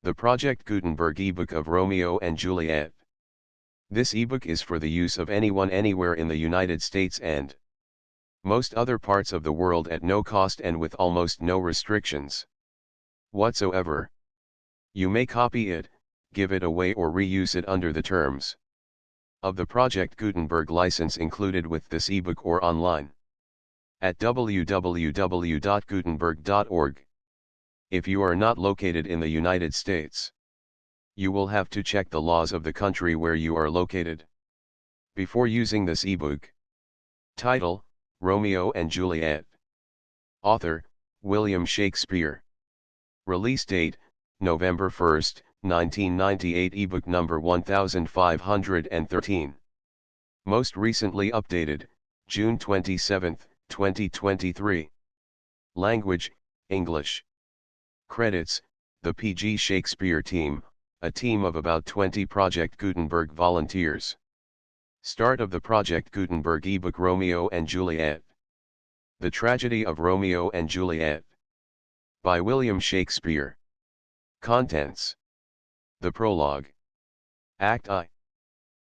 The Project Gutenberg ebook of Romeo and Juliet. This ebook is for the use of anyone anywhere in the United States and most other parts of the world at no cost and with almost no restrictions whatsoever. You may copy it, give it away or reuse it under the terms of the Project Gutenberg license included with this ebook or online at www.gutenberg.org. If you are not located in the United States, you will have to check the laws of the country where you are located before using this ebook. Title: Romeo and Juliet. Author: William Shakespeare. Release date: November 1, 1998. Ebook number 1513. Most recently updated, June 27, 2023. Language: English. Credits: the PG Shakespeare team, a team of about 20 Project Gutenberg volunteers. Start of the Project Gutenberg ebook Romeo and Juliet. The Tragedy of Romeo and Juliet. By William Shakespeare. Contents. The Prologue. Act I.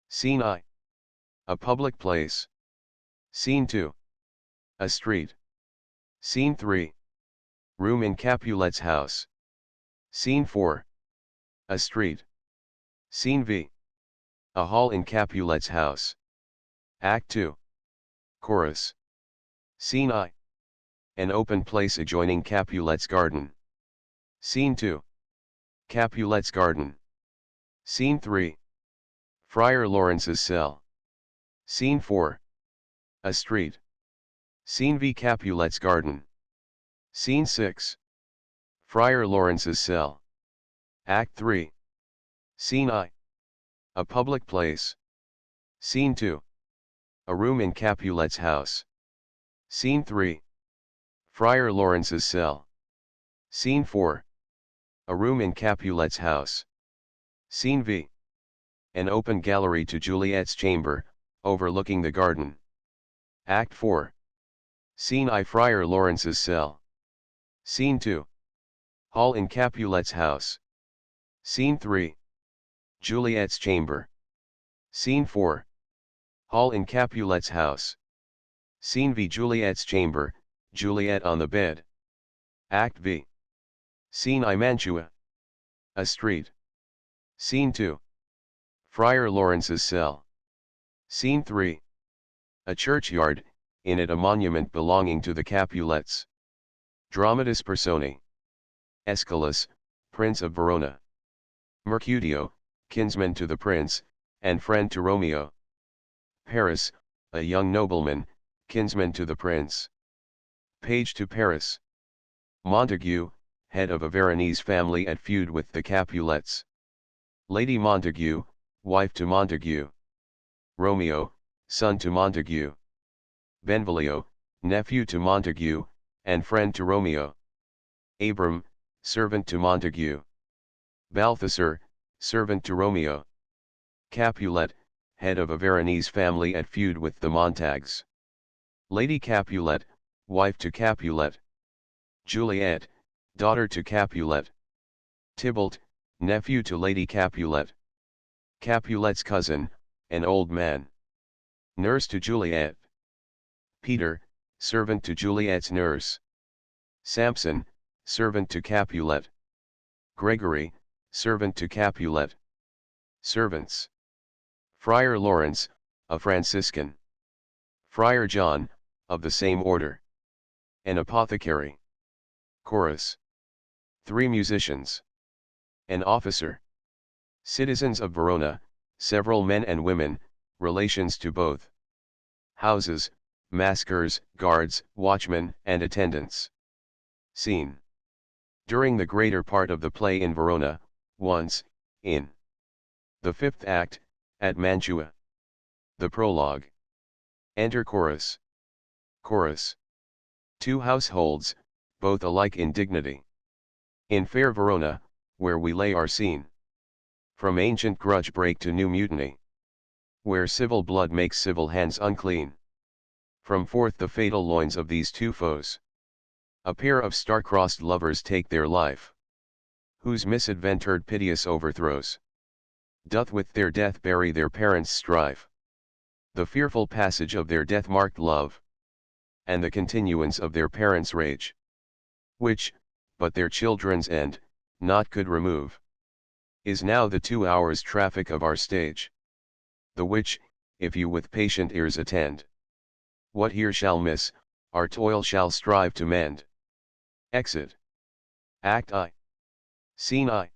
Scene I. A public place. Scene 2. A street. Scene 3. Room in Capulet's house. Scene 4. A street. Scene V. A hall in Capulet's house. Act 2. Chorus. Scene I. An open place adjoining Capulet's garden. Scene 2. Capulet's garden. Scene 3. Friar Lawrence's cell. Scene 4. A street. Scene V. Capulet's garden. Scene 6. Friar Lawrence's cell. Act 3. Scene I. A public place. Scene 2. A room in Capulet's house. Scene 3. Friar Lawrence's cell. Scene 4. A room in Capulet's house. Scene V. An open gallery to Juliet's chamber, overlooking the garden. Act 4. Scene I. Friar Lawrence's cell. Scene 2. Hall in Capulet's house. Scene 3. Juliet's chamber. Scene 4. Hall in Capulet's house. Scene V. Juliet's chamber, Juliet on the bed. Act V. Scene I. Mantua. A street. Scene 2. Friar Lawrence's cell. Scene 3. A churchyard, in it a monument belonging to the Capulets. Dramatis Personae. Aeschylus, Prince of Verona. Mercutio, kinsman to the prince, and friend to Romeo. Paris, a young nobleman, kinsman to the prince. Page to Paris. Montague, head of a Veronese family at feud with the Capulets. Lady Montague, wife to Montague. Romeo, son to Montague. Benvolio, nephew to Montague, and friend to Romeo. Abram, servant to Montague. Balthasar, servant to Romeo. Capulet, head of a Veronese family at feud with the Montagues. Lady Capulet, wife to Capulet. Juliet, daughter to Capulet. Tybalt, nephew to Lady Capulet. Capulet's cousin, an old man. Nurse to Juliet. Peter, servant to Juliet's nurse. Samson, servant to Capulet. Gregory, servant to Capulet. Servants. Friar Lawrence, a Franciscan. Friar John, of the same order. An apothecary. Chorus. 3 musicians. An officer. Citizens of Verona, several men and women, relations to both houses, maskers, guards, watchmen, and attendants. Scene. During the greater part of the play in Verona, once, in the 5th act, at Mantua. The Prologue. Enter chorus. Chorus. 2 households, both alike in dignity. In fair Verona, where we lay our scene. From ancient grudge break to new mutiny. Where civil blood makes civil hands unclean. From forth the fatal loins of these 2 foes. A pair of star-crossed lovers take their life. whose misadventured piteous overthrows doth with their death bury their parents' strife. The fearful passage of their death-marked love, and the continuance of their parents' rage, which, but their children's end, not could remove, is now the 2 hours' traffic of our stage. The which, if you with patient ears attend, what here shall miss, our toil shall strive to mend. Exit. Act I. Scene I.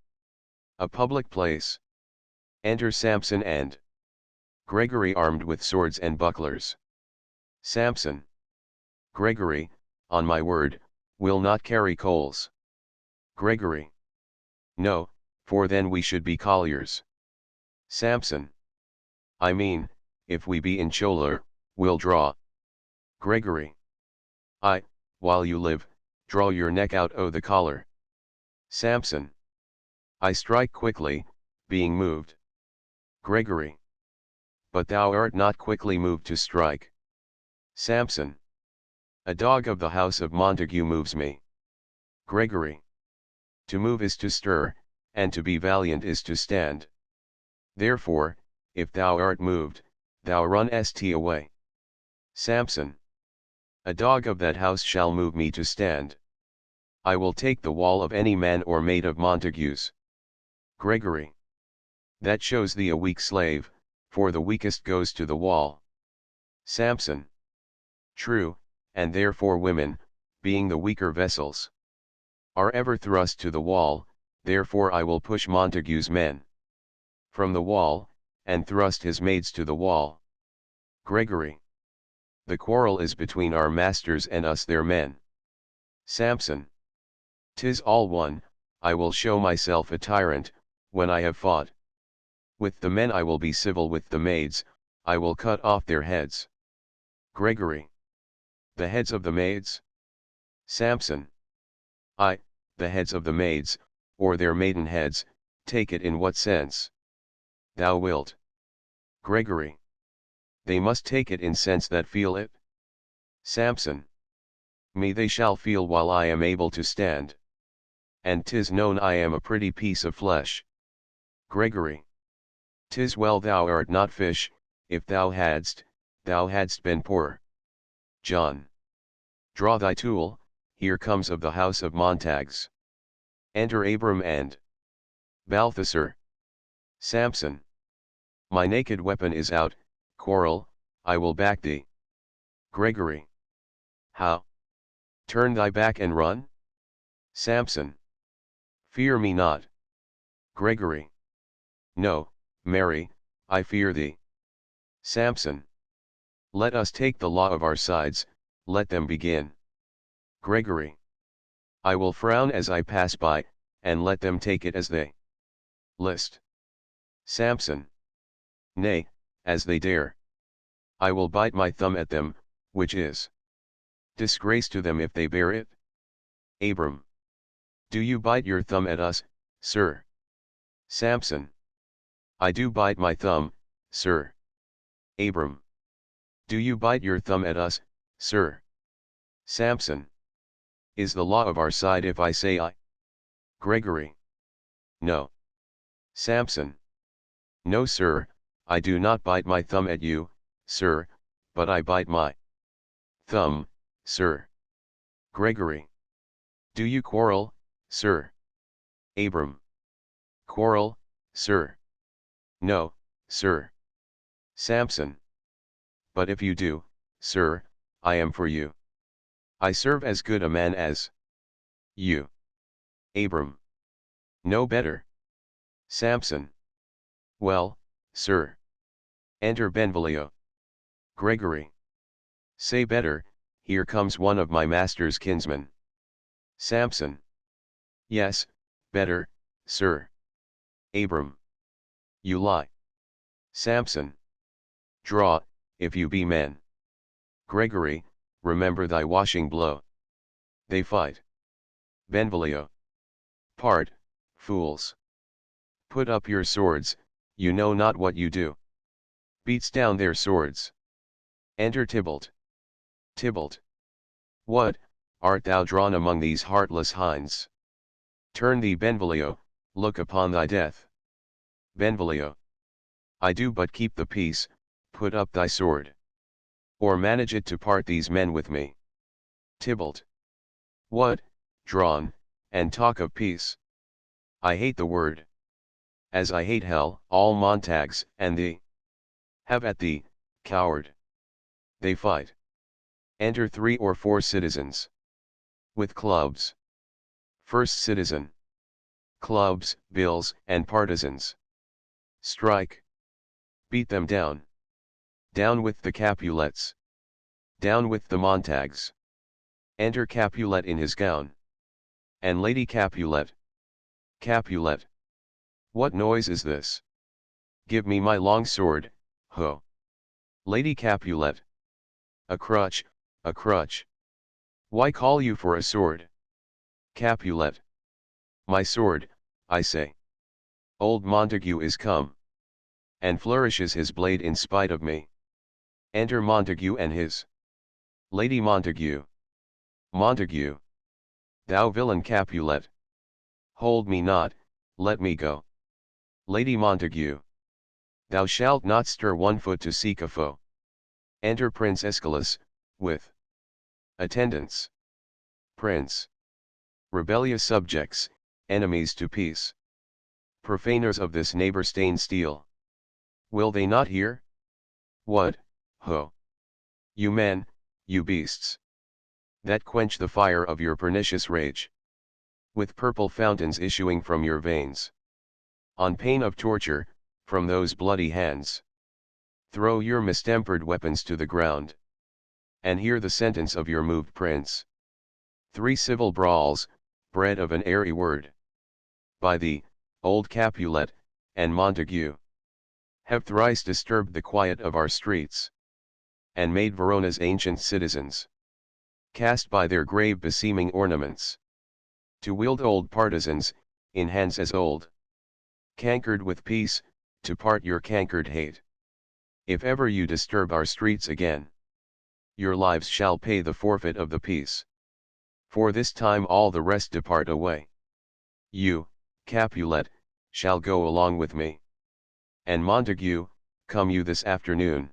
A public place. Enter Samson and Gregory armed with swords and bucklers. Samson. Gregory, on my word, will not carry coals. Gregory. No, for then we should be colliers. Samson. I mean, if we be in choler, we'll draw. Gregory. I, while you live, draw your neck out o' the collar. Samson. I strike quickly, being moved. Gregory. But thou art not quickly moved to strike. Samson. A dog of the house of Montague moves me. Gregory. To move is to stir, and to be valiant is to stand. Therefore, if thou art moved, thou runnest away. Samson. A dog of that house shall move me to stand. I will take the wall of any man or maid of Montague's. Gregory. That shows thee a weak slave, for the weakest goes to the wall. Samson. True, and therefore women, being the weaker vessels, are ever thrust to the wall, therefore I will push Montague's men from the wall, and thrust his maids to the wall. Gregory. The quarrel is between our masters and us their men. Samson. 'Tis all one, I will show myself a tyrant, when I have fought. With the men I will be civil, with the maids, I will cut off their heads. Gregory. The heads of the maids? Samson. I, the heads of the maids, or their maiden heads, take it in what sense? Thou wilt. Gregory. They must take it in sense that feel it. Samson. Me they shall feel while I am able to stand. And 'tis known I am a pretty piece of flesh. Gregory. 'Tis well thou art not fish, if thou hadst been poor. John. Draw thy tool, here comes of the house of Montagues. Enter Abram and Balthasar. Samson. My naked weapon is out, quarrel, I will back thee. Gregory. How? Turn thy back and run? Samson. Fear me not. Gregory. No, marry, I fear thee. Samson. Let us take the law of our sides, let them begin. Gregory. I will frown as I pass by, and let them take it as they list. Samson. Nay, as they dare. I will bite my thumb at them, which is disgrace to them if they bear it. Abram. Do you bite your thumb at us, sir? Samson. I do bite my thumb, sir. Abram. Do you bite your thumb at us, sir? Samson. Is the law of our side if I say I? Gregory. No. Samson. No, sir, I do not bite my thumb at you, sir, but I bite my thumb, sir. Gregory. Do you quarrel, sir? Abram. Quarrel, sir? No, sir. Samson. But if you do, sir, I am for you. I serve as good a man as you. Abram. No better. Samson. Well, sir. Enter Benvolio. Gregory. Say better, here comes one of my master's kinsmen. Samson. Yes, better, sir. Abram. You lie. Samson. Draw, if you be men. Gregory, remember thy washing blow. They fight. Benvolio. Part, fools. Put up your swords, you know not what you do. Beats down their swords. Enter Tybalt. Tybalt. What, art thou drawn among these heartless hinds? Turn thee Benvolio, look upon thy death. Benvolio. I do but keep the peace, put up thy sword. Or manage it to part these men with me. Tybalt. What, drawn, and talk of peace? I hate the word. As I hate hell, all Montags, and thee. Have at thee, coward. They fight. Enter 3 or 4 citizens. With clubs. First citizen. Clubs, bills, and partisans. Strike. Beat them down. Down with the Capulets. Down with the Montags. Enter Capulet in his gown. And Lady Capulet. Capulet. What noise is this? Give me my long sword, ho. Lady Capulet. A crutch, a crutch. Why call you for a sword? Capulet. My sword, I say. Old Montague is come. And flourishes his blade in spite of me. Enter Montague and his. Lady Montague. Montague. Thou villain Capulet. Hold me not, let me go. Lady Montague. Thou shalt not stir 1 foot to seek a foe. Enter Prince Escalus, with attendants. Prince. Rebellious subjects, enemies to peace. Profaners of this neighbor-stained steel. Will they not hear? What, ho! You men, you beasts! That quench the fire of your pernicious rage. With purple fountains issuing from your veins. On pain of torture, from those bloody hands. Throw your mistempered weapons to the ground. And hear the sentence of your moved prince. 3 civil brawls, bred of an airy word. By thee, old Capulet, and Montague. Have thrice disturbed the quiet of our streets. And made Verona's ancient citizens. Cast by their grave beseeming ornaments. To wield old partisans, in hands as old. Cankered with peace, to part your cankered hate. If ever you disturb our streets again. Your lives shall pay the forfeit of the peace. For this time all the rest depart away. You, Capulet, shall go along with me. And Montague, come you this afternoon.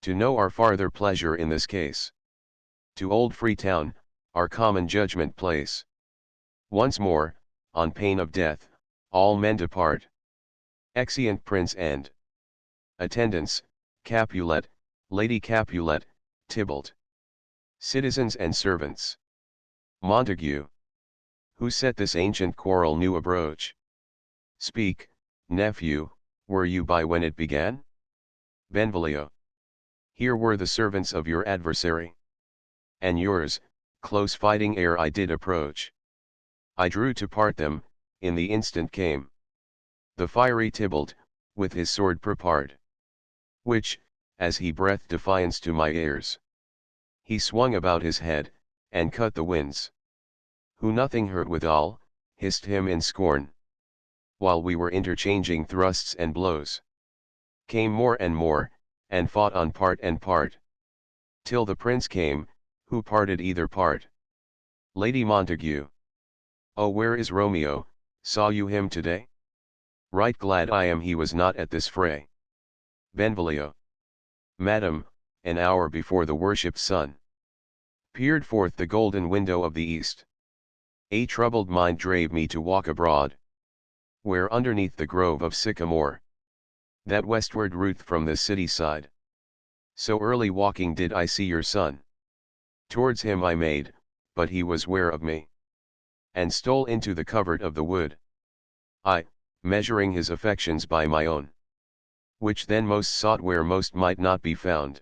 To know our farther pleasure in this case. To old Freetown, our common judgment place. Once more, on pain of death, all men depart. Exeunt Prince and attendants, Capulet, Lady Capulet, Tybalt. Citizens and servants. Montague. Who set this ancient quarrel new abroach? Speak, nephew, were you by when it began? Benvolio. Here were the servants of your adversary. And yours, close fighting ere I did approach. I drew to part them, in the instant came the fiery Tybalt, with his sword prepared. Which, as he breathed defiance to my ears, he swung about his head, and cut the winds. Who nothing hurt withal, hissed him in scorn. While we were interchanging thrusts and blows, came more and more, and fought on part and part. Till the prince came, who parted either part. Lady Montague. Oh, where is Romeo, saw you him today? Right glad I am he was not at this fray. Benvolio. Madam, an hour before the worshipped sun peered forth the golden window of the east. A troubled mind drave me to walk abroad, where underneath the grove of sycamore, that westward route from the city side, so early walking did I see your son. Towards him I made, but he was ware of me, and stole into the covert of the wood. I, measuring his affections by my own, which then most sought where most might not be found,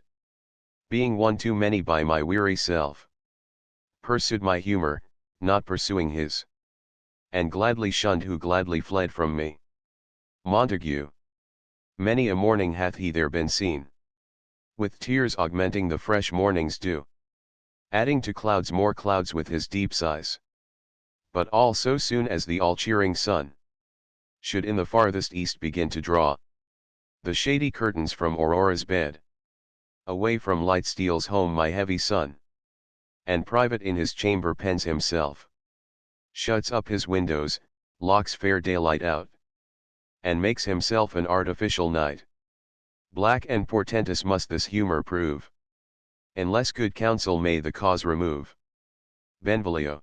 being one too many by my weary self, pursued my humor, not pursuing his, and gladly shunned who gladly fled from me. Montague. Many a morning hath he there been seen, with tears augmenting the fresh morning's dew, adding to clouds more clouds with his deep sighs. But all so soon as the all-cheering sun should in the farthest east begin to draw the shady curtains from Aurora's bed, away from light steals home my heavy son, and private in his chamber pens himself. Shuts up his windows, locks fair daylight out, and makes himself an artificial night. Black and portentous must this humor prove, unless good counsel may the cause remove. Benvolio.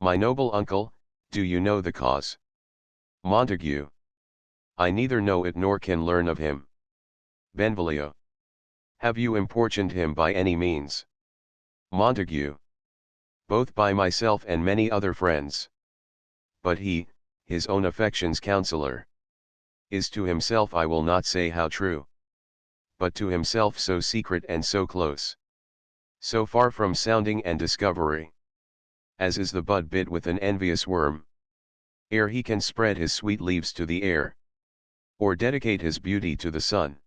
My noble uncle, do you know the cause? Montague. I neither know it nor can learn of him. Benvolio. Have you importuned him by any means? Montague. Both by myself and many other friends. But he, his own affection's counsellor, is to himself I will not say how true, but to himself so secret and so close, so far from sounding and discovery, as is the bud bit with an envious worm, ere he can spread his sweet leaves to the air, or dedicate his beauty to the sun.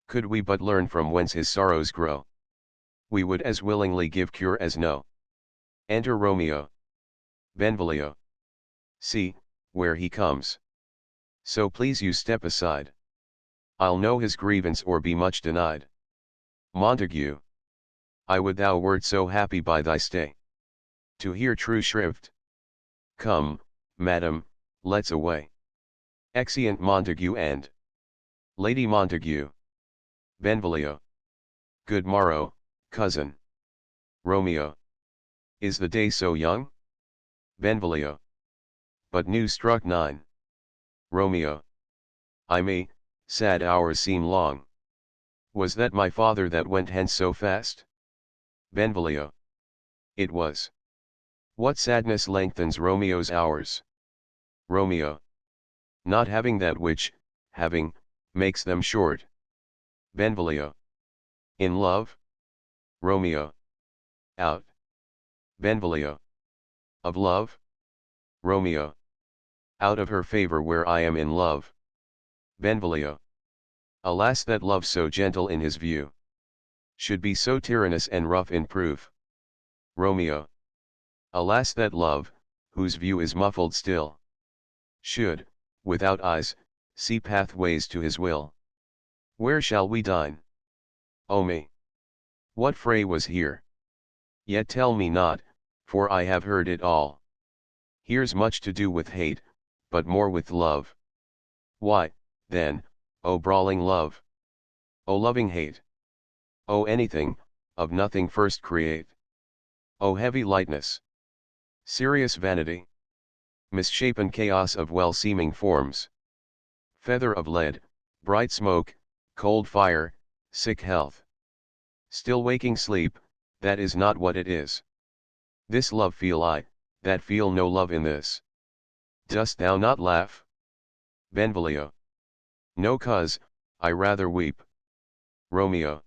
Could we but learn from whence his sorrows grow, we would as willingly give cure as know. Enter Romeo. Benvolio. See, where he comes. So please you step aside. I'll know his grievance or be much denied. Montague. I would thou wert so happy by thy stay, to hear true shrift. Come, madam, let's away. Exeunt Montague and Lady Montague. Benvolio. Good morrow, cousin. Romeo. Is the day so young? Benvolio. But new struck 9. Romeo. I may, sad hours seem long. Was that my father that went hence so fast? Benvolio. It was. What sadness lengthens Romeo's hours? Romeo. Not having that which, having, makes them short. Benvolio. In love? Romeo. Out. Benvolio. Of love? Romeo. Out of her favor where I am in love. Benvolio. Alas that love so gentle in his view, should be so tyrannous and rough in proof. Romeo. Alas that love, whose view is muffled still, should, without eyes, see pathways to his will. Where shall we dine? O me! What fray was here? Yet tell me not, for I have heard it all. Here's much to do with hate, but more with love. Why, then, O brawling love! O loving hate! O anything, of nothing first create! O heavy lightness! Serious vanity! Misshapen chaos of well-seeming forms! Feather of lead, bright smoke, cold fire, sick health! Still waking sleep, that is not what it is. This love feel I, that feel no love in this. Dost thou not laugh? Benvolio. No, cause, I rather weep. Romeo.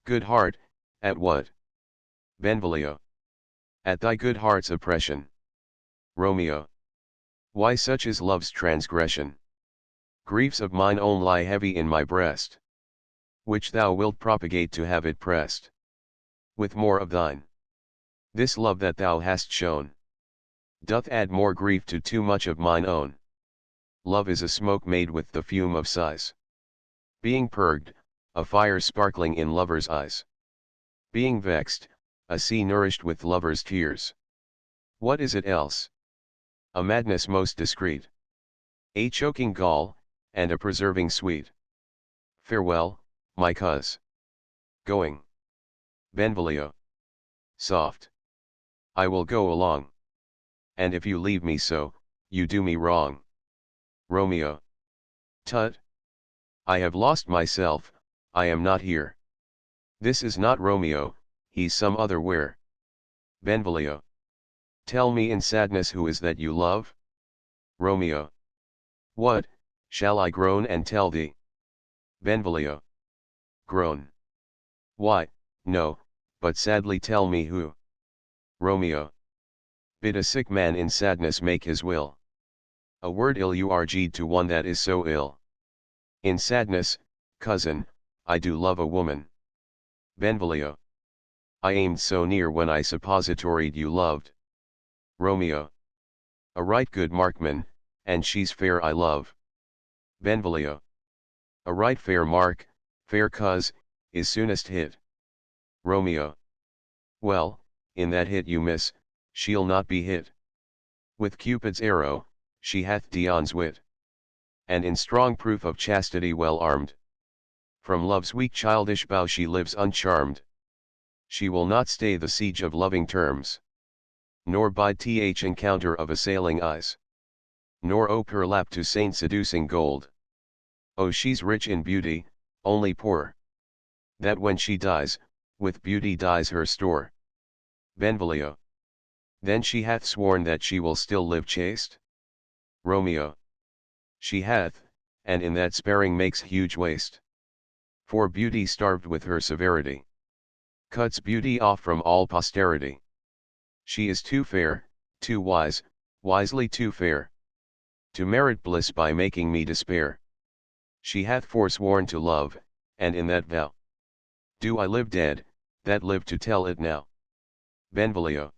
Good heart, at what? Benvolio. At thy good heart's oppression. Romeo. Why such is love's transgression. Griefs of mine own lie heavy in my breast, which thou wilt propagate to have it pressed with more of thine. This love that thou hast shown doth add more grief to too much of mine own. Love is a smoke made with the fume of sighs, being purged, a fire sparkling in lovers' eyes. Being vexed, a sea nourished with lovers' tears. What is it else? A madness most discreet, a choking gall, and a preserving sweet. Farewell, my cuz. Going. Benvolio. Soft. I will go along. And if you leave me so, you do me wrong. Romeo. Tut. I have lost myself, I am not here. This is not Romeo, he's some other where. Benvolio. Tell me in sadness who is that you love? Romeo. What, shall I groan and tell thee? Benvolio. Groan. Why, no, but sadly tell me who. Romeo. Bid a sick man in sadness make his will. A word ill urged to one that is so ill. In sadness, cousin, I do love a woman. Benvolio. I aimed so near when I suppositoried you loved. Romeo. A right good markman, and she's fair I love. Benvolio. A right fair mark, fair cuz, is soonest hit. Romeo. Well, in that hit you miss, she'll not be hit. With Cupid's arrow, she hath Dion's wit. And in strong proof of chastity well armed. From love's weak childish bow she lives uncharmed. She will not stay the siege of loving terms. Nor bide th encounter of assailing eyes. Nor ope her lap to saint seducing gold. Oh, she's rich in beauty, only poor. That when she dies, with beauty dies her store. Benvolio. Then she hath sworn that she will still live chaste? Romeo. She hath, and in that sparing makes huge waste. For beauty starved with her severity. Cuts beauty off from all posterity. She is too fair, too wise, wisely too fair. To merit bliss by making me despair. She hath forsworn to love, and in that vow. Do I live dead, that live to tell it now? Benvolio.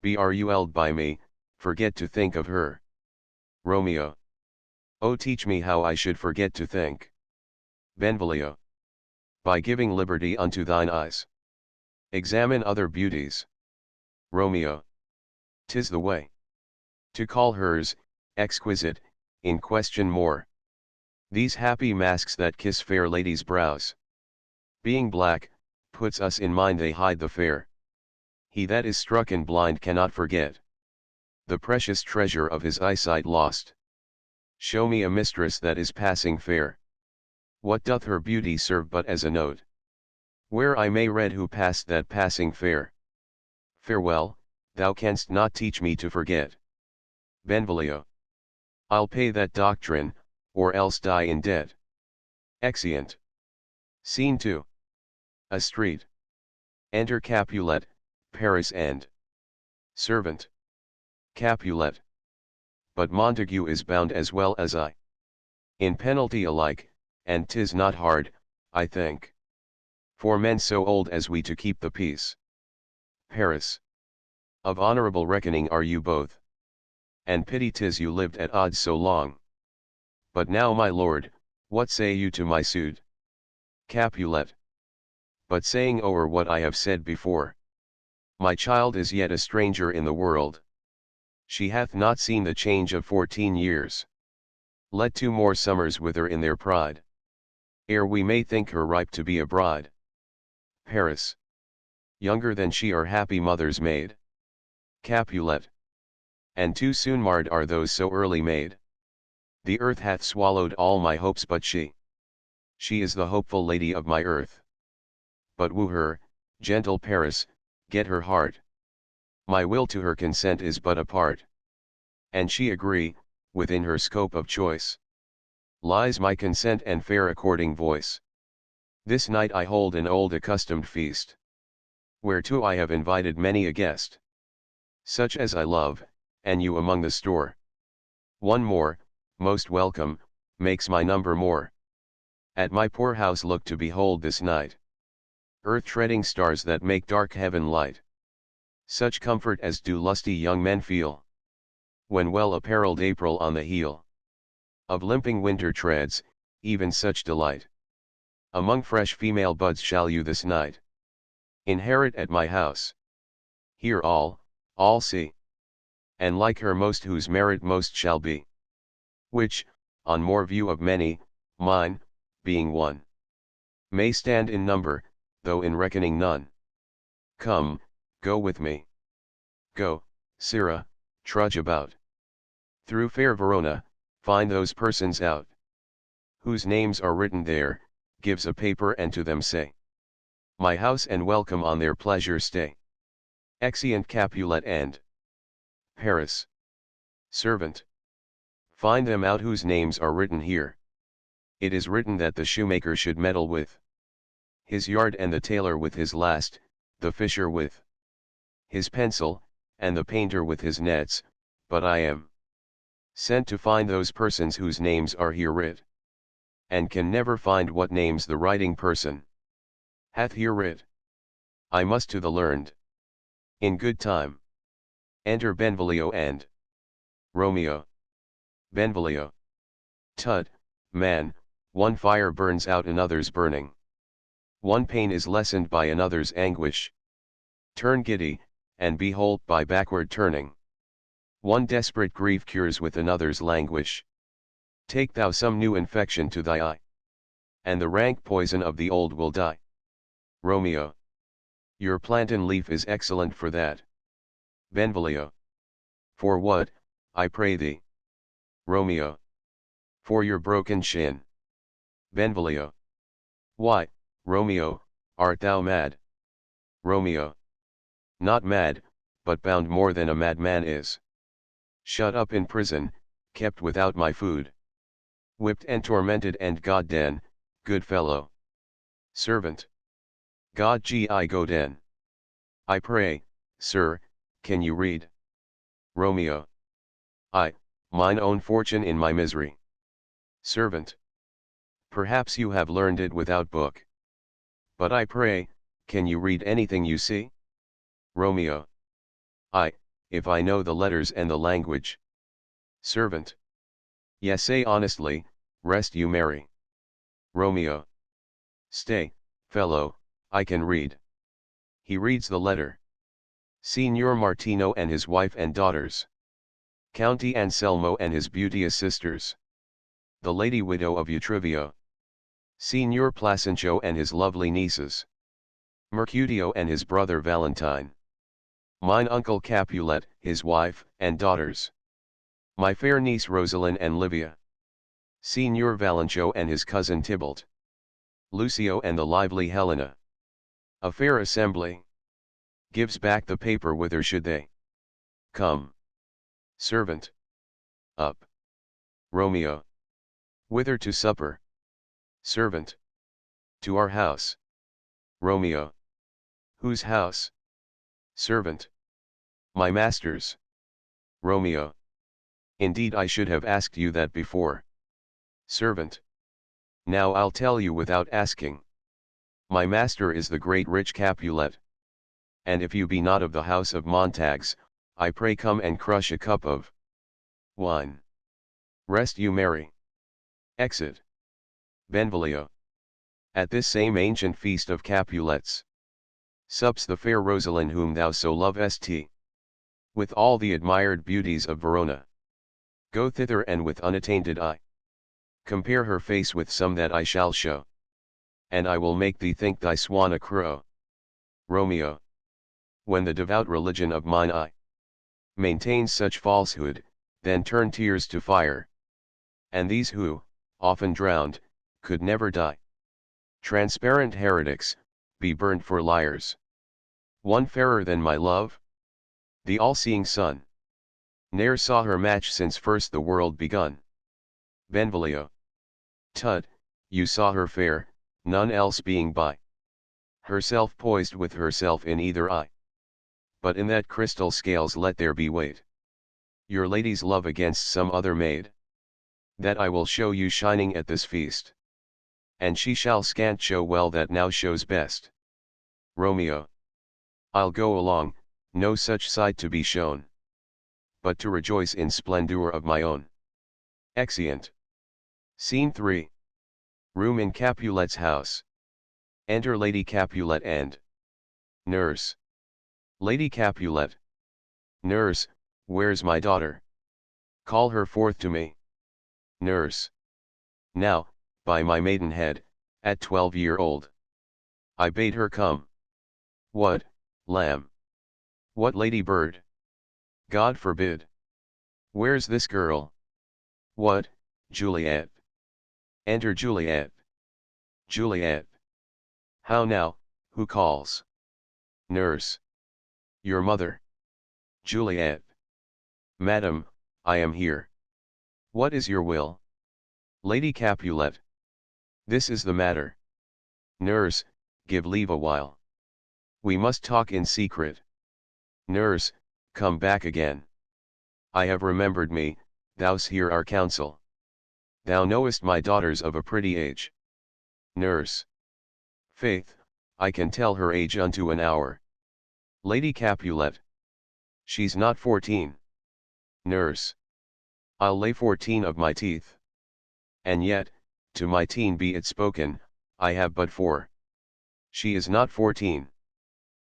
Brul'd by me, forget to think of her. Romeo. Oh, teach me how I should forget to think. Benvolio. By giving liberty unto thine eyes. Examine other beauties. Romeo. 'Tis the way. To call hers, exquisite, in question more. These happy masks that kiss fair ladies' brows. Being black, puts us in mind they hide the fair. He that is struck and blind cannot forget the precious treasure of his eyesight lost. Show me a mistress that is passing fair. What doth her beauty serve but as a note? Where I may read who passed that passing fair. Farewell, thou canst not teach me to forget. Benvolio. I'll pay that doctrine, or else die in debt. Exeunt. Scene 2. A street. Enter Capulet, Paris End. Servant. Capulet. But Montague is bound as well as I. In penalty alike, and 'tis not hard, I think. For men so old as we to keep the peace. Paris. Of honorable reckoning are you both. And pity 'tis you lived at odds so long. But now my lord, what say you to my suit? Capulet. But saying o'er what I have said before. My child is yet a stranger in the world. She hath not seen the change of 14 years. Let 2 more summers wither in their pride. Ere we may think her ripe to be a bride. Paris. Younger than she are happy mothers made. Capulet. And too soon marred are those so early made. The earth hath swallowed all my hopes but she. She is the hopeful lady of my earth. But woo her, gentle Paris, get her heart. My will to her consent is but a part. And she agree, within her scope of choice. Lies my consent and fair according voice. This night I hold an old accustomed feast. Whereto I have invited many a guest. Such as I love, and you among the store. One more, most welcome, makes my number more. At my poor house look to behold this night. Earth-treading stars that make dark heaven light. Such comfort as do lusty young men feel. When well apparelled April on the heel of limping winter treads, even such delight. Among fresh female buds shall you this night inherit at my house. Here all see. And like her most whose merit most shall be. Which, on more view of many, mine, being one. May stand in number, though in reckoning none. Come, go with me. Go, Sirrah, trudge about. Through fair Verona, find those persons out. Whose names are written there, gives a paper and to them say. My house and welcome on their pleasure stay. Exeunt Capulet and Paris. Servant. Find them out whose names are written here. It is written that the shoemaker should meddle with his yard and the tailor with his last, the fisher with his pencil, and the painter with his nets, but I am sent to find those persons whose names are here writ, and can never find what names the writing person hath here writ. I must to the learned. In good time. Enter Benvolio and Romeo. Benvolio. Tut, man, one fire burns out another's burning. One pain is lessened by another's anguish. Turn giddy, and behold by backward turning. One desperate grief cures with another's languish. Take thou some new infection to thy eye, and the rank poison of the old will die. Romeo. Your plantain leaf is excellent for that. Benvolio. For what, I pray thee? Romeo. For your broken shin. Benvolio. Why, Romeo, art thou mad? Romeo. Not mad, but bound more than a madman is. Shut up in prison, kept without my food. Whipped and tormented and godden, good fellow. Servant. God gi goden. I pray, sir, can you read? Romeo. I, mine own fortune in my misery. Servant. Perhaps you have learned it without book. But I pray, can you read anything you see? Romeo. I, if I know the letters and the language. Servant. Yes, say honestly, rest you merry. Romeo. Stay, fellow, I can read. He reads the letter. Signor Martino and his wife and daughters. County Anselmo and his beauteous sisters. The lady widow of Utrivio. Signor Placencio and his lovely nieces. Mercutio and his brother Valentine. Mine uncle Capulet, his wife, and daughters. My fair niece Rosalind and Livia. Signor Valencio and his cousin Tybalt. Lucio and the lively Helena. A fair assembly. Gives back the paper whither should they come? Servant. Up. Romeo. Whither to supper? Servant. To our house. Romeo. Whose house? Servant. My master's. Romeo. Indeed I should have asked you that before. Servant. Now I'll tell you without asking. My master is the great rich Capulet. And if you be not of the house of Montagues, I pray come and crush a cup of wine. Rest you merry. Exit. Benvolio. At this same ancient feast of Capulets, sups the fair Rosalind whom thou so lovest, with all the admired beauties of Verona. Go thither and with unattainted eye compare her face with some that I shall show, and I will make thee think thy swan a crow. Romeo. When the devout religion of mine eye maintains such falsehood, then turn tears to fire. And these who, often drowned, could never die. Transparent heretics, be burnt for liars. One fairer than my love? The all-seeing sun. Ne'er saw her match since first the world begun. Benvolio. Tut, you saw her fair, none else being by. Herself poised with herself in either eye. But in that crystal scales let there be weight. Your lady's love against some other maid. That I will show you shining at this feast. And she shall scant show well that now shows best. Romeo. I'll go along, no such sight to be shown. But to rejoice in splendor of my own. Exeunt. Scene 3. Room in Capulet's house. Enter Lady Capulet and Nurse. Lady Capulet. Nurse, where's my daughter? Call her forth to me. Nurse. Now, by my maidenhead, at 12-year-old. I bade her come. What, lamb? What lady bird? God forbid. Where's this girl? What, Juliet? Enter Juliet. Juliet. How now, who calls? Nurse. Your mother. Juliet. Madam, I am here. What is your will? Lady Capulet. This is the matter. Nurse, give leave a while. We must talk in secret. Nurse, come back again. I have remembered me, thou's hear our counsel. Thou knowest my daughter's of a pretty age. Nurse. Faith, I can tell her age unto an hour. Lady Capulet. She's not 14. Nurse. I'll lay 14 of my teeth. And yet, to my teen be it spoken, I have but 4. She is not 14.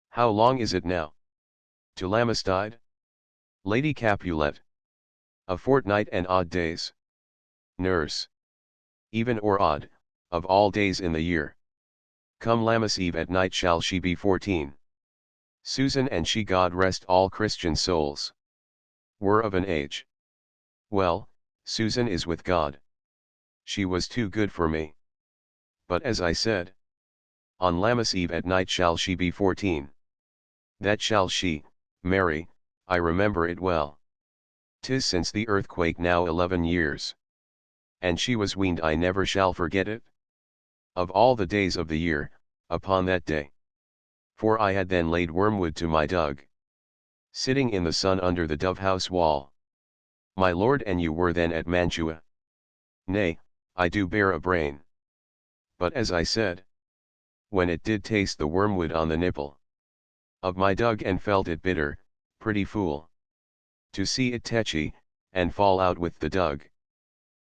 How long is it now? To Lamistide? Lady Capulet. A fortnight and odd days. Nurse. Even or odd, of all days in the year. Come Lammas Eve at night shall she be 14. Susan and she, God rest all Christian souls, were of an age. Well, Susan is with God. She was too good for me. But as I said, on Lammas Eve at night shall she be 14. That shall she, Mary, I remember it well. 'Tis since the earthquake now 11 years. And she was weaned, I never shall forget it. Of all the days of the year, upon that day. For I had then laid wormwood to my dug, sitting in the sun under the dove-house wall. My lord and you were then at Mantua. Nay, I do bear a brain. But as I said, when it did taste the wormwood on the nipple of my dug and felt it bitter, pretty fool, to see it tetchy, and fall out with the dug.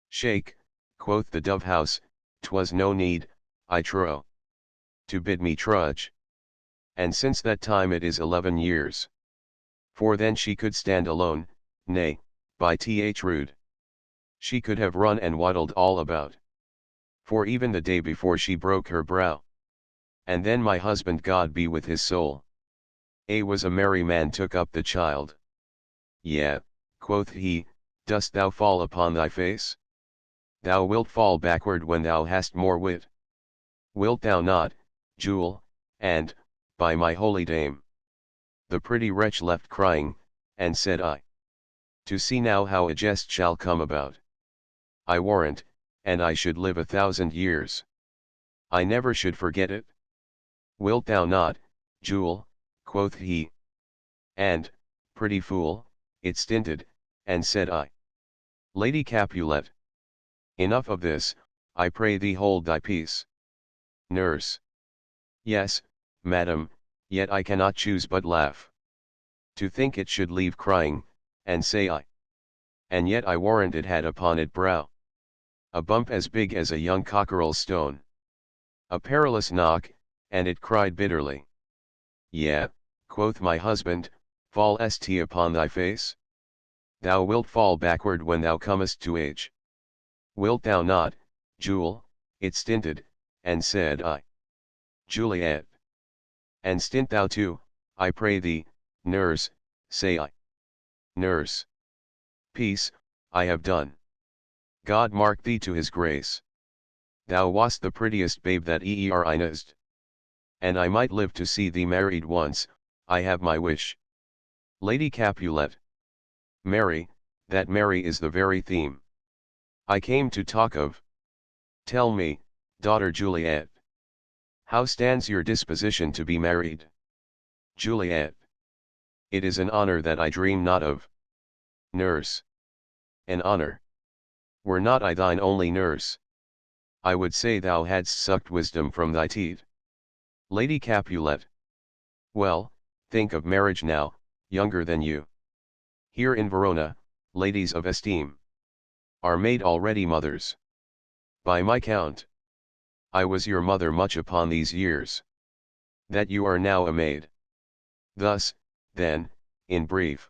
Shake, quoth the dove-house, 'twas no need, I trow, to bid me trudge. And since that time it is 11 years. For then she could stand alone, nay, by th rude, she could have run and waddled all about. For even the day before she broke her brow. And then my husband, God be with his soul, was a merry man, took up the child. Yea, quoth he, dost thou fall upon thy face? Thou wilt fall backward when thou hast more wit. Wilt thou not, Jewel? And, by my holy dame. The pretty wretch left crying, and said I, to see now how a jest shall come about. I warrant, and I should live 1,000 years, I never should forget it. Wilt thou not, Jewel? Quoth he. And, pretty fool, it stinted, and said I, Lady Capulet, enough of this, I pray thee hold thy peace. Nurse. Yes, madam, yet I cannot choose but laugh. To think it should leave crying, and say I. And yet I warrant it had upon it brow a bump as big as a young cockerel's stone. A perilous knock, and it cried bitterly. Yea, quoth my husband, fall st upon thy face? Thou wilt fall backward when thou comest to age. Wilt thou not, Jewel? It stinted, and said I, Juliet. And stint thou too, I pray thee, nurse, say I. Nurse. Peace, I have done. God mark thee to his grace. Thou wast the prettiest babe that e'er I know'd. And I might live to see thee married once, I have my wish. Lady Capulet. Mary, that Mary is the very theme I came to talk of. Tell me, daughter Juliet, how stands your disposition to be married? Juliet. It is an honor that I dream not of. Nurse. An honor? Were not I thine only nurse, I would say thou hadst sucked wisdom from thy teat. Lady Capulet. Well, think of marriage now, younger than you. Here in Verona, ladies of esteem are made already mothers. By my count, I was your mother much upon these years, that you are now a maid. Thus, then, in brief,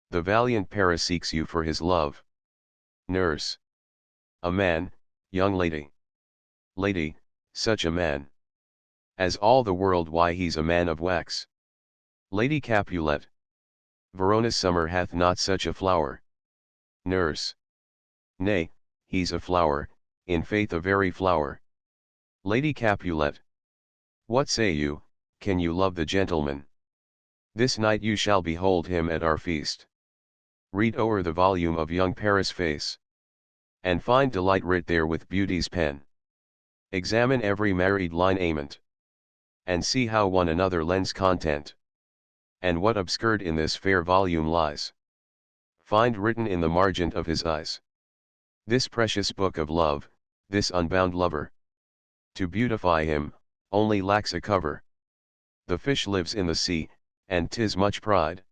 the valiant Paris seeks you for his love. Nurse. A man, young lady. Lady, such a man as all the world, why he's a man of wax. Lady Capulet. Verona's summer hath not such a flower. Nurse. Nay, he's a flower, in faith a very flower. Lady Capulet. What say you, can you love the gentleman? This night you shall behold him at our feast. Read o'er the volume of young Paris' face, and find delight writ there with beauty's pen. Examine every married lineament, and see how one another lends content, and what obscured in this fair volume lies. Find written in the margent of his eyes, this precious book of love, this unbound lover. To beautify him, only lacks a cover. The fish lives in the sea, and 'tis much pride,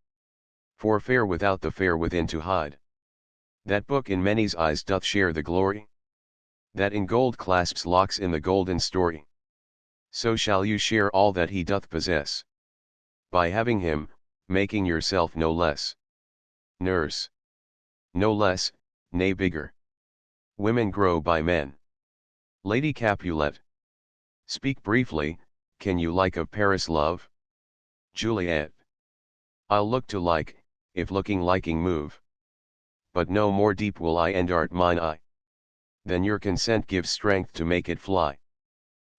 for fair without the fair within to hide. That book in many's eyes doth share the glory, that in gold clasps locks in the golden story. So shall you share all that he doth possess, by having him, making yourself no less. Nurse. No less, nay bigger. Women grow by men. Lady Capulet. Speak briefly, can you like of Paris love? Juliet. I'll look to like, if looking liking move. But no more deep will I endart mine eye. Then your consent gives strength to make it fly.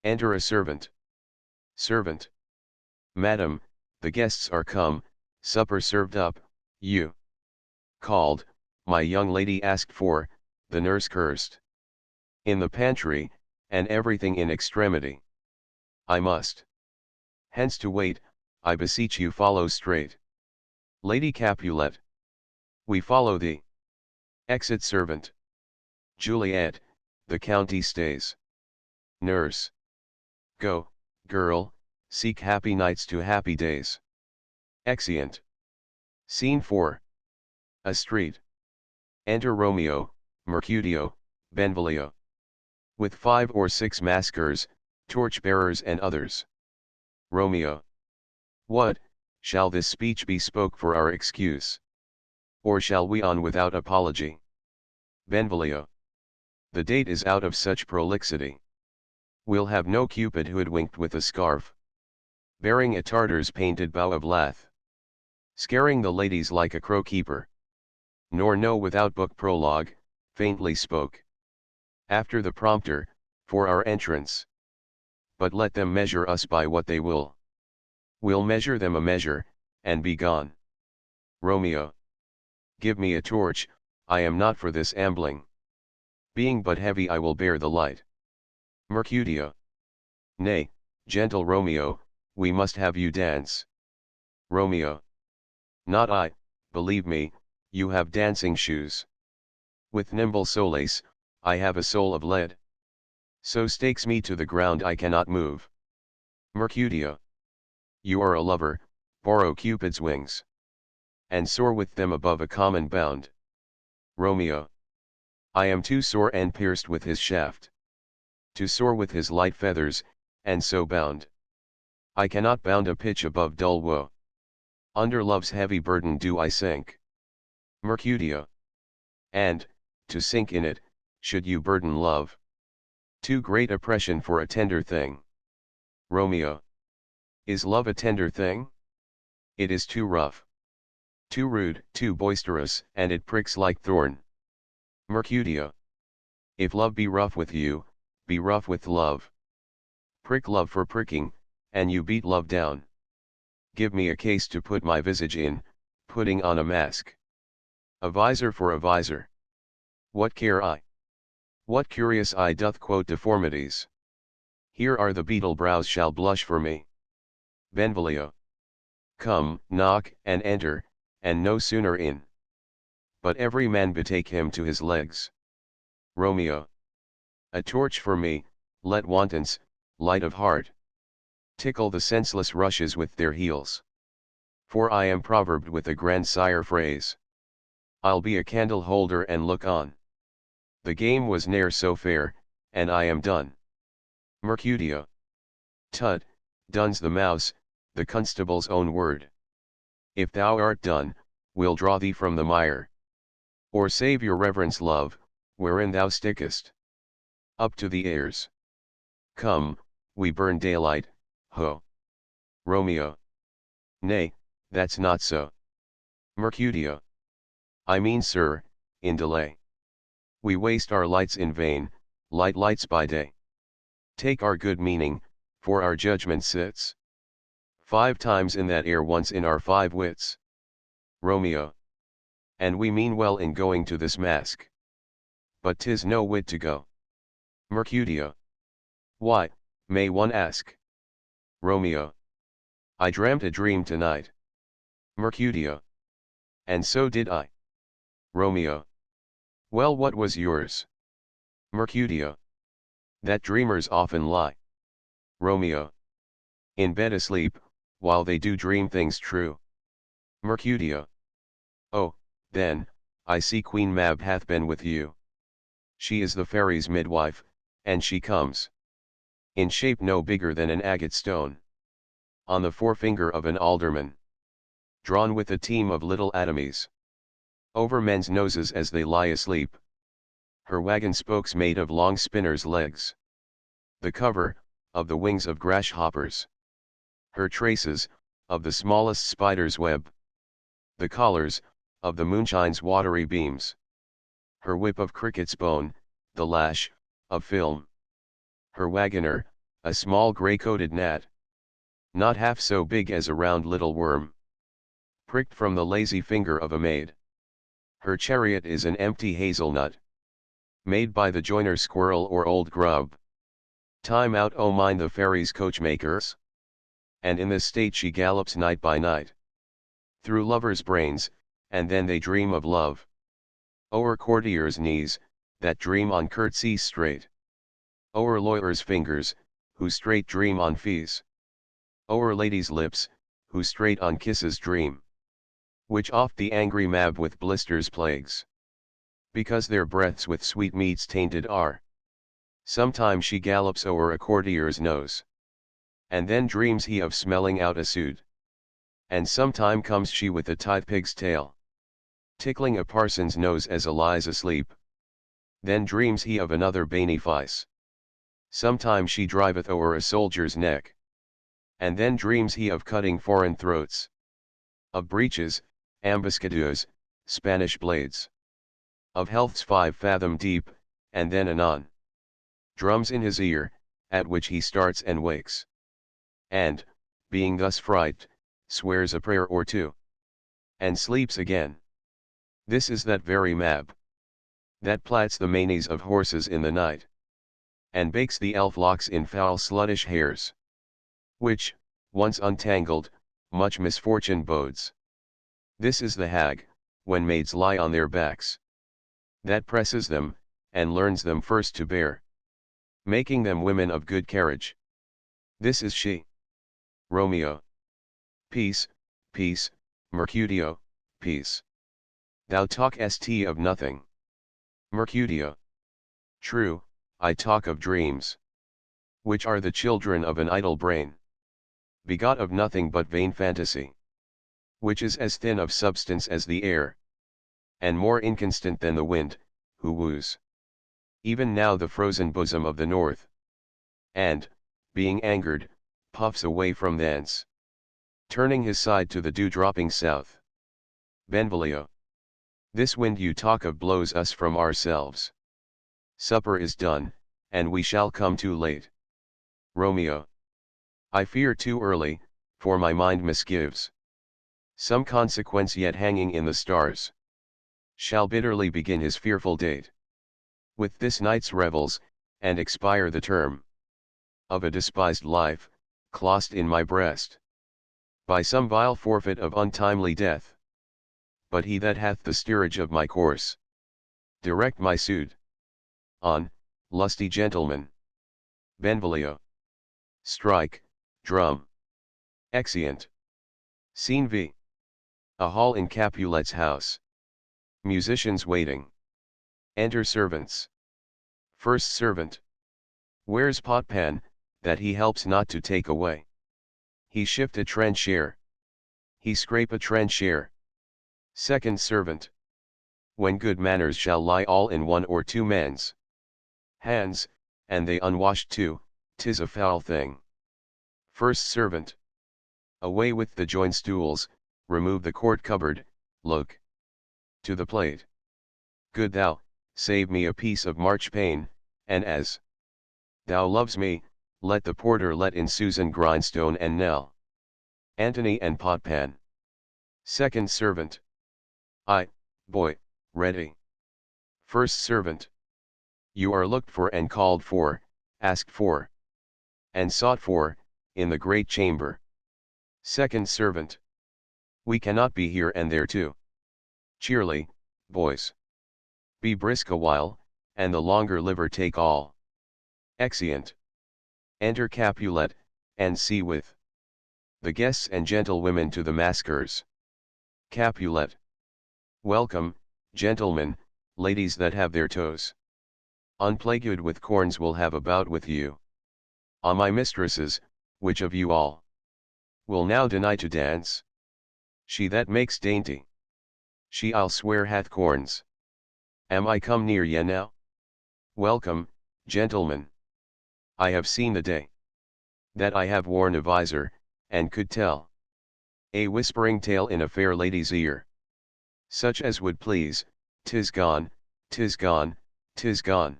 Enter a servant. Servant. Madam, the guests are come, supper served up, you called, my young lady asked for, the nurse cursed. In the pantry, and everything in extremity. I must. Hence to wait, I beseech you follow straight. Lady Capulet. We follow thee. Exit servant. Juliet, the county stays. Nurse. Go, girl, seek happy nights to happy days. Exeunt. Scene 4. A street. Enter Romeo, Mercutio, Benvolio. With 5 or 6 maskers, torch-bearers and others. Romeo. What, shall this speech be spoke for our excuse? Or shall we on without apology? Benvolio. The date is out of such prolixity. We'll have no Cupid hoodwinked with a scarf, bearing a Tartar's painted bow of lath, scaring the ladies like a crow-keeper. Nor no without book prologue, faintly spoke. After the prompter, for our entrance. But let them measure us by what they will. We'll measure them a measure, and be gone. Romeo. Give me a torch, I am not for this ambling. Being but heavy I will bear the light. Mercutio. Nay, gentle Romeo, we must have you dance. Romeo. Not I, believe me, you have dancing shoes. With nimble solace, I have a soul of lead. So stakes me to the ground I cannot move. Mercutio. You are a lover, borrow Cupid's wings. And soar with them above a common bound. Romeo. I am too sore and pierced with his shaft. To soar with his light feathers, and so bound. I cannot bound a pitch above dull woe. Under love's heavy burden do I sink. Mercutio. And, to sink in it, should you burden love. Too great oppression for a tender thing. Romeo. Is love a tender thing? It is too rough. Too rude, too boisterous, and it pricks like thorn. Mercutio. If love be rough with you, be rough with love. Prick love for pricking, and you beat love down. Give me a case to put my visage in, putting on a mask. A visor for a visor. What care I? What curious eye doth quote deformities? Here are the beetle brows shall blush for me. Benvolio. Come, knock, and enter, and no sooner in. But every man betake him to his legs. Romeo. A torch for me, let wantons, light of heart, tickle the senseless rushes with their heels. For I am proverbed with a grandsire phrase. I'll be a candle holder and look on. The game was ne'er so fair, and I am done. Mercutio. Tut, done's the mouse, the constable's own word. If thou art done, we'll draw thee from the mire. Or save your reverence love, wherein thou stickest. Up to the ears. Come, we burn daylight, ho. Romeo. Nay, that's not so. Mercutio. I mean, sir, in delay. We waste our lights in vain, lights by day. Take our good meaning, for our judgment sits 5 times in that air once in our 5 wits. Romeo. And we mean well in going to this mask. But 'tis no wit to go. Mercutio. Why, may one ask? Romeo. I dreamt a dream tonight. Mercutio. And so did I. Romeo. Well, what was yours? Mercutio. That dreamers often lie. Romeo. In bed asleep, while they do dream things true. Mercutio. Oh, then, I see Queen Mab hath been with you. She is the fairy's midwife, and she comes in shape no bigger than an agate stone, on the forefinger of an alderman, drawn with a team of little atomies. over men's noses as they lie asleep. Her wagon spokes made of long spinners' legs. The cover, of the wings of grasshoppers. Her traces, of the smallest spider's web. The collars, of the moonshine's watery beams. Her whip of cricket's bone, the lash, of film. Her wagoner, a small grey-coated gnat. Not half so big as a round little worm. Pricked from the lazy finger of a maid. Her chariot is an empty hazelnut. Made by the joiner squirrel or old grub. Time out, oh mind the fairies coachmakers. And in this state she gallops night by night. Through lovers' brains, and then they dream of love. O'er courtiers' knees, that dream on curtsies straight. O'er lawyers' fingers, who straight dream on fees. O'er ladies' lips, who straight on kisses dream. Which oft the angry mab with blisters plagues. Because their breaths with sweetmeats tainted are. Sometime she gallops o'er a courtier's nose. And then dreams he of smelling out a suit. And sometime comes she with a tithe pig's tail. Tickling a parson's nose as a lies asleep. Then dreams he of another benefice. Sometime she driveth o'er a soldier's neck. And then dreams he of cutting foreign throats. Of breaches, ambuscades, Spanish blades. Of healths 5 fathom deep, and then anon. Drums in his ear, at which he starts and wakes. And, being thus fright, swears a prayer or two. And sleeps again. This is that very mab. That plats the manes of horses in the night. And bakes the elf locks in foul sluttish hairs. Which, once untangled, much misfortune bodes. This is the hag, when maids lie on their backs. That presses them, and learns them first to bear. Making them women of good carriage. This is she. Romeo. Peace, peace, Mercutio, peace. Thou talkest of nothing. Mercutio. True, I talk of dreams. Which are the children of an idle brain. Begot of nothing but vain fantasy. Which is as thin of substance as the air. And more inconstant than the wind, who woos. Even now the frozen bosom of the north. And, being angered, puffs away from thence. Turning his side to the dew-dropping south. Benvolio. This wind you talk of blows us from ourselves. Supper is done, and we shall come too late. Romeo. I fear too early, for my mind misgives. Some consequence yet hanging in the stars. Shall bitterly begin his fearful date. With this night's revels, and expire the term. Of a despised life, clost in my breast. By some vile forfeit of untimely death. But he that hath the steerage of my course. Direct my suit. On, lusty gentlemen. Benvolio. Strike, drum. Exeunt. Scene V. A hall in Capulet's house. Musicians waiting. Enter servants. First servant. Where's Potpan, that he helps not to take away? He shift a trencher. He scrape a trencher. Second servant. When good manners shall lie all in one or two men's hands, and they unwashed too, 'tis a foul thing. First servant. Away with the joint stools, remove the court cupboard, look to the plate. Good thou, save me a piece of marchpane, and as thou loves me, let the porter let in Susan Grindstone and Nell. Antony and Potpan. Second servant. I, boy, ready. First servant. You are looked for and called for, asked for, and sought for, in the great chamber. Second servant. We cannot be here and there too. Cheerly, boys. Be brisk a while, and the longer liver take all. Exeunt. Enter Capulet, and see with the guests and gentlewomen to the maskers. Capulet. Welcome, gentlemen, ladies that have their toes unplagued with corns will have a bout with you. Ah, my mistresses, which of you all will now deny to dance? She that makes dainty She I'll swear hath corns. Am I come near ye now? Welcome, gentlemen. I have seen the day. That I have worn a visor, and could tell a whispering tale in a fair lady's ear. Such as would please, 'tis gone, 'tis gone, 'tis gone.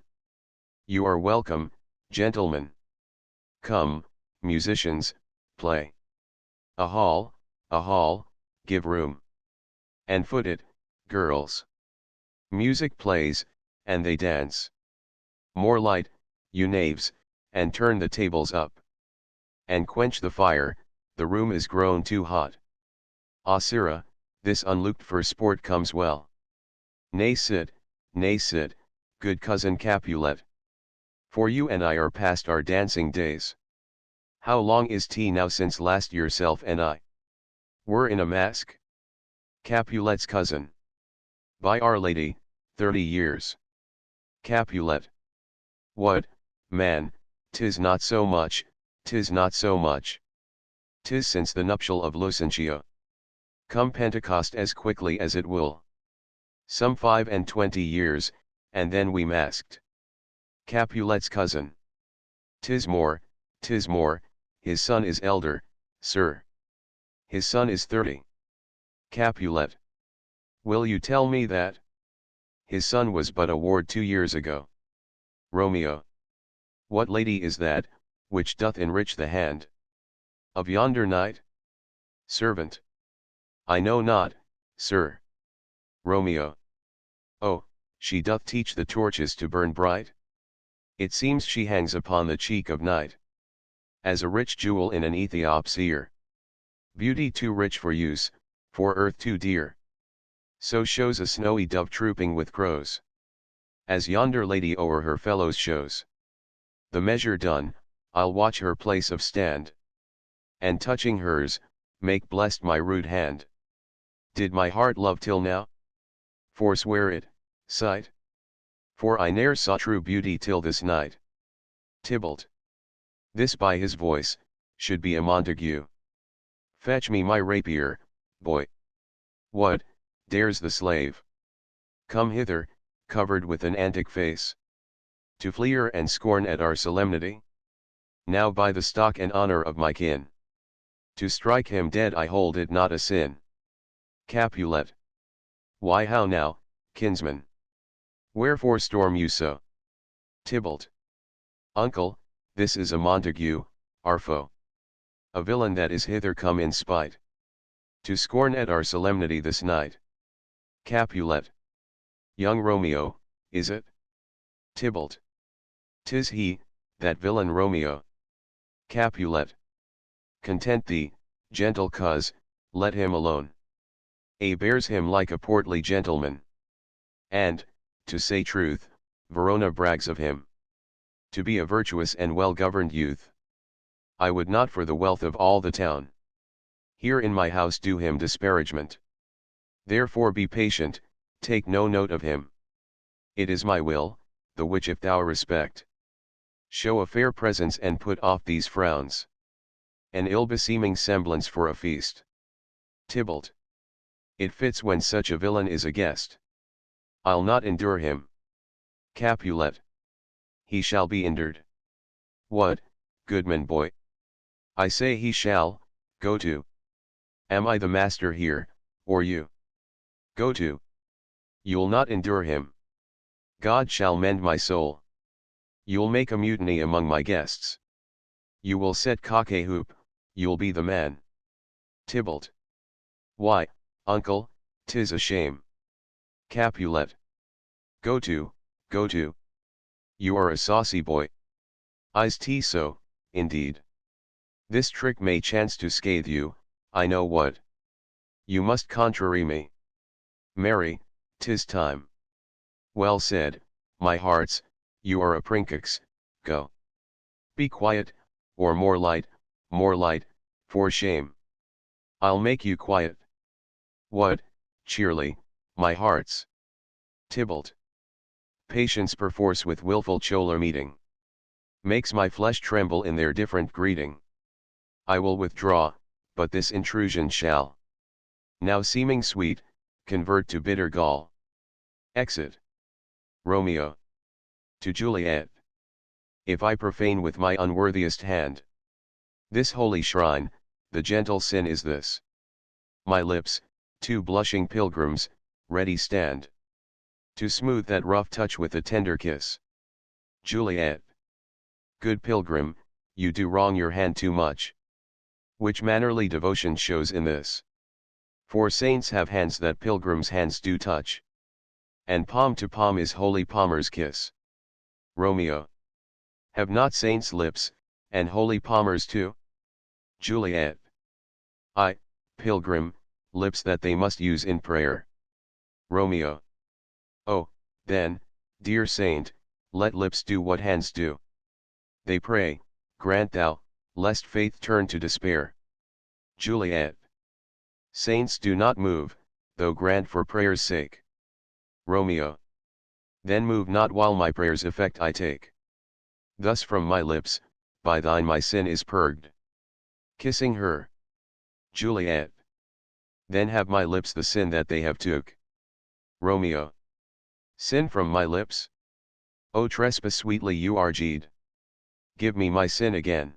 You are welcome, gentlemen. Come, musicians, play. A hall, give room. And foot it, girls. Music plays, and they dance. More light, you knaves, and turn the tables up. And quench the fire, the room is grown too hot. Ah sirrah, this unlooked for sport comes well. Nay sit, good cousin Capulet. For you and I are past our dancing days. How long is 't now since last yourself and I were in a mask? Capulet's cousin. By Our Lady, 30 years. Capulet. What, man, 'tis not so much, 'tis not so much. 'Tis since the nuptial of Lucentio. Come Pentecost as quickly as it will. Some 25 years, and then we masked. Capulet's cousin. 'Tis more, his son is elder, sir. His son is 30. Capulet. Will you tell me that? His son was but a ward 2 years ago. Romeo. What lady is that, which doth enrich the hand of yonder knight? Servant. I know not, sir. Romeo. Oh, she doth teach the torches to burn bright? It seems she hangs upon the cheek of night, as a rich jewel in an Ethiop's ear. Beauty too rich for use, for earth too dear. So shows a snowy dove trooping with crows, as yonder lady o'er her fellows shows. The measure done, I'll watch her place of stand, and touching hers, make blessed my rude hand. Did my heart love till now? Forswear it, sight? For I ne'er saw true beauty till this night. Tybalt. This by his voice, should be a Montague. Fetch me my rapier, boy. What, dares the slave come hither, covered with an antic face, to fleer and scorn at our solemnity? Now by the stock and honor of my kin, to strike him dead I hold it not a sin. Capulet. Why how now, kinsman? Wherefore storm you so? Tybalt. Uncle, this is a Montague, our foe. A villain that is hither come in spite, to scorn at our solemnity this night. Capulet. Young Romeo, is it? Tybalt. 'Tis he, that villain Romeo. Capulet. Content thee, gentle coz, let him alone. A bears him like a portly gentleman. And, to say truth, Verona brags of him to be a virtuous and well-governed youth. I would not for the wealth of all the town here in my house do him disparagement. Therefore be patient, take no note of him. It is my will, the which if thou respect, show a fair presence and put off these frowns. An ill-beseeming semblance for a feast. Tybalt. It fits when such a villain is a guest. I'll not endure him. Capulet. He shall be endured. What, goodman boy? I say he shall, go to. Am I the master here, or you? Go to. You'll not endure him. God shall mend my soul. You'll make a mutiny among my guests. You will set cock a hoop, you'll be the man. Tybalt. Why, uncle, 'tis a shame. Capulet. Go to, go to. You are a saucy boy. Is so, indeed. This trick may chance to scathe you, I know what. You must contrary me. Marry, 'tis time. Well said, my hearts, you are a princeps, go. Be quiet, or more light, for shame. I'll make you quiet. What, cheerly, my hearts. Tybalt. Patience perforce with wilful choler meeting, makes my flesh tremble in their different greeting. I will withdraw, but this intrusion shall now seeming sweet, convert to bitter gall. Exit. Romeo. To Juliet. If I profane with my unworthiest hand this holy shrine, the gentle sin is this. My lips, two blushing pilgrims, ready stand to smooth that rough touch with a tender kiss. Juliet. Good pilgrim, you do wrong your hand too much. Which mannerly devotion shows in this. For saints have hands that pilgrims' hands do touch. And palm to palm is holy palmer's kiss. Romeo. Have not saints lips, and holy palmers too? Juliet. I, pilgrim, lips that they must use in prayer. Romeo. Oh, then, dear saint, let lips do what hands do. They pray, grant thou, lest faith turn to despair. Juliet. Saints do not move, though grant for prayer's sake. Romeo. Then move not while my prayer's effect I take. Thus from my lips, by thine my sin is purged. Kissing her. Juliet. Then have my lips the sin that they have took. Romeo. Sin from my lips? O trespass sweetly you arged. Give me my sin again.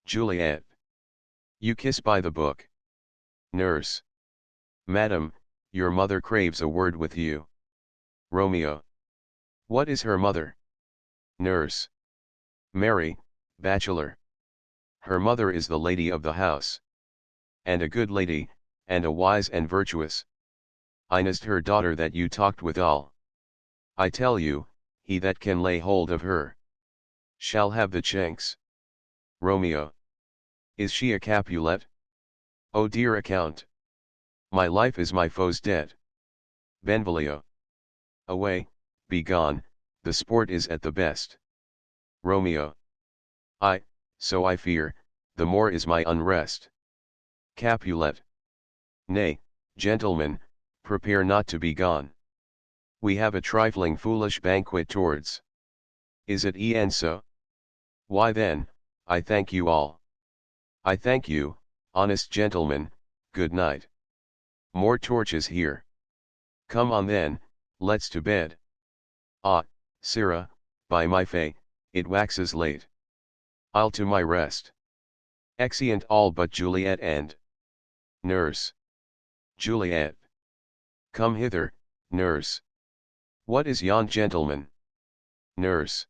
Juliet. You kiss by the book. Nurse. Madam, your mother craves a word with you. Romeo. What is her mother? Nurse. Mary, bachelor. Her mother is the lady of the house. And a good lady, and a wise and virtuous. Inest her daughter that you talked withal. I tell you, he that can lay hold of her shall have the chinks. Romeo. Is she a Capulet? O dear account. My life is my foe's debt. Benvolio. Away, be gone, the sport is at the best. Romeo. So I fear, the more is my unrest. Capulet. Nay, gentlemen, prepare not to be gone. We have a trifling foolish banquet towards. Is it e'en so? Why then, I thank you all. I thank you, honest gentlemen, good night. More torches here. Come on then, let's to bed. Ah, sirrah, by my fay, it waxes late. I'll to my rest. Exeunt all but Juliet and Nurse. Juliet. Come hither, nurse. What is yon gentleman? Nurse.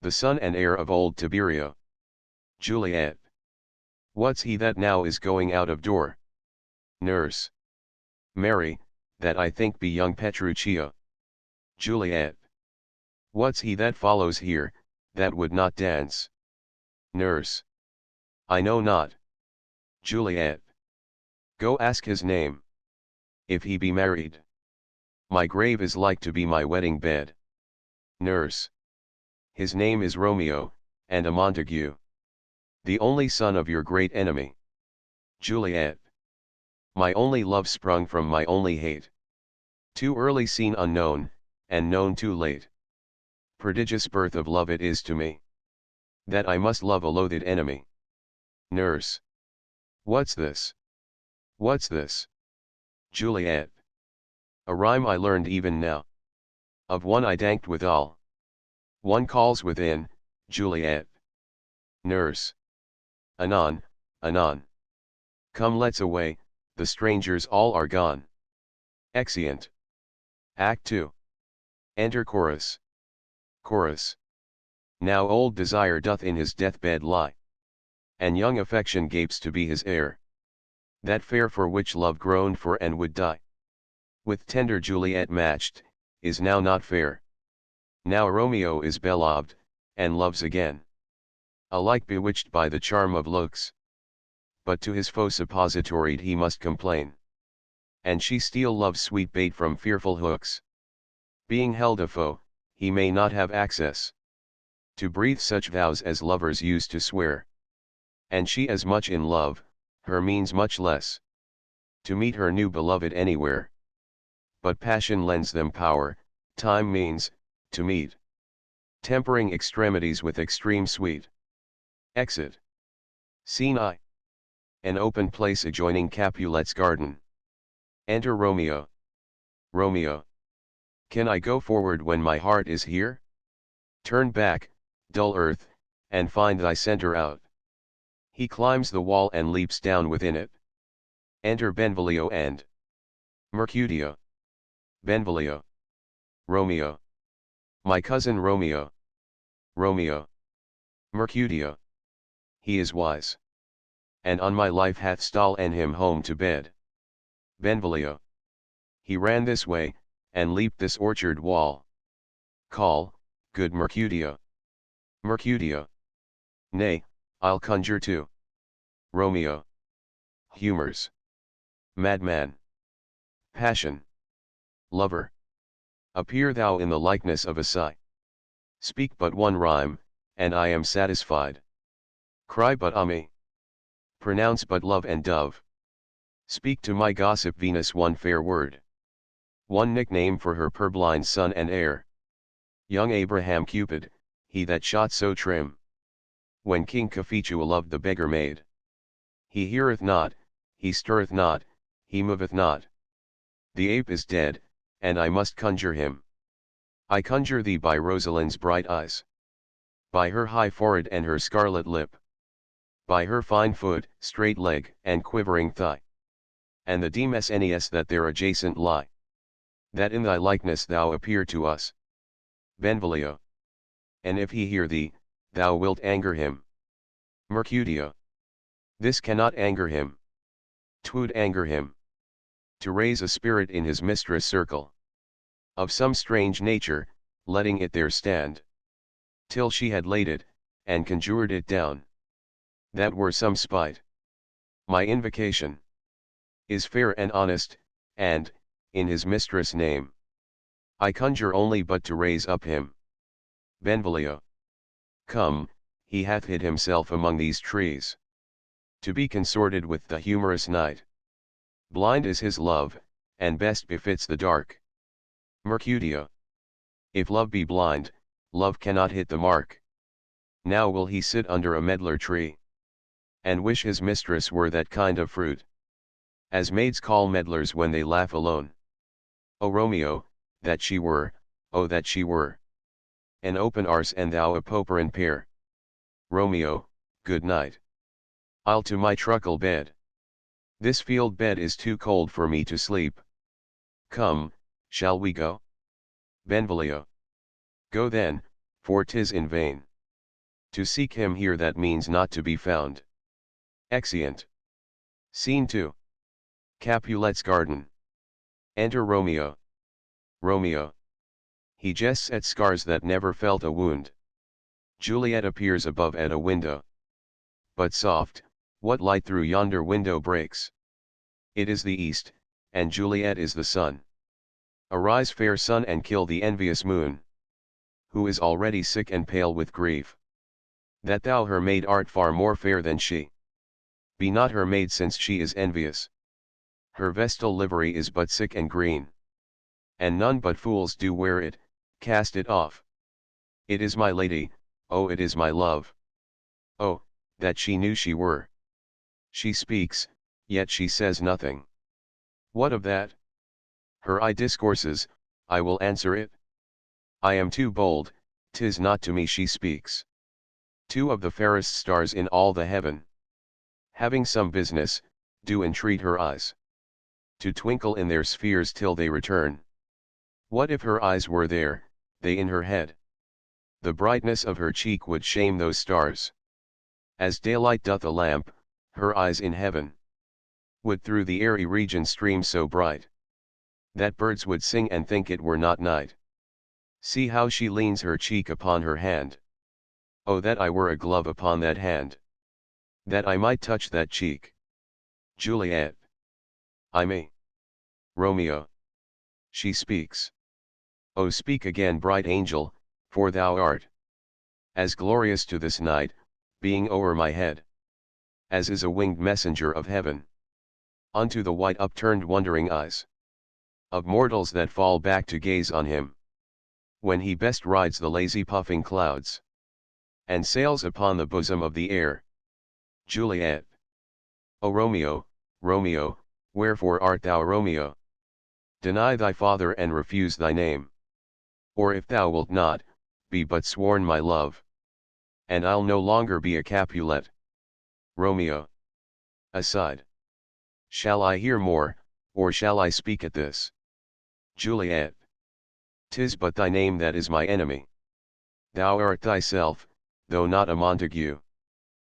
The son and heir of old Tiberio. Juliet. What's he that now is going out of door? Nurse. Mary, that I think be young Petruchio. Juliet. What's he that follows here, that would not dance? Nurse. I know not. Juliet. Go ask his name. If he be married. My grave is like to be my wedding bed. Nurse. His name is Romeo, and a Montague. The only son of your great enemy. Juliet. My only love sprung from my only hate. Too early seen unknown, and known too late. Prodigious birth of love it is to me, that I must love a loathed enemy. Nurse. What's this? What's this? Juliet. A rhyme I learned even now. Of one I danked withal. One calls within, Juliet. Nurse. Anon, anon. Come let's away, the strangers all are gone. Exeunt. Act 2. Enter Chorus. Chorus. Now old Desire doth in his deathbed lie. And young Affection gapes to be his heir. That fair for which love groaned for and would die. With tender Juliet matched, is now not fair. Now Romeo is beloved, and loves again. Alike bewitched by the charm of looks. But to his foe suppositoried he must complain. And she steal love's sweet bait from fearful hooks. Being held a foe, he may not have access to breathe such vows as lovers used to swear. And she as much in love, her means much less to meet her new beloved anywhere. But passion lends them power, time means, to meet. Tempering extremities with extreme sweet. Exit. Scene I. An open place adjoining Capulet's garden. Enter Romeo. Romeo. Can I go forward when my heart is here? Turn back, dull earth, and find thy center out. He climbs the wall and leaps down within it. Enter Benvolio and Mercutio. Benvolio. Romeo. My cousin Romeo. Romeo. Mercutio. He is wise. And on my life hath stolen him home to bed. Benvolio. He ran this way, and leaped this orchard wall. Call, good Mercutio. Mercutio. Nay, I'll conjure too. Romeo. Humors. Madman. Passion. Lover. Appear thou in the likeness of a sigh. Speak but one rhyme, and I am satisfied. Cry but me. Pronounce but love and dove. Speak to my gossip Venus one fair word. One nickname for her purblind son and heir. Young Abraham Cupid, he that shot so trim. When King Cophetua loved the beggar maid. He heareth not, he stirreth not, he moveth not. The ape is dead, and I must conjure him. I conjure thee by Rosalind's bright eyes. By her high forehead and her scarlet lip. By her fine foot, straight leg, and quivering thigh. And the demesnes that there adjacent lie. That in thy likeness thou appear to us. Benvolio. And if he hear thee, thou wilt anger him. Mercutio. This cannot anger him. 'Twould anger him. To raise a spirit in his mistress' circle. Of some strange nature, letting it there stand. Till she had laid it, and conjured it down. That were some spite. My invocation is fair and honest, and, in his mistress' name, I conjure only but to raise up him. Benvolio. Come, he hath hid himself among these trees. To be consorted with the humorous night. Blind is his love, and best befits the dark. Mercutio. If love be blind, love cannot hit the mark. Now will he sit under a medlar tree. And wish his mistress were that kind of fruit. As maids call medlars when they laugh alone. O Romeo, that she were, oh that she were. An open arse and thou a poperin pear. Romeo, good night. I'll to my truckle bed. This field bed is too cold for me to sleep. Come, shall we go? Benvolio. Go then, for 'tis in vain. To seek him here that means not to be found. Exeunt. Scene 2. Capulet's garden. Enter Romeo. Romeo. He jests at scars that never felt a wound. Juliet appears above at a window. But soft, what light through yonder window breaks? It is the east, and Juliet is the sun. Arise fair sun and kill the envious moon. Who is already sick and pale with grief. That thou her maid art far more fair than she. Be not her maid since she is envious. Her vestal livery is but sick and green. And none but fools do wear it, cast it off. It is my lady, oh it is my love. Oh, that she knew she were. She speaks, yet she says nothing. What of that? Her eye discourses, I will answer it. I am too bold, 'tis not to me she speaks. Two of the fairest stars in all the heaven. Having some business, do entreat her eyes. To twinkle in their spheres till they return. What if her eyes were there, they in her head? The brightness of her cheek would shame those stars. As daylight doth a lamp, her eyes in heaven would through the airy region stream so bright, that birds would sing and think it were not night. See how she leans her cheek upon her hand. Oh that I were a glove upon that hand, that I might touch that cheek. Juliet. I may. Romeo. She speaks. Oh speak again bright angel, for thou art as glorious to this night, being o'er my head, as is a winged messenger of heaven, unto the white upturned wondering eyes of mortals that fall back to gaze on him, when he best rides the lazy puffing clouds, and sails upon the bosom of the air. Juliet. O Romeo, Romeo, wherefore art thou Romeo? Deny thy father and refuse thy name. Or if thou wilt not, be but sworn my love. And I'll no longer be a Capulet. Romeo. Aside. Shall I hear more, or shall I speak at this? Juliet. 'Tis but thy name that is my enemy. Thou art thyself, though not a Montague.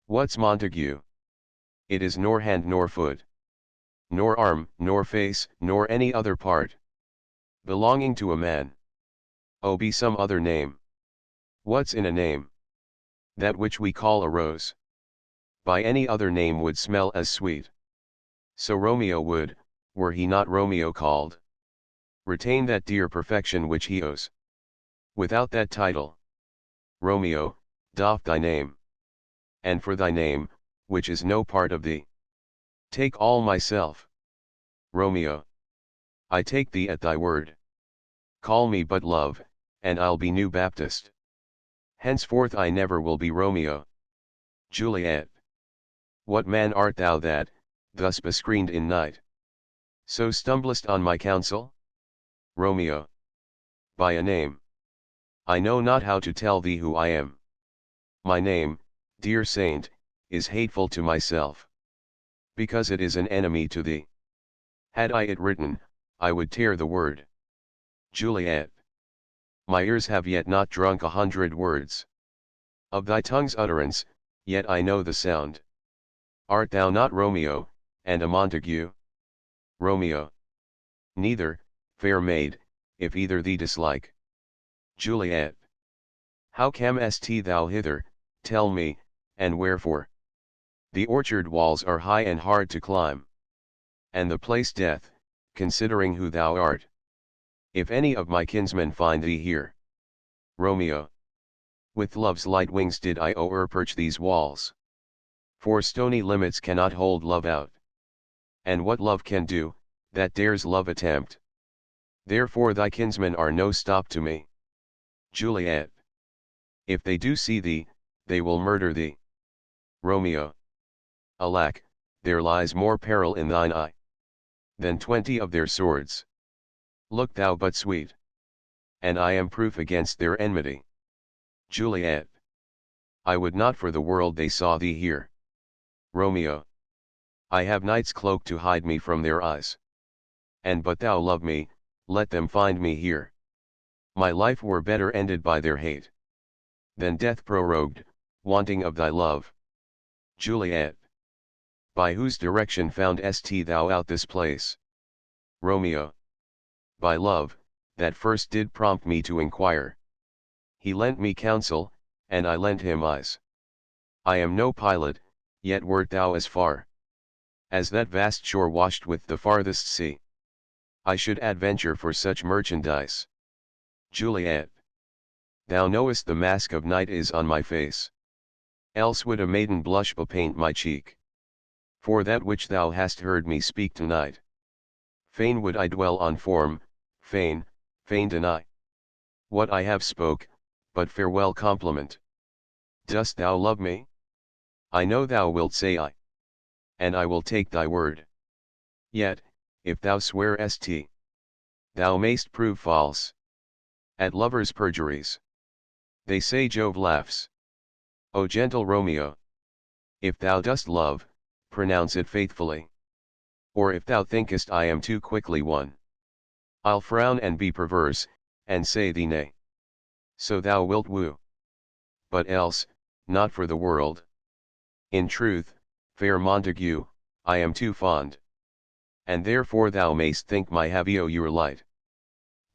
What's Montague? It is nor hand nor foot, nor arm, nor face, nor any other part belonging to a man. Oh, be some other name. What's in a name? That which we call a rose. By any other name would smell as sweet. So Romeo would, were he not Romeo called, retain that dear perfection which he owes. Without that title, Romeo, doff thy name. And for thy name, which is no part of thee, take all myself. Romeo. I take thee at thy word. Call me but love, and I'll be new Baptist. Henceforth I never will be Romeo. Juliet. What man art thou that, thus bescreened in night, so stumblest on my counsel? Romeo. By a name. I know not how to tell thee who I am. My name, dear saint, is hateful to myself, because it is an enemy to thee. Had I it written, I would tear the word. Juliet. My ears have yet not drunk 100 words of thy tongue's utterance, yet I know the sound. Art thou not Romeo, and a Montague? Romeo. Neither, fair maid, if either thee dislike. Juliet. How camest thou hither, tell me, and wherefore? The orchard walls are high and hard to climb, and the place death, considering who thou art. If any of my kinsmen find thee here. Romeo. With love's light wings did I o'erperch these walls. For stony limits cannot hold love out. And what love can do, that dares love attempt. Therefore thy kinsmen are no stop to me. Juliet. If they do see thee, they will murder thee. Romeo. Alack, there lies more peril in thine eye than 20 of their swords. Look thou but sweet, and I am proof against their enmity. Juliet. I would not for the world they saw thee here. Romeo. I have night's cloak to hide me from their eyes. And but thou love me, let them find me here. My life were better ended by their hate than death prorogued, wanting of thy love. Juliet. By whose direction foundest thou out this place? Romeo. By love, that first did prompt me to inquire. He lent me counsel, and I lent him eyes. I am no pilot, yet wert thou as far as that vast shore washed with the farthest sea, I should adventure for such merchandise. Juliet. Thou knowest the mask of night is on my face. Else would a maiden blush bepaint my cheek. For that which thou hast heard me speak tonight. Fain would I dwell on form, fain deny what I have spoke, but farewell compliment. Dost thou love me? I know thou wilt say I. And I will take thy word. Yet, if thou swear st, thou mayst prove false. At lovers' perjuries, they say Jove laughs. O gentle Romeo! If thou dost love, pronounce it faithfully. Or if thou thinkest I am too quickly won, I'll frown and be perverse, and say thee nay. So thou wilt woo. But else, not for the world. In truth, fair Montague, I am too fond. And therefore thou mayst think my Havio your light.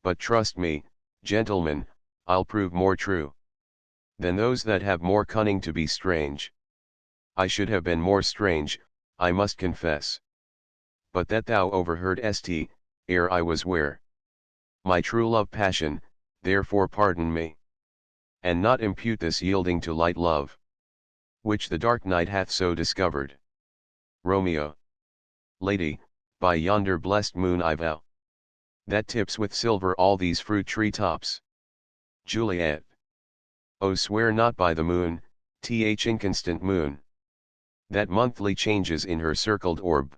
But trust me, gentlemen, I'll prove more true than those that have more cunning to be strange. I should have been more strange, I must confess. But that thou overheard st, ere I was ware my true love passion, therefore pardon me. And not impute this yielding to light love, which the dark night hath so discovered. Romeo. Lady, by yonder blessed moon I vow, that tips with silver all these fruit tree tops. Juliet. O swear not by the moon, inconstant moon, that monthly changes in her circled orb,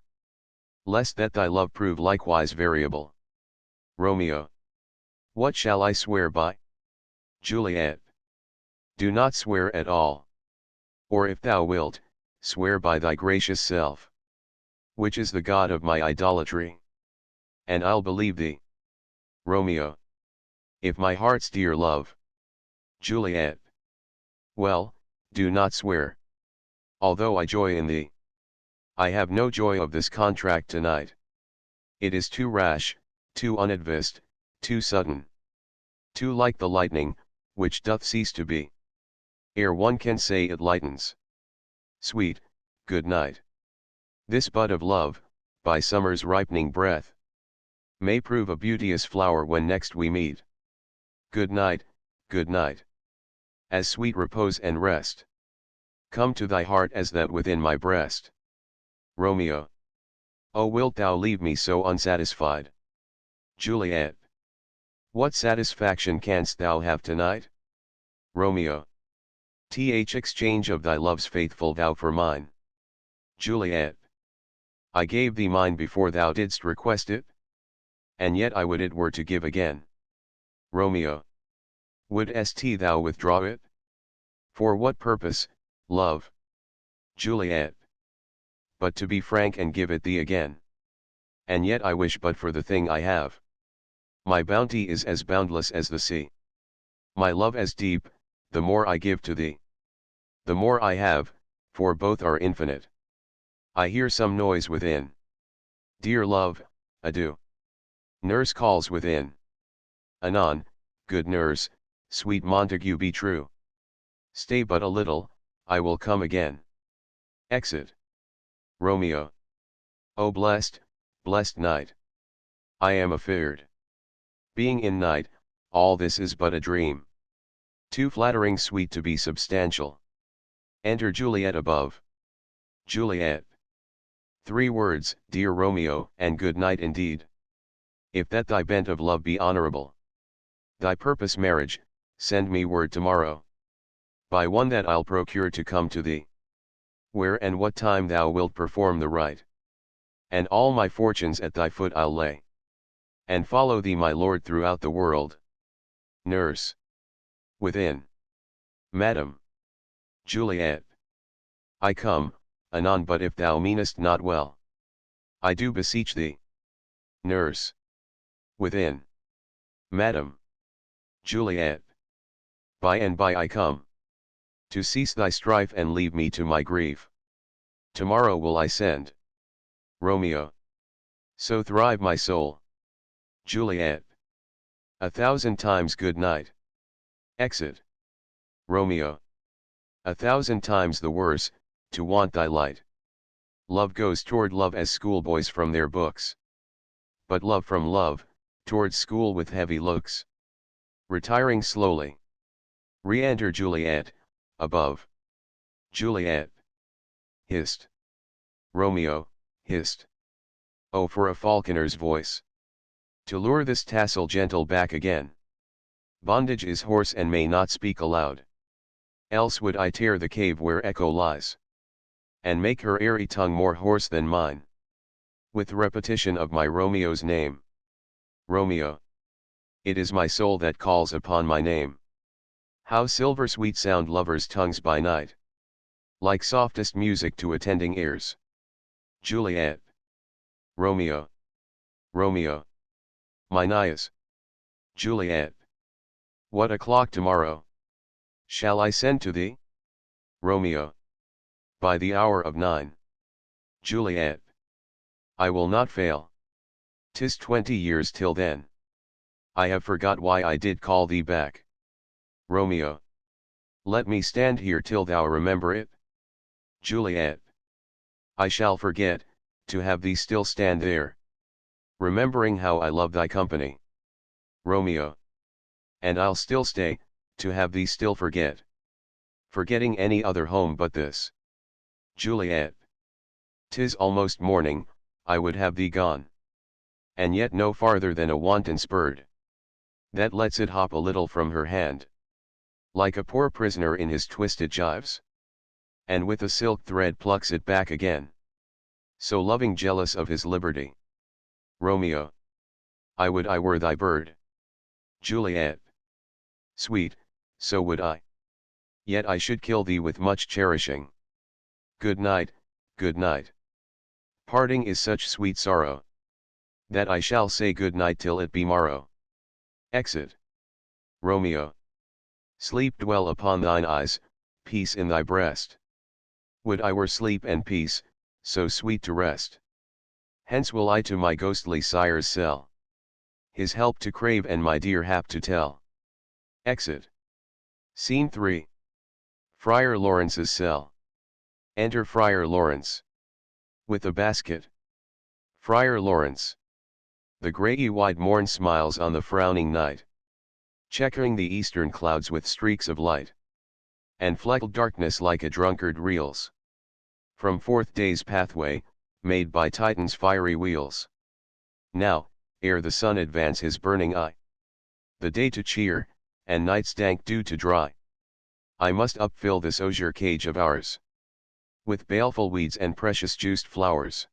lest that thy love prove likewise variable. Romeo. What shall I swear by? Juliet. Do not swear at all. Or if thou wilt, swear by thy gracious self, which is the god of my idolatry. And I'll believe thee. Romeo. If my heart's dear love. Juliet. Well, do not swear. Although I joy in thee, I have no joy of this contract tonight. It is too rash, too unadvised, too sudden. Too like the lightning, which doth cease to be, ere one can say it lightens. Sweet, good night. This bud of love, by summer's ripening breath, may prove a beauteous flower when next we meet. Good night, good night. As sweet repose and rest come to thy heart as that within my breast. Romeo. Oh, wilt thou leave me so unsatisfied? Juliet. What satisfaction canst thou have tonight? Romeo. Exchange of thy love's faithful vow for mine. Juliet. I gave thee mine before thou didst request it, and yet I would it were to give again. Romeo. Wouldst thou withdraw it? For what purpose, love? Juliet. But to be frank and give it thee again. And yet I wish but for the thing I have. My bounty is as boundless as the sea. My love as deep, the more I give to thee. The more I have, for both are infinite. I hear some noise within. Dear love, adieu. Nurse calls within. Anon, good nurse, sweet Montague be true. Stay but a little, I will come again. Exit. Romeo. O blessed, blessed night. I am afeard. Being in night, all this is but a dream. Too flattering sweet to be substantial. Enter Juliet above. Juliet. 3 words, dear Romeo, and good night indeed. If that thy bent of love be honorable, thy purpose marriage, send me word tomorrow. By one that I'll procure to come to thee. Where and what time thou wilt perform the rite. And all my fortunes at thy foot I'll lay. And follow thee my lord throughout the world. Nurse. Within. Madam. Juliet. I come, anon, but if thou meanest not well, I do beseech thee. Nurse. Within. Madam. Juliet. By and by I come. To cease thy strife and leave me to my grief. Tomorrow will I send. Romeo. So thrive my soul. Juliet. 1,000 times good night. Exit. Romeo. 1,000 times the worse, to want thy light. Love goes toward love as schoolboys from their books. But love from love, towards school with heavy looks. Retiring slowly. Re-enter Juliet, above. Juliet. Hist. Romeo, hist. Oh, for a falconer's voice, to lure this tassel gentle back again. Bondage is hoarse and may not speak aloud. Else would I tear the cave where echo lies, and make her airy tongue more hoarse than mine, with repetition of my Romeo's name. Romeo. It is my soul that calls upon my name. How silver sweet sound lovers' tongues by night, like softest music to attending ears. Juliet. Romeo. Romeo. Mine eyes. Juliet. What o'clock tomorrow? Shall I send to thee? Romeo. By the hour of 9. Juliet. I will not fail. 'Tis 20 years till then. I have forgot why I did call thee back. Romeo. Let me stand here till thou remember it. Juliet. I shall forget, to have thee still stand there, remembering how I love thy company. Romeo. And I'll still stay, to have thee still forget, forgetting any other home but this. Juliet. 'Tis almost morning, I would have thee gone. And yet no farther than a wanton's bird, that lets it hop a little from her hand, like a poor prisoner in his twisted gyves, and with a silk thread plucks it back again. So loving jealous of his liberty. Romeo. I would I were thy bird. Juliet. Sweet, so would I. Yet I should kill thee with much cherishing. Good night, good night. Parting is such sweet sorrow, that I shall say good night till it be morrow. Exit. Romeo. Sleep dwell upon thine eyes, peace in thy breast. Would I were sleep and peace, so sweet to rest. Hence will I to my ghostly sire's cell, his help to crave and my dear hap to tell. Exit. Scene 3. Friar Lawrence's cell. Enter Friar Lawrence. With a basket. Friar Lawrence. The grey-wide morn smiles on the frowning night, checkering the eastern clouds with streaks of light, and flecked darkness like a drunkard reels from forth day's pathway, made by Titan's fiery wheels. Now, ere the sun advance his burning eye, the day to cheer, and night's dank dew to dry, I must upfill this osier cage of ours with baleful weeds and precious juiced flowers.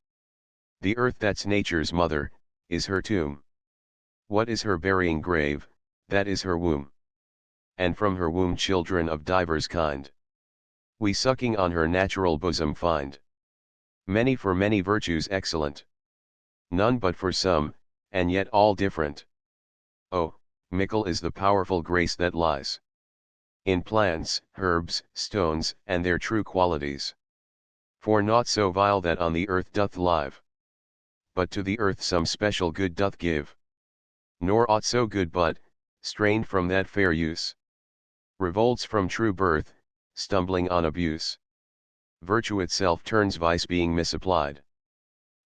The earth that's nature's mother, is her tomb. What is her burying grave? That is her womb. And from her womb children of divers kind, we sucking on her natural bosom find. Many for many virtues excellent, none but for some, and yet all different. Oh, mickle is the powerful grace that lies in plants, herbs, stones, and their true qualities. For naught so vile that on the earth doth live, but to the earth some special good doth give. Nor aught so good but, strained from that fair use, revolts from true birth, stumbling on abuse. Virtue itself turns vice being misapplied,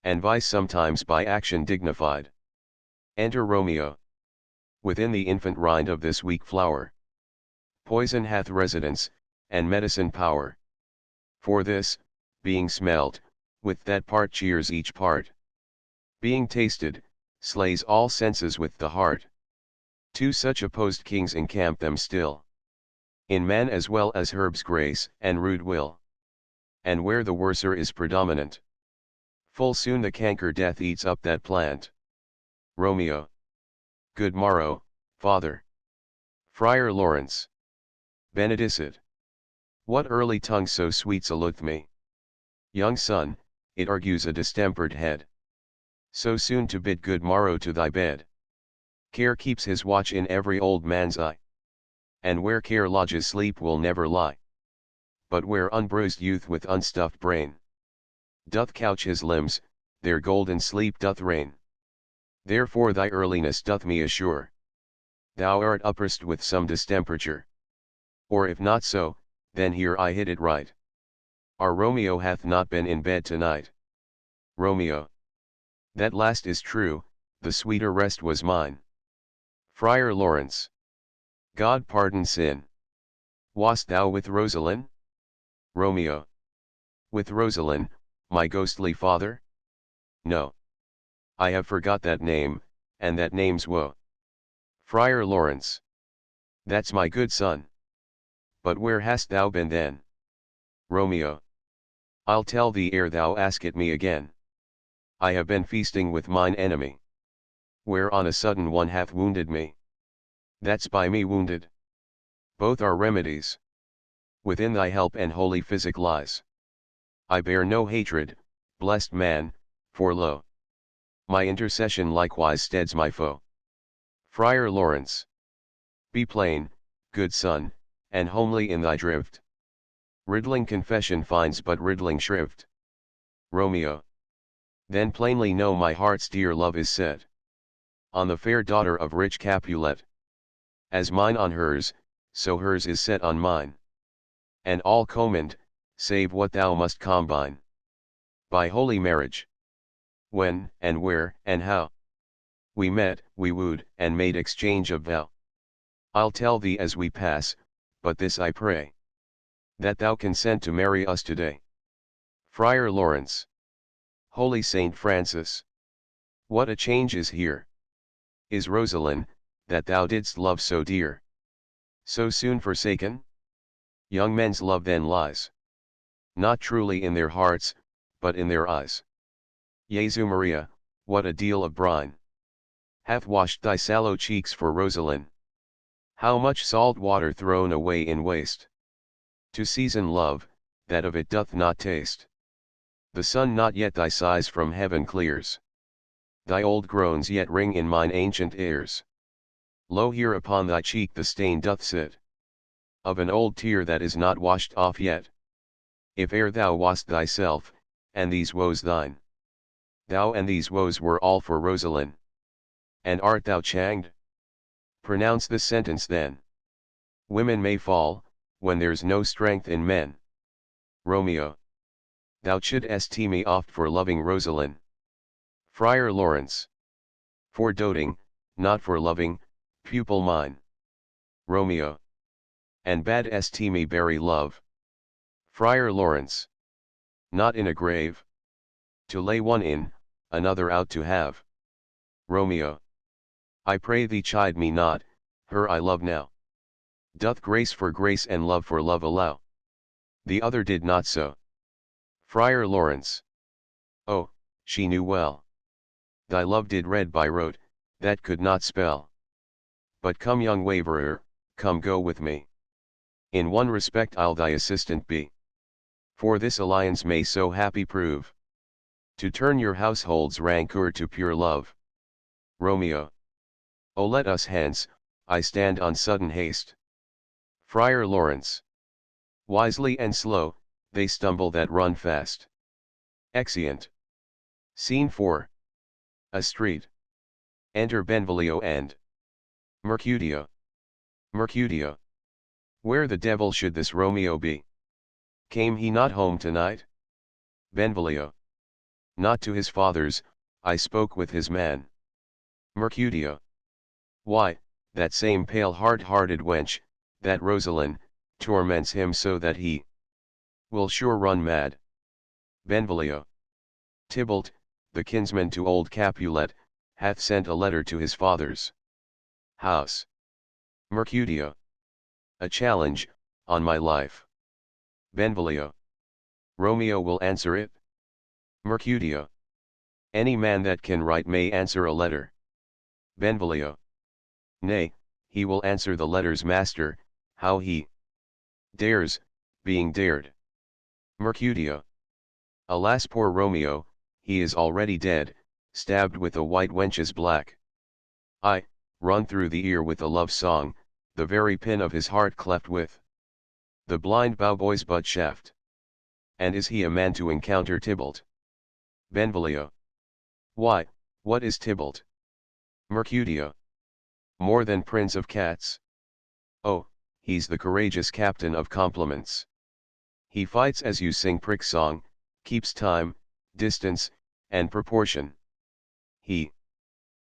and vice sometimes by action dignified. Enter Romeo. Within the infant rind of this weak flower, poison hath residence, and medicine power. For this, being smelt, with that part cheers each part. Being tasted, slays all senses with the heart. Two such opposed kings encamp them still, in man as well as herb's grace and rude will. And where the worser is predominant, full soon the canker death eats up that plant. Romeo. Good morrow, father. Friar Lawrence. Benedicit. What early tongue so sweet saluteth me? Young son, it argues a distempered head, so soon to bid good morrow to thy bed. Care keeps his watch in every old man's eye, and where care lodges sleep will never lie. But where unbruised youth with unstuffed brain doth couch his limbs, there golden sleep doth reign. Therefore thy earliness doth me assure thou art upperst with some distemperature. Or if not so, then here I hit it right. Our Romeo hath not been in bed tonight. Romeo. That last is true, the sweeter rest was mine. Friar Lawrence. God pardon sin. Wast thou with Rosaline? Romeo. With Rosaline, my ghostly father? No. I have forgot that name, and that name's woe. Friar Lawrence. That's my good son. But where hast thou been then? Romeo. I'll tell thee ere thou ask it me again. I have been feasting with mine enemy, where on a sudden one hath wounded me. That's by me wounded. Both are remedies. Within thy help and holy physic lies. I bear no hatred, blessed man, for lo, my intercession likewise steads my foe. Friar Lawrence. Be plain, good son, and homely in thy drift. Riddling confession finds but riddling shrift. Romeo. Then plainly know my heart's dear love is set on the fair daughter of rich Capulet. As mine on hers, so hers is set on mine. And all commend, save what thou must combine. By holy marriage. When, and where, and how we met, we wooed, and made exchange of vow, I'll tell thee as we pass, but this I pray, that thou consent to marry us today. Friar Lawrence. Holy Saint Francis. What a change is here! Is Rosaline, that thou didst love so dear, so soon forsaken? Young men's love then lies, not truly in their hearts, but in their eyes. Jesu Maria, what a deal of brine hath washed thy sallow cheeks for Rosaline. How much salt water thrown away in waste, to season love, that of it doth not taste. The sun not yet thy sighs from heaven clears, thy old groans yet ring in mine ancient ears. Lo, here upon thy cheek the stain doth sit, of an old tear that is not washed off yet. If e'er thou wast thyself, and these woes thine, thou and these woes were all for Rosaline. And art thou changed? Pronounce this sentence then. Women may fall, when there's no strength in men. Romeo. Thou shouldst me oft for loving Rosaline. Friar Lawrence. For doting, not for loving, pupil mine. Romeo. And bad st me bury love. Friar Lawrence. Not in a grave, to lay one in, another out to have. Romeo. I pray thee chide me not, her I love now. Doth grace for grace and love for love allow? The other did not so. Friar Lawrence. Oh, she knew well. Thy love did read by rote, that could not spell. But come young waverer, come go with me. In one respect I'll thy assistant be. For this alliance may so happy prove, to turn your household's rancour to pure love. Romeo. O let us hence, I stand on sudden haste. Friar Lawrence. Wisely and slow, they stumble that run fast. Exeunt. Scene 4. A street. Enter Benvolio and Mercutio. Mercutio. Where the devil should this Romeo be? Came he not home tonight? Benvolio. Not to his father's, I spoke with his man. Mercutio. Why, that same pale hard-hearted wench, that Rosaline, torments him so that he will sure run mad. Benvolio. Tybalt, the kinsman to old Capulet, hath sent a letter to his father's house. Mercutio. A challenge, on my life. Benvolio. Romeo will answer it. Mercutio. Any man that can write may answer a letter. Benvolio. Nay, he will answer the letter's master, how he dares, being dared. Mercutio. Alas poor Romeo, he is already dead, stabbed with a white wench's black eye, run through the ear with a love song, the very pin of his heart cleft with the blind bowboy's butt shaft. And is he a man to encounter Tybalt? Benvolio. Why, what is Tybalt? Mercutio. More than prince of cats. Oh, he's the courageous captain of compliments. He fights as you sing prick song, keeps time, distance, and proportion. He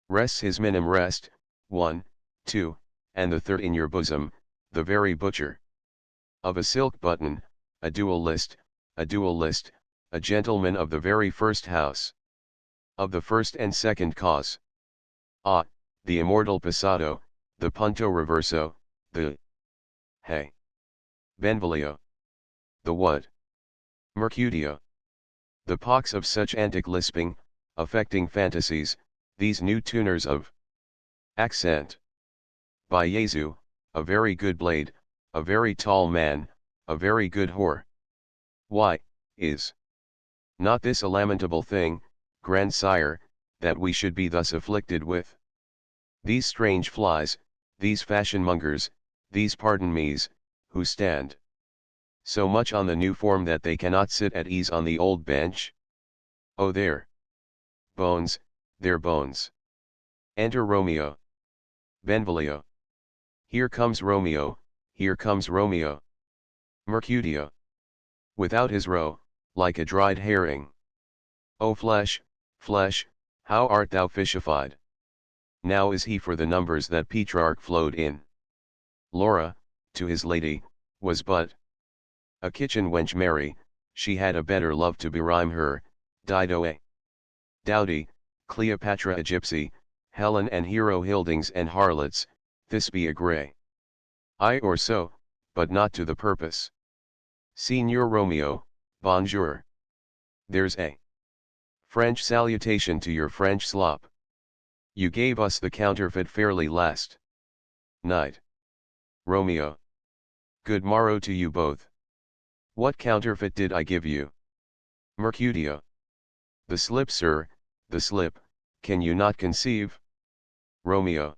rests his minim rest, 1, 2, and the third in your bosom, the very butcher of a silk button, a duellist, a gentleman of the very first house, of the first and second cause. Ah, the immortal passado, the punto reverso, the hey. Benvolio. The what? Mercutio. The pox of such antic lisping, affecting fantasies, these new tuners of accent. By Jesu, a very good blade, a very tall man, a very good whore. Why, is not this a lamentable thing, grandsire, that we should be thus afflicted with these strange flies, these fashionmongers, these pardon me's, who stand so much on the new form that they cannot sit at ease on the old bench? Oh their bones, their bones. Enter Romeo. Benvolio. Here comes Romeo, here comes Romeo. Mercutio. Without his roe, like a dried herring. O flesh, flesh, how art thou fishified? Now is he for the numbers that Petrarch flowed in. Laura, to his lady, was but a kitchen wench merry, she had a better love to berhyme her, Dido a dowdy, Cleopatra a gypsy, Helen and Hero Hildings and harlots, Thisbe a grey. Aye or so, but not to the purpose. Signor Romeo, bonjour. There's a French salutation to your French slop. You gave us the counterfeit fairly last night. Romeo. Good morrow to you both. What counterfeit did I give you? Mercutio. The slip, sir, the slip, can you not conceive? Romeo.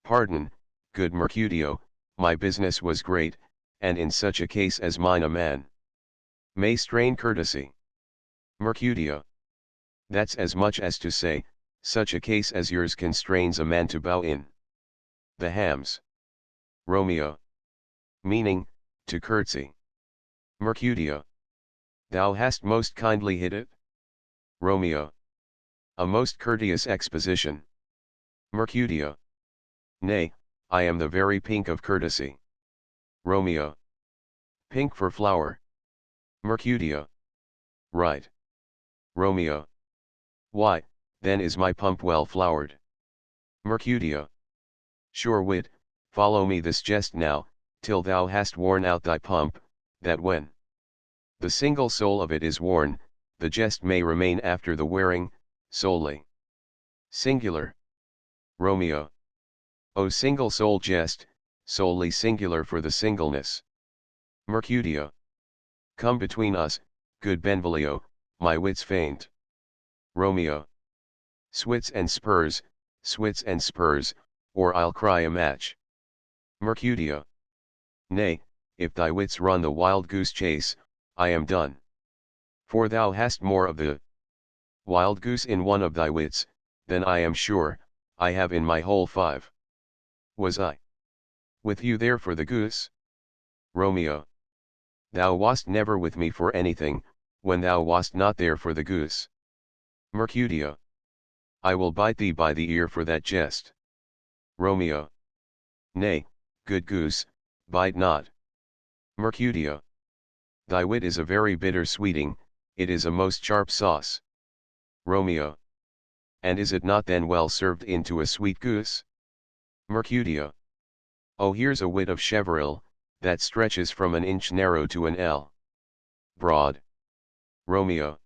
Pardon, good Mercutio, my business was great, and in such a case as mine a man may strain courtesy. Mercutio. That's as much as to say, such a case as yours constrains a man to bow in the hams. Romeo. Meaning, to curtsy. Mercutio. Thou hast most kindly hit it. Romeo. A most courteous exposition. Mercutio. Nay, I am the very pink of courtesy. Romeo. Pink for flower. Mercutio. Right. Romeo. Why, then is my pump well flowered. Mercutio. Sure wit, follow me this jest now, till thou hast worn out thy pump, that when the single sole of it is worn, the jest may remain after the wearing, solely. Singular. Romeo. O single sole jest, solely singular for the singleness. Mercutio. Come between us, good Benvolio, my wits faint. Romeo. Swits and spurs, or I'll cry a match. Mercutio. Nay, if thy wits run the wild goose chase, I am done. For thou hast more of the wild goose in one of thy wits, than I am sure, I have in my whole 5. Was I with you there for the goose? Romeo. Thou wast never with me for anything, when thou wast not there for the goose. Mercutio. I will bite thee by the ear for that jest. Romeo. Nay, good goose, bite not. Mercutio. Thy wit is a very bitter sweeting, it is a most sharp sauce. Romeo. And is it not then well served into a sweet goose? Mercutio. Oh, here's a wit of Cheveril, that stretches from an inch narrow to an ell broad. Romeo.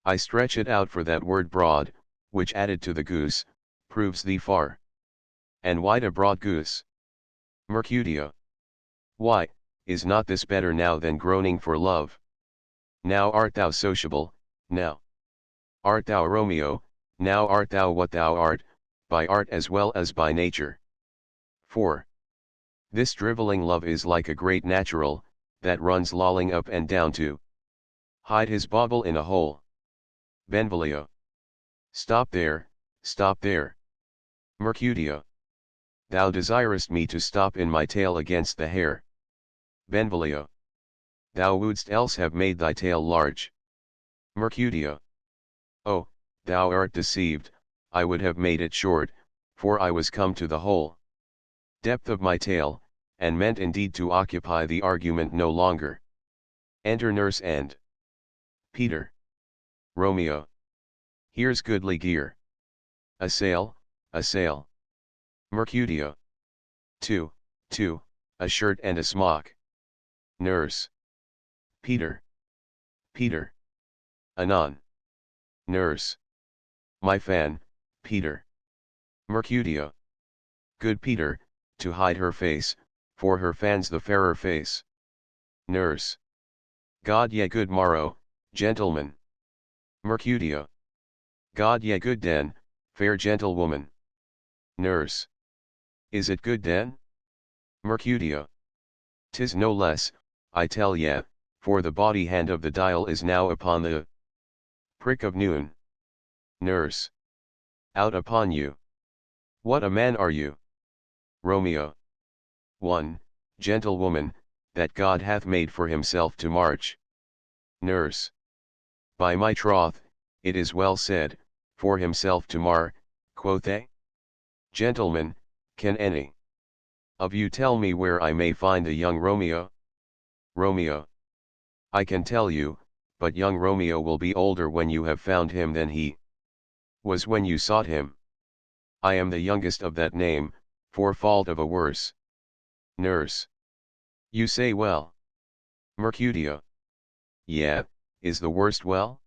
I stretch it out for that word broad, which added to the goose, proves thee far and wide a broad goose. Mercutio. Why, is not this better now than groaning for love? Now art thou sociable, now art thou Romeo, now art thou what thou art, by art as well as by nature. 4. This drivelling love is like a great natural, that runs lolling up and down to hide his bauble in a hole. Benvolio. Stop there, stop there. Mercutio. Thou desirest me to stop in my tail against the hair. Benvolio. Thou wouldst else have made thy tail large. Mercutio. Oh, thou art deceived, I would have made it short, for I was come to the whole depth of my tail, and meant indeed to occupy the argument no longer. Enter nurse and Peter. Romeo. Here's goodly gear. A sail, a sail. Mercutio. 2, a shirt and a smock. Nurse. Peter. Peter. Anon. Nurse. My fan, Peter. Mercutio. Good Peter, to hide her face, for her fans the fairer face. Nurse. God ye good morrow, gentlemen. Mercutio. God ye good den, fair gentlewoman. Nurse. Is it good den? Mercutio. 'Tis no less, I tell ye, for the body hand of the dial is now upon the prick of noon. Nurse. Out upon you. What a man are you? Romeo. 1. Gentlewoman, that God hath made for himself to march. Nurse. By my troth, it is well said, for himself to mar, quoth they? Gentlemen, can any of you tell me where I may find the young Romeo? Romeo. I can tell you, but young Romeo will be older when you have found him than he was when you sought him. I am the youngest of that name, for fault of a worse. Nurse. You say well. Mercutio. Yeah, is the worst well?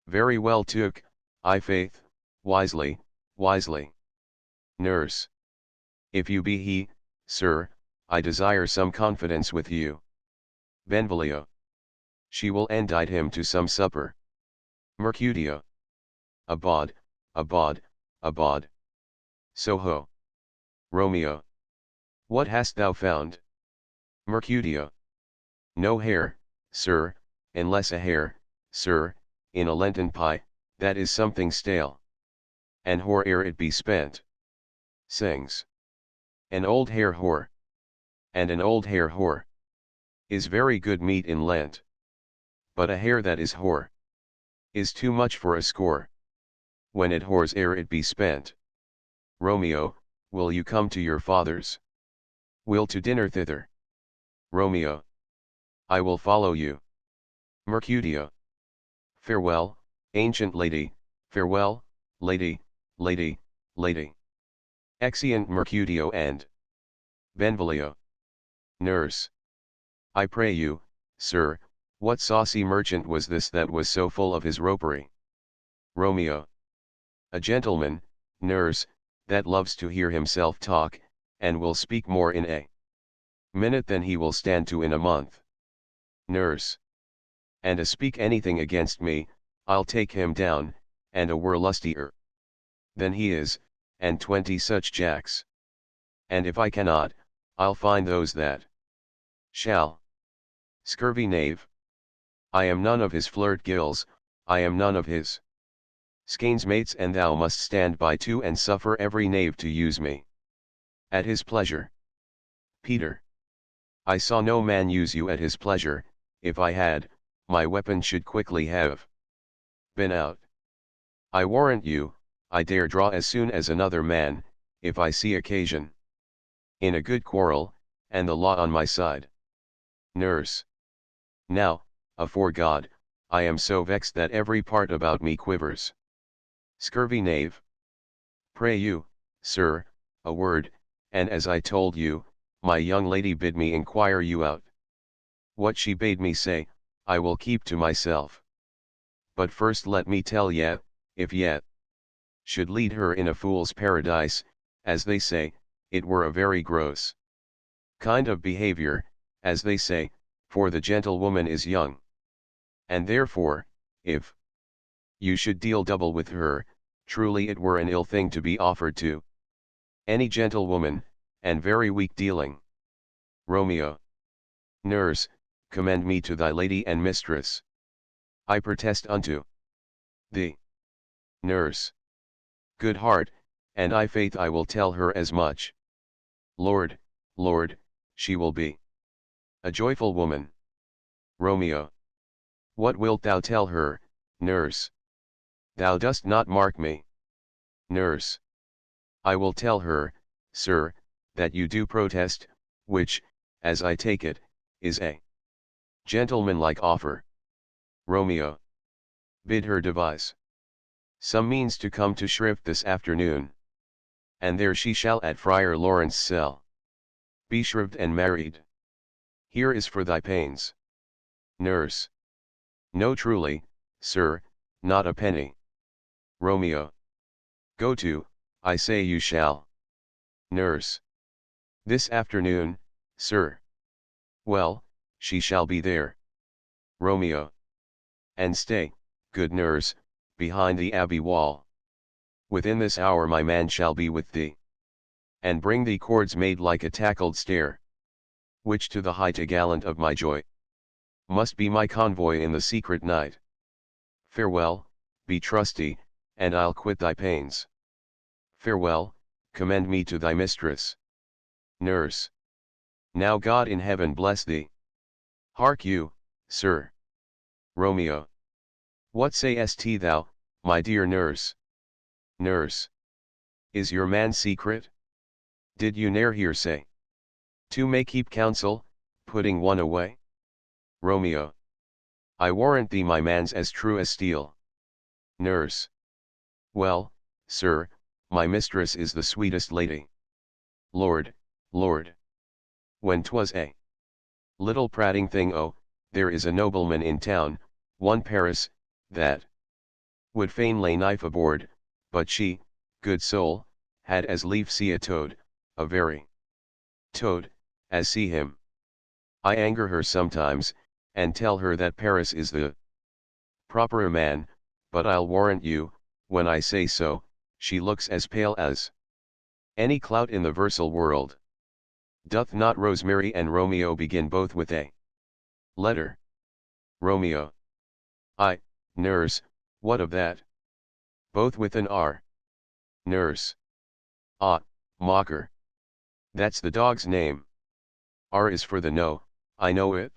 Very well took, I faith, wisely, wisely. Nurse. If you be he, sir, I desire some confidence with you. Benvolio. She will indite him to some supper. Mercutio. Abad, abad, abad. Soho. Romeo. What hast thou found? Mercutio. No hair, sir, unless a hair, sir, in a Lenten pie, that is something stale. And whore ere it be spent. Sings. An old hare whore. And an old hare whore. Is very good meat in Lent. But a hare that is whore. Is too much for a score. When it whores ere it be spent. Romeo, will you come to your father's? Will to dinner thither. Romeo. I will follow you. Mercutio. Farewell, ancient lady, farewell, lady, lady, lady. Exeunt Mercutio and Benvolio. Nurse. I pray you, sir, what saucy merchant was this that was so full of his ropery? Romeo. A gentleman, nurse, that loves to hear himself talk, and will speak more in a minute than he will stand to in a month. Nurse. And a speak anything against me, I'll take him down, and a were lustier than he is, and 20 such jacks. And if I cannot, I'll find those that shall. Scurvy knave. I am none of his flirt gills, I am none of his skeins mates, and thou must stand by too and suffer every knave to use me at his pleasure. Peter. I saw no man use you at his pleasure. If I had, my weapon should quickly have been out. I warrant you, I dare draw as soon as another man, if I see occasion. In a good quarrel, and the law on my side. Nurse. Now, afore God, I am so vexed that every part about me quivers. Scurvy knave. Pray you, sir, a word, and as I told you, my young lady bid me inquire you out. What she bade me say, I will keep to myself. But first let me tell ye, if yet should lead her in a fool's paradise, as they say, it were a very gross kind of behavior, as they say, for the gentlewoman is young. And therefore, if you should deal double with her, truly it were an ill thing to be offered to any gentlewoman, and very weak dealing. Romeo. Nurse, commend me to thy lady and mistress. I protest unto thee. Nurse. Good heart, and I faith I will tell her as much. Lord, Lord, she will be a joyful woman. Romeo. What wilt thou tell her, nurse? Thou dost not mark me. Nurse. I will tell her, sir, that you do protest, which, as I take it, is a gentlemanlike offer. Romeo. Bid her devise some means to come to Shrift this afternoon. And there she shall at Friar Lawrence cell be shrived and married. Here is for thy pains. Nurse. No truly, sir, not a penny. Romeo. Go to, I say you shall. Nurse. This afternoon, sir. Well, she shall be there. Romeo. And stay, good nurse, behind the abbey wall. Within this hour my man shall be with thee. And bring thee cords made like a tackled stair, which to the high gallant of my joy must be my convoy in the secret night. Farewell, be trusty, and I'll quit thy pains. Farewell, commend me to thy mistress. Nurse. Now God in heaven bless thee. Hark you, sir. Romeo. What sayest thou, my dear nurse? Nurse. Is your man secret? Did you ne'er hear say? Two may keep counsel, putting one away? Romeo. I warrant thee my man's as true as steel. Nurse. Well, sir, my mistress is the sweetest lady. Lord, Lord. When 'twas a little prating thing, oh, there is a nobleman in town, one Paris, that would fain lay knife aboard, but she, good soul, had as lief see a toad, a very toad, as see him. I anger her sometimes, and tell her that Paris is the proper man, but I'll warrant you, when I say so, she looks as pale as any clout in the versal world. Doth not Rosemary and Romeo begin both with a letter? Romeo. I, nurse, what of that? Both with an R. Nurse. Ah, mocker. That's the dog's name. R is for the no, I know it.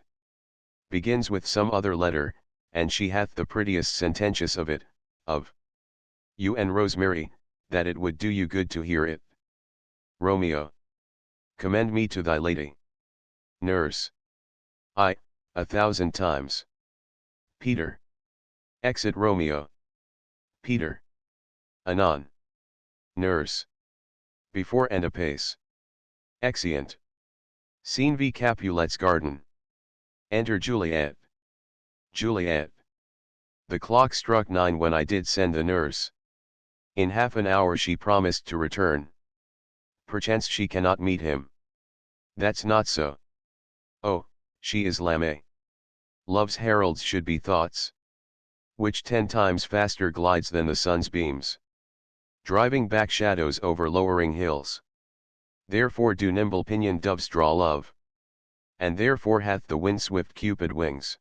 Begins with some other letter, and she hath the prettiest sententious of it, of you and Rosemary, that it would do you good to hear it. Romeo. Commend me to thy lady. Nurse. I, 1,000 times. Peter. Exit Romeo. Peter. Anon. Nurse. Before and apace. Exeunt. Scene v Capulet's garden. Enter Juliet. Juliet. The clock struck 9 when I did send the nurse. In half an hour she promised to return. Perchance she cannot meet him. That's not so. Oh, she is lame. Love's heralds should be thoughts, which 10 times faster glides than the sun's beams, driving back shadows over lowering hills. Therefore do nimble pinioned doves draw love, and therefore hath the wind swift Cupid wings.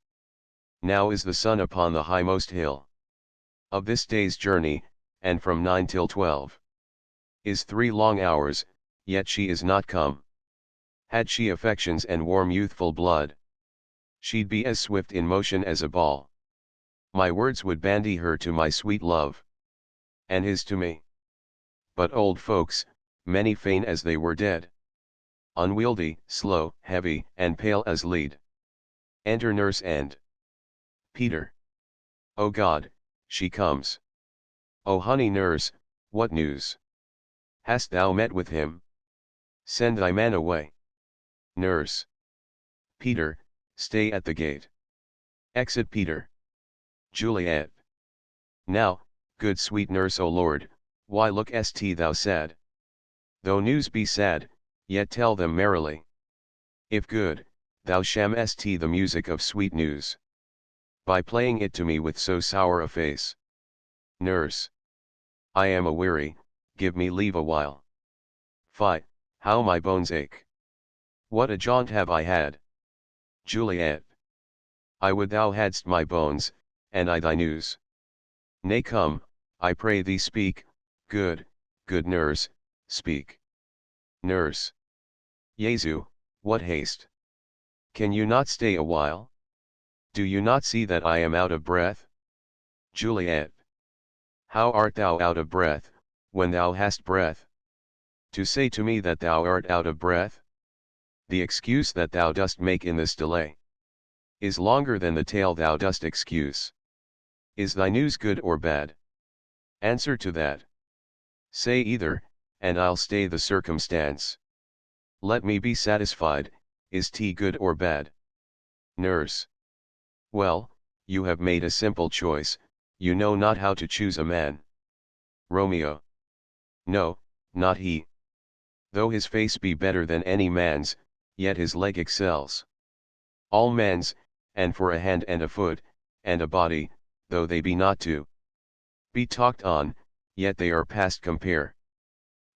Now is the sun upon the highmost hill of this day's journey, and from 9 till 12 is 3 long hours, yet she is not come. Had she affections and warm youthful blood, she'd be as swift in motion as a ball. My words would bandy her to my sweet love, and his to me. But old folks, many fain as they were dead, unwieldy, slow, heavy, and pale as lead. Enter nurse and Peter. O God, she comes. O honey nurse, what news? Hast thou met with him? Send thy man away. Nurse. Peter, stay at the gate. Exit Peter. Juliet. Now, good sweet nurse, O Lord, why look'st thou sad? Though news be sad, yet tell them merrily. If good, thou sham'st the music of sweet news, by playing it to me with so sour a face. Nurse. I am a-weary, give me leave a while. Fie, how my bones ache. What a jaunt have I had. Juliet. I would thou hadst my bones, and I thy news. Nay come, I pray thee speak, good nurse, speak. Nurse. Jesu, what haste? Can you not stay a while? Do you not see that I am out of breath? Juliet. How art thou out of breath, when thou hast breath? To say to me that thou art out of breath? The excuse that thou dost make in this delay is longer than the tale thou dost excuse. Is thy news good or bad? Answer to that. Say either, and I'll stay the circumstance. Let me be satisfied, is tea good or bad? Nurse. Well, you have made a simple choice, you know not how to choose a man. Romeo. No, not he. Though his face be better than any man's, yet his leg excels all men's, and for a hand and a foot, and a body, though they be not to be talked on, yet they are past compare.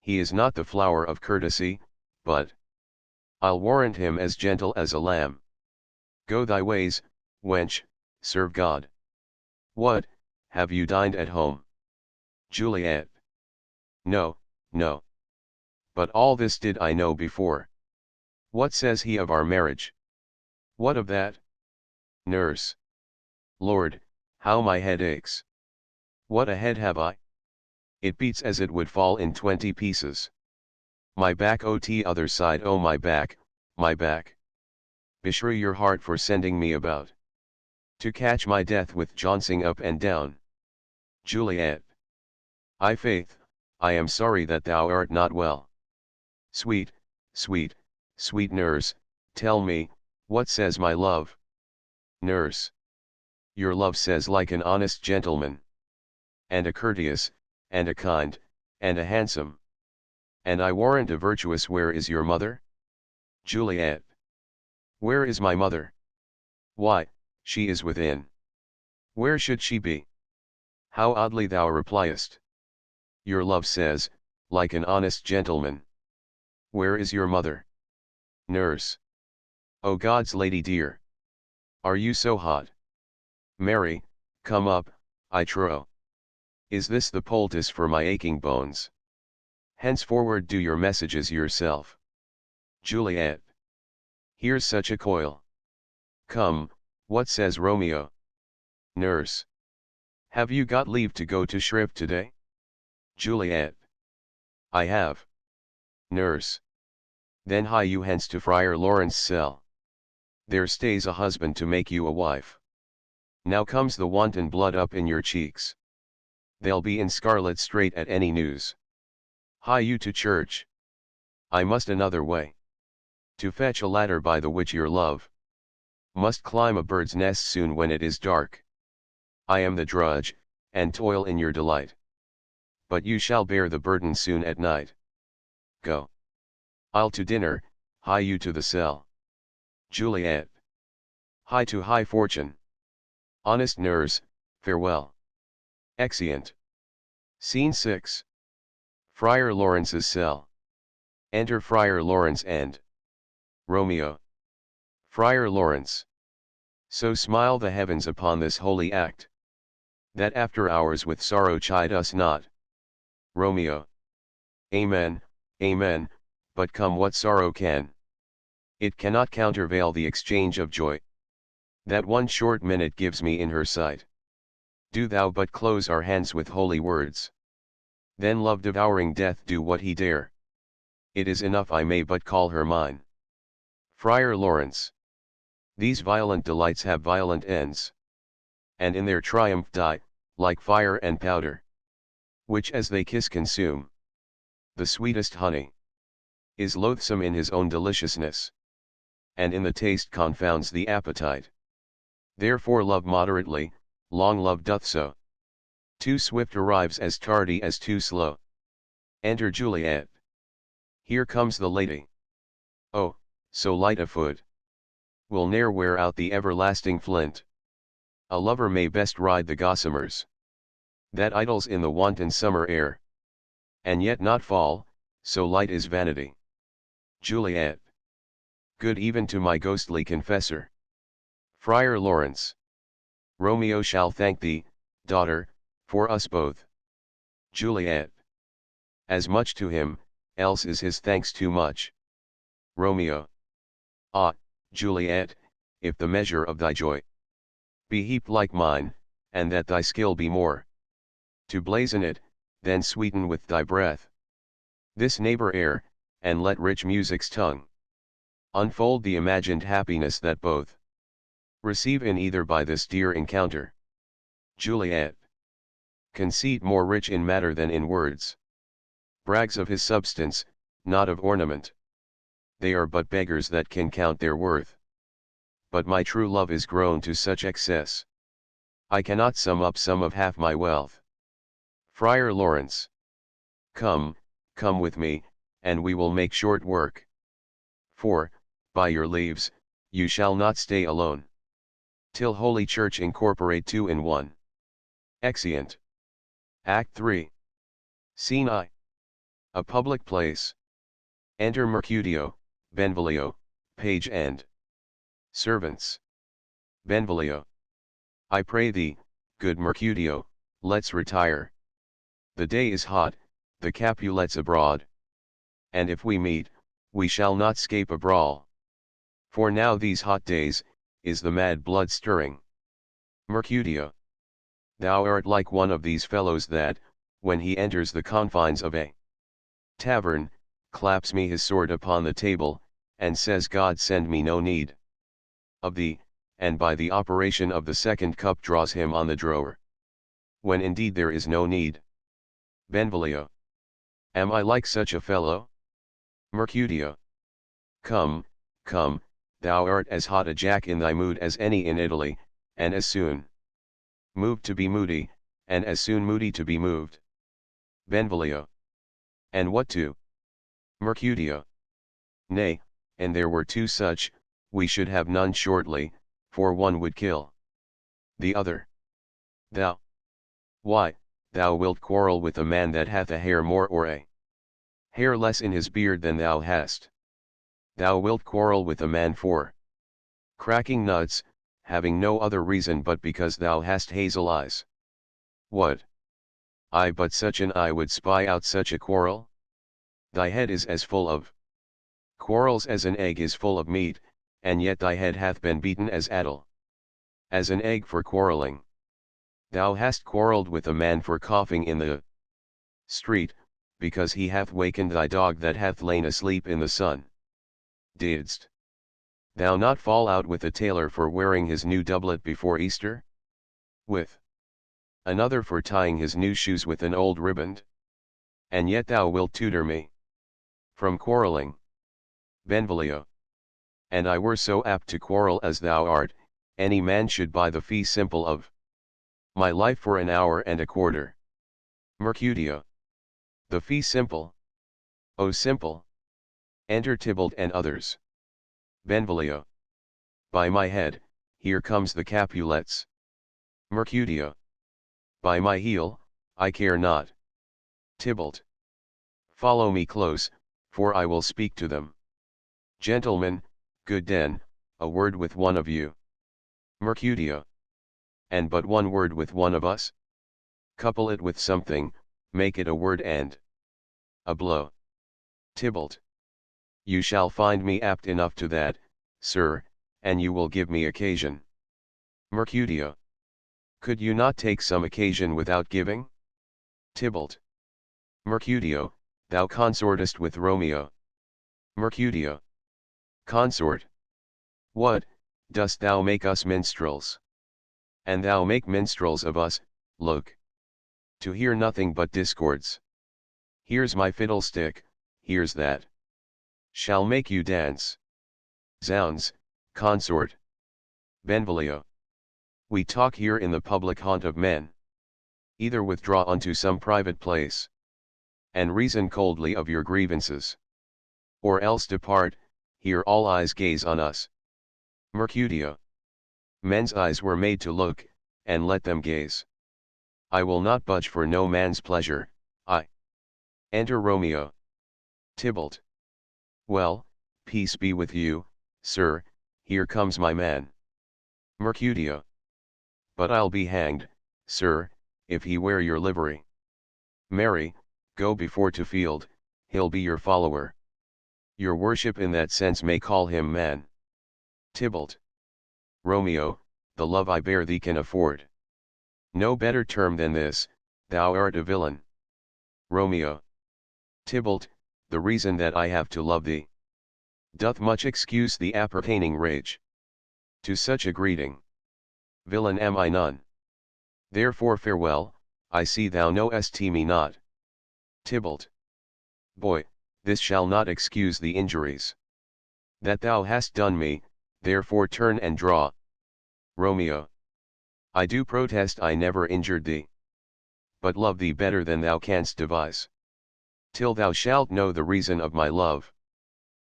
He is not the flower of courtesy, but I'll warrant him as gentle as a lamb. Go thy ways, wench, serve God. What, have you dined at home? Juliet. No, no. But all this did I know before. What says he of our marriage? What of that? Nurse. Lord, how my head aches. What a head have I? It beats as it would fall in 20 pieces. My back, o t'other side, o my back, my back. Beshrew your heart for sending me about to catch my death with jouncing up and down. Juliet. I faith, I am sorry that thou art not well. Sweet, sweet, sweet nurse, tell me, what says my love? Nurse. Your love says like an honest gentleman, and a courteous, and a kind, and a handsome. And I warrant a virtuous. Where is your mother? Juliet. Where is my mother? Why, she is within. Where should she be? How oddly thou repliest. Your love says, like an honest gentleman. Where is your mother? Nurse. O God's lady dear. Are you so hot? Mary, come up, I trow. Is this the poultice for my aching bones? Henceforward do your messages yourself. Juliet. Here's such a coil. Come, what says Romeo? Nurse. Have you got leave to go to shrift today? Juliet. I have. Nurse. Then hie you hence to Friar Lawrence's cell. There stays a husband to make you a wife. Now comes the wanton blood up in your cheeks. They'll be in scarlet straight at any news. Hie you to church. I must another way. To fetch a ladder by the which your love must climb a bird's nest soon when it is dark. I am the drudge, and toil in your delight. But you shall bear the burden soon at night. Go. I'll to dinner, hie you to the cell. Juliet. Hie to high fortune. Honest nurse, farewell. Exeunt. Scene 6. Friar Lawrence's cell. Enter Friar Lawrence and Romeo. Friar Lawrence. So smile the heavens upon this holy act, that after hours with sorrow chide us not. Romeo. Amen, amen, but come what sorrow can. It cannot countervail the exchange of joy that one short minute gives me in her sight. Do thou but close our hands with holy words. Then love devouring death do what he dare. It is enough I may but call her mine. Friar Lawrence. These violent delights have violent ends. And in their triumph die, like fire and powder, which as they kiss consume. The sweetest honey is loathsome in his own deliciousness, and in the taste confounds the appetite. Therefore love moderately, long love doth so. Too swift arrives as tardy as too slow. Enter Juliet. Here comes the lady. Oh, so light a foot will ne'er wear out the everlasting flint. A lover may best ride the gossamers that idles in the wanton summer air, and yet not fall, so light is vanity. Juliet. Good even to my ghostly confessor. Friar Lawrence. Romeo shall thank thee, daughter, for us both. Juliet. As much to him, else is his thanks too much. Romeo. Ah, Juliet, if the measure of thy joy be heaped like mine, and that thy skill be more to blazon it, then sweeten with thy breath this neighbor air, and let rich music's tongue unfold the imagined happiness that both receive in either by this dear encounter. Juliet. Conceit more rich in matter than in words. Brags of his substance, not of ornament. They are but beggars that can count their worth. But my true love is grown to such excess, I cannot sum up some of half my wealth. Friar Lawrence. Come, come with me, and we will make short work. For, by your leaves, you shall not stay alone, till Holy Church incorporate two in one. Exeunt. Act 3. Scene I. A public place. Enter Mercutio, Benvolio, page and servants. Benvolio. I pray thee, good Mercutio, let's retire. The day is hot, the Capulets abroad. And if we meet, we shall not scape a brawl. For now these hot days, is the mad blood stirring. Mercutio. Thou art like one of these fellows that, when he enters the confines of a tavern, claps me his sword upon the table, and says God send me no need of thee, and by the operation of the second cup draws him on the drawer, when indeed there is no need. Benvolio. Am I like such a fellow? Mercutio. Come, come, thou art as hot a jack in thy mood as any in Italy, and as soon moved to be moody, and as soon moody to be moved. Benvolio. And what to? Mercutio. Nay, and there were two such, we should have none shortly, for one would kill the other. Thou. Why, thou wilt quarrel with a man that hath a hair more or a hair less in his beard than thou hast. Thou wilt quarrel with a man for cracking nuts, having no other reason but because thou hast hazel eyes. What? I but such an eye would spy out such a quarrel? Thy head is as full of quarrels as an egg is full of meat, and yet thy head hath been beaten as addle as an egg for quarreling. Thou hast quarrelled with a man for coughing in the street, because he hath wakened thy dog that hath lain asleep in the sun. Didst thou not fall out with a tailor for wearing his new doublet before Easter? With another for tying his new shoes with an old riband? And yet thou wilt tutor me from quarrelling. Benvolio. And I were so apt to quarrel as thou art, any man should buy the fee simple of my life for an hour and a quarter. Mercutio. The fee simple. O simple. Enter Tybalt and others. Benvolio. By my head, here comes the Capulets. Mercutio. By my heel, I care not. Tybalt. Follow me close, for I will speak to them. Gentlemen, good den, a word with one of you. Mercutio. And but one word with one of us? Couple it with something, make it a word and a blow. Tybalt. You shall find me apt enough to that, sir, and you will give me occasion. Mercutio. Could you not take some occasion without giving? Tybalt. Mercutio, thou consortest with Romeo. Mercutio. Consort. What, dost thou make us minstrels? And thou make minstrels of us, look. To hear nothing but discords. Here's my fiddlestick, here's that. Shall make you dance. Zounds, consort. Benvolio. We talk here in the public haunt of men. Either withdraw unto some private place, and reason coldly of your grievances. Or else depart, here all eyes gaze on us. Mercutio. Men's eyes were made to look, and let them gaze. I will not budge for no man's pleasure, I. Enter Romeo. Tybalt. Well, peace be with you, sir, here comes my man. Mercutio. But I'll be hanged, sir, if he wear your livery. Marry, go before to field, he'll be your follower. Your worship in that sense may call him man. Tybalt. Romeo, the love I bear thee can afford no better term than this, thou art a villain. Romeo. Tybalt, the reason that I have to love thee doth much excuse the appertaining rage to such a greeting. Villain am I none. Therefore farewell, I see thou knowest me not. Tybalt. Boy, this shall not excuse the injuries that thou hast done me, therefore turn and draw. Romeo. I do protest I never injured thee, but love thee better than thou canst devise, till thou shalt know the reason of my love.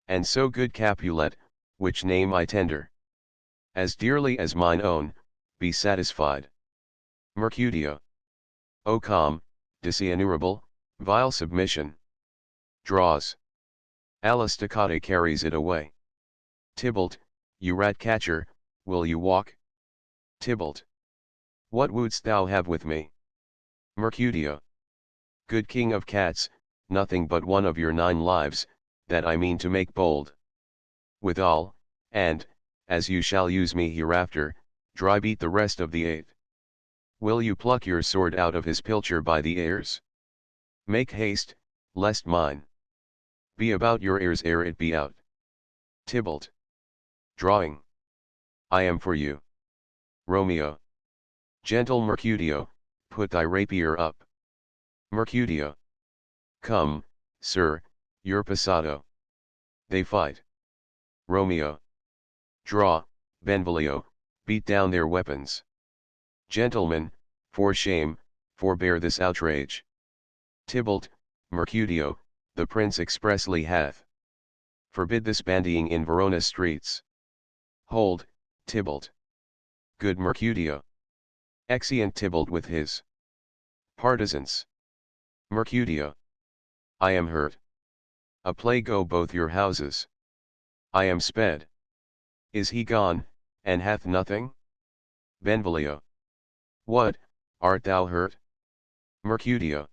And so good Capulet, which name I tender as dearly as mine own, be satisfied. Mercutio. O calm, dishonorable, vile submission. Draws. Alasticate carries it away. Tybalt, you rat catcher, will you walk? Tybalt. What wouldst thou have with me? Mercutio. Good king of cats, nothing but one of your 9 lives, that I mean to make bold withal, and, as you shall use me hereafter, dry beat the rest of the 8. Will you pluck your sword out of his pilcher by the ears? Make haste, lest mine be about your ears ere it be out. Tybalt. Drawing. I am for you. Romeo. Gentle Mercutio, put thy rapier up. Mercutio. Come, sir, your passado. They fight. Romeo. Draw, Benvolio, beat down their weapons. Gentlemen, for shame, forbear this outrage. Tybalt, Mercutio, the prince expressly hath forbid this bandying in Verona streets. Hold, Tybalt. Good Mercutio. Exeunt Tybalt with his partisans. Mercutio. I am hurt. A plague go both your houses. I am sped. Is he gone, and hath nothing? Benvolio. What, art thou hurt? Mercutio.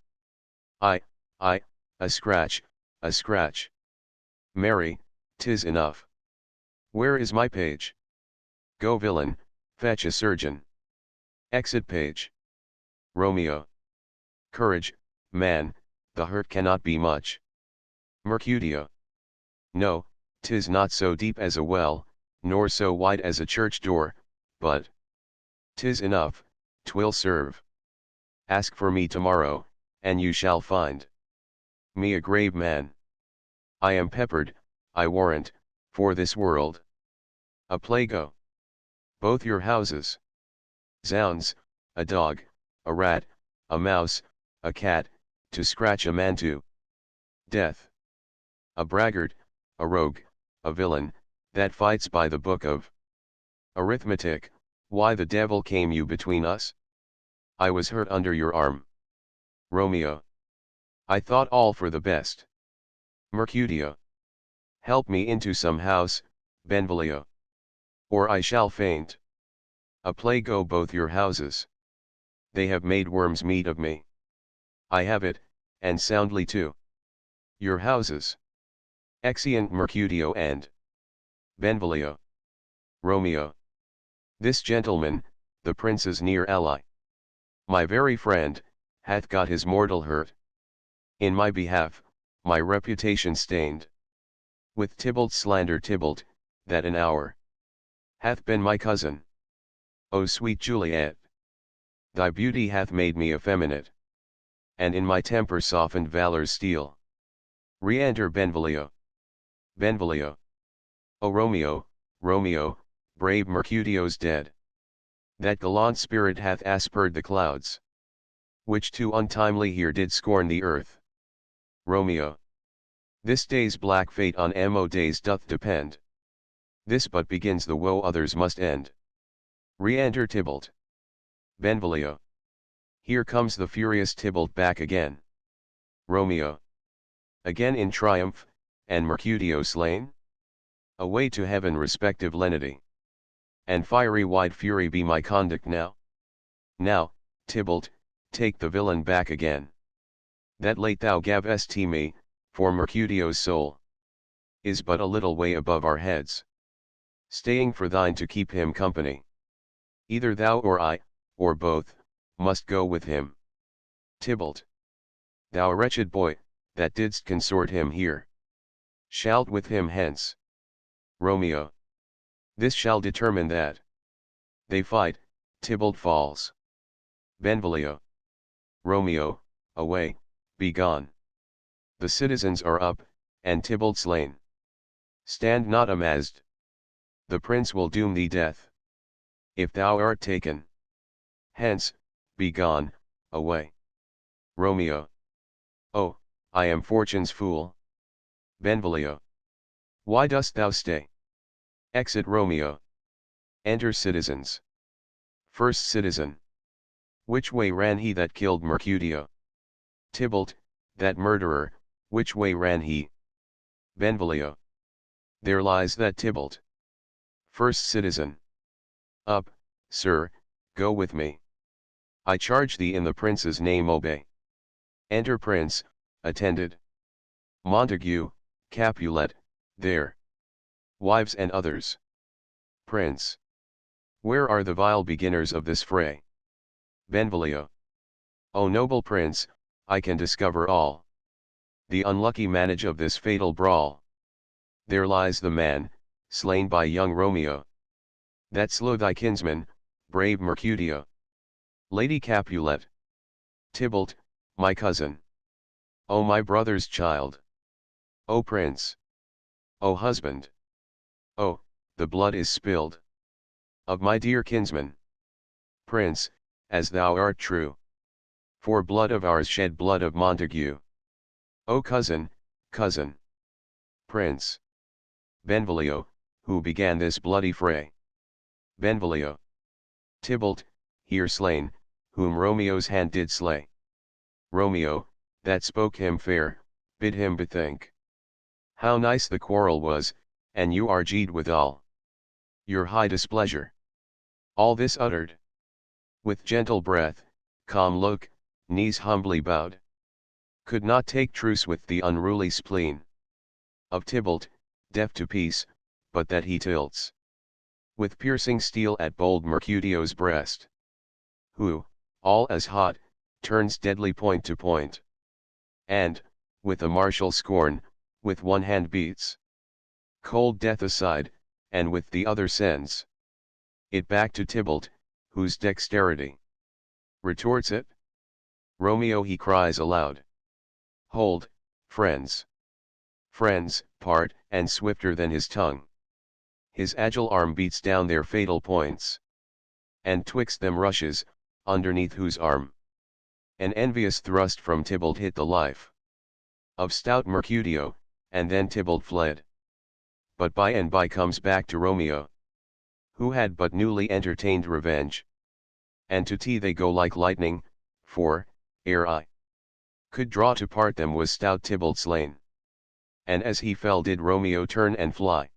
I, a scratch, a scratch. Marry, 'tis enough. Where is my page? Go villain, fetch a surgeon. Exit page. Romeo. Courage, man, the hurt cannot be much. Mercutio. No, 'tis not so deep as a well, nor so wide as a church door, but 'tis enough, 'twill serve. Ask for me tomorrow, and you shall find me a grave man. I am peppered, I warrant, for this world. A plago. Both your houses. Zounds, a dog, a rat, a mouse, a cat, to scratch a man to death. A braggart, a rogue, a villain, that fights by the book of arithmetic. Why the devil came you between us? I was hurt under your arm. Romeo. I thought all for the best. Mercutio. Help me into some house, Benvolio, or I shall faint. A plague go both your houses. They have made worms meat of me. I have it, and soundly too. Your houses. Exeunt Mercutio and Benvolio. Romeo. This gentleman, the prince's near ally, my very friend, hath got his mortal hurt. In my behalf, my reputation stained. With Tybalt's slander Tybalt, that an hour hath been my cousin. O sweet Juliet! Thy beauty hath made me effeminate, and in my temper softened valor's steel. Re-enter Benvolio. Benvolio. O Romeo, Romeo, brave Mercutio's dead. That gallant spirit hath aspered the clouds, which too untimely here did scorn the earth. Romeo. This day's black fate on Mo days doth depend. This but begins the woe others must end. Re-enter Tybalt. Benvolio. Here comes the furious Tybalt back again. Romeo. Again in triumph, and Mercutio slain? Away to heaven respective lenity, and fiery wide fury be my conduct now. Now, Tybalt, take the villain back again. That late thou gavest me, for Mercutio's soul is but a little way above our heads, staying for thine to keep him company. Either thou or I, or both, must go with him. Tybalt. Thou wretched boy, that didst consort him here, shalt with him hence. Romeo. This shall determine that. They fight, Tybalt falls. Benvolio. Romeo, away, be gone. The citizens are up, and Tybalt slain. Stand not amazed. The prince will doom thee death, if thou art taken. Hence, be gone, away. Romeo. Oh, I am fortune's fool. Benvolio. Why dost thou stay? Exit Romeo. Enter citizens. First citizen. Which way ran he that killed Mercutio? Tybalt, that murderer, which way ran he? Benvolio. There lies that Tybalt. First citizen. Up, sir, go with me. I charge thee in the prince's name obey. Enter prince, attended. Montague, Capulet, there. Wives and others. Prince. Where are the vile beginners of this fray? Benvolio. O noble prince, I can discover all the unlucky manage of this fatal brawl. There lies the man, slain by young Romeo, that slew thy kinsman, brave Mercutio. Lady Capulet. Tybalt, my cousin. O my brother's child. O prince. O husband. Oh, the blood is spilled of my dear kinsman. Prince, as thou art true. For blood of ours shed blood of Montague. O cousin, cousin, prince. Benvolio, who began this bloody fray. Benvolio. Tybalt, here slain, whom Romeo's hand did slay. Romeo, that spoke him fair, bid him bethink. How nice the quarrel was, and you argued withal. Your high displeasure. All this uttered. With gentle breath, calm look, knees humbly bowed. Could not take truce with the unruly spleen of Tybalt, deaf to peace, but that he tilts with piercing steel at bold Mercutio's breast. Who, all as hot, turns deadly point to point. And, with a martial scorn, with one hand beats cold death aside, and with the other sends it back to Tybalt, whose dexterity retorts it. Romeo, he cries aloud. Hold, friends. Friends, part, and swifter than his tongue. His agile arm beats down their fatal points. And twixt them rushes, underneath whose arm an envious thrust from Tybalt hit the life of stout Mercutio, and then Tybalt fled. But by and by comes back to Romeo, who had but newly entertained revenge. And to tea they go like lightning, for, ere I could draw to part them was stout Tybalt slain. And as he fell did Romeo turn and fly.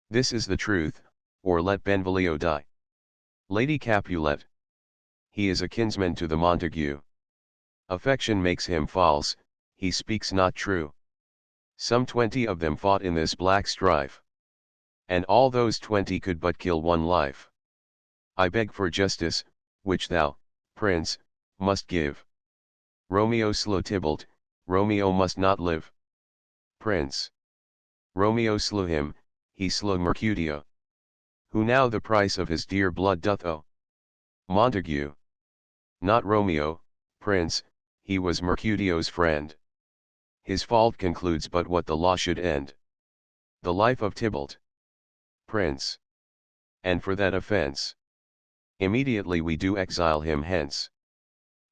This is the truth, or let Benvolio die. Lady Capulet. He is a kinsman to the Montague. Affection makes him false, he speaks not true. Some 20 of them fought in this black strife. And all those 20 could but kill one life. I beg for justice, which thou, prince, must give. Romeo slew Tybalt, Romeo must not live. Prince. Romeo slew him, he slew Mercutio. Who now the price of his dear blood doth owe? Montague. Not Romeo, prince, he was Mercutio's friend. His fault concludes but what the law should end. The life of Tybalt. Prince. And for that offence, immediately we do exile him hence.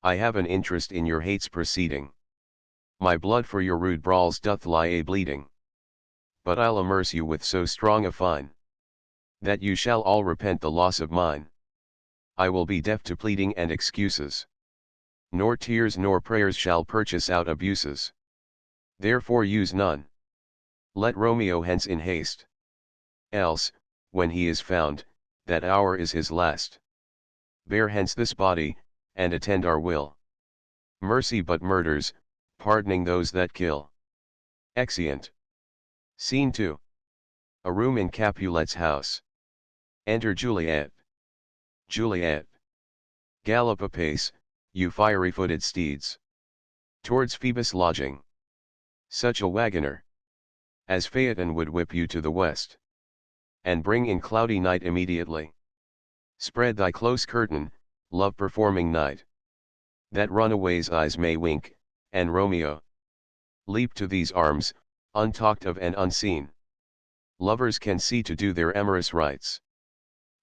I have an interest in your hates proceeding. My blood for your rude brawls doth lie a-bleeding. But I'll amerce you with so strong a fine, that you shall all repent the loss of mine. I will be deaf to pleading and excuses. Nor tears nor prayers shall purchase out abuses. Therefore use none. Let Romeo hence in haste. Else, when he is found, that hour is his last. Bear hence this body, and attend our will. Mercy but murders, pardoning those that kill. Exeunt. Scene 2. A room in Capulet's house. Enter Juliet. Juliet. Gallop apace, you fiery-footed steeds, towards Phoebus' lodging. Such a wagoner as Phaeton would whip you to the west, and bring in cloudy night immediately. Spread thy close curtain, love-performing night, that runaways' eyes may wink, and Romeo leap to these arms, untalked of and unseen. Lovers can see to do their amorous rites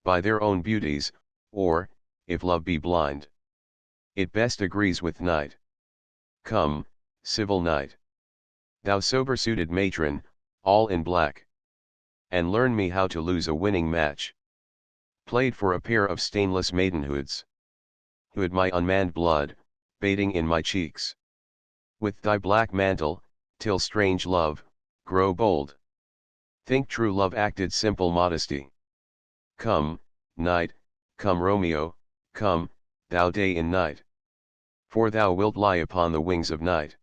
by their own beauties, or, if love be blind, it best agrees with night. Come, civil night, thou sober-suited matron, all in black, and learn me how to lose a winning match, played for a pair of stainless maidenhoods, who had my unmanned blood, bathing in my cheeks. With thy black mantle, till strange love, grow bold. Think true love acted simple modesty. Come, night, come Romeo, come, thou day in night. For thou wilt lie upon the wings of night,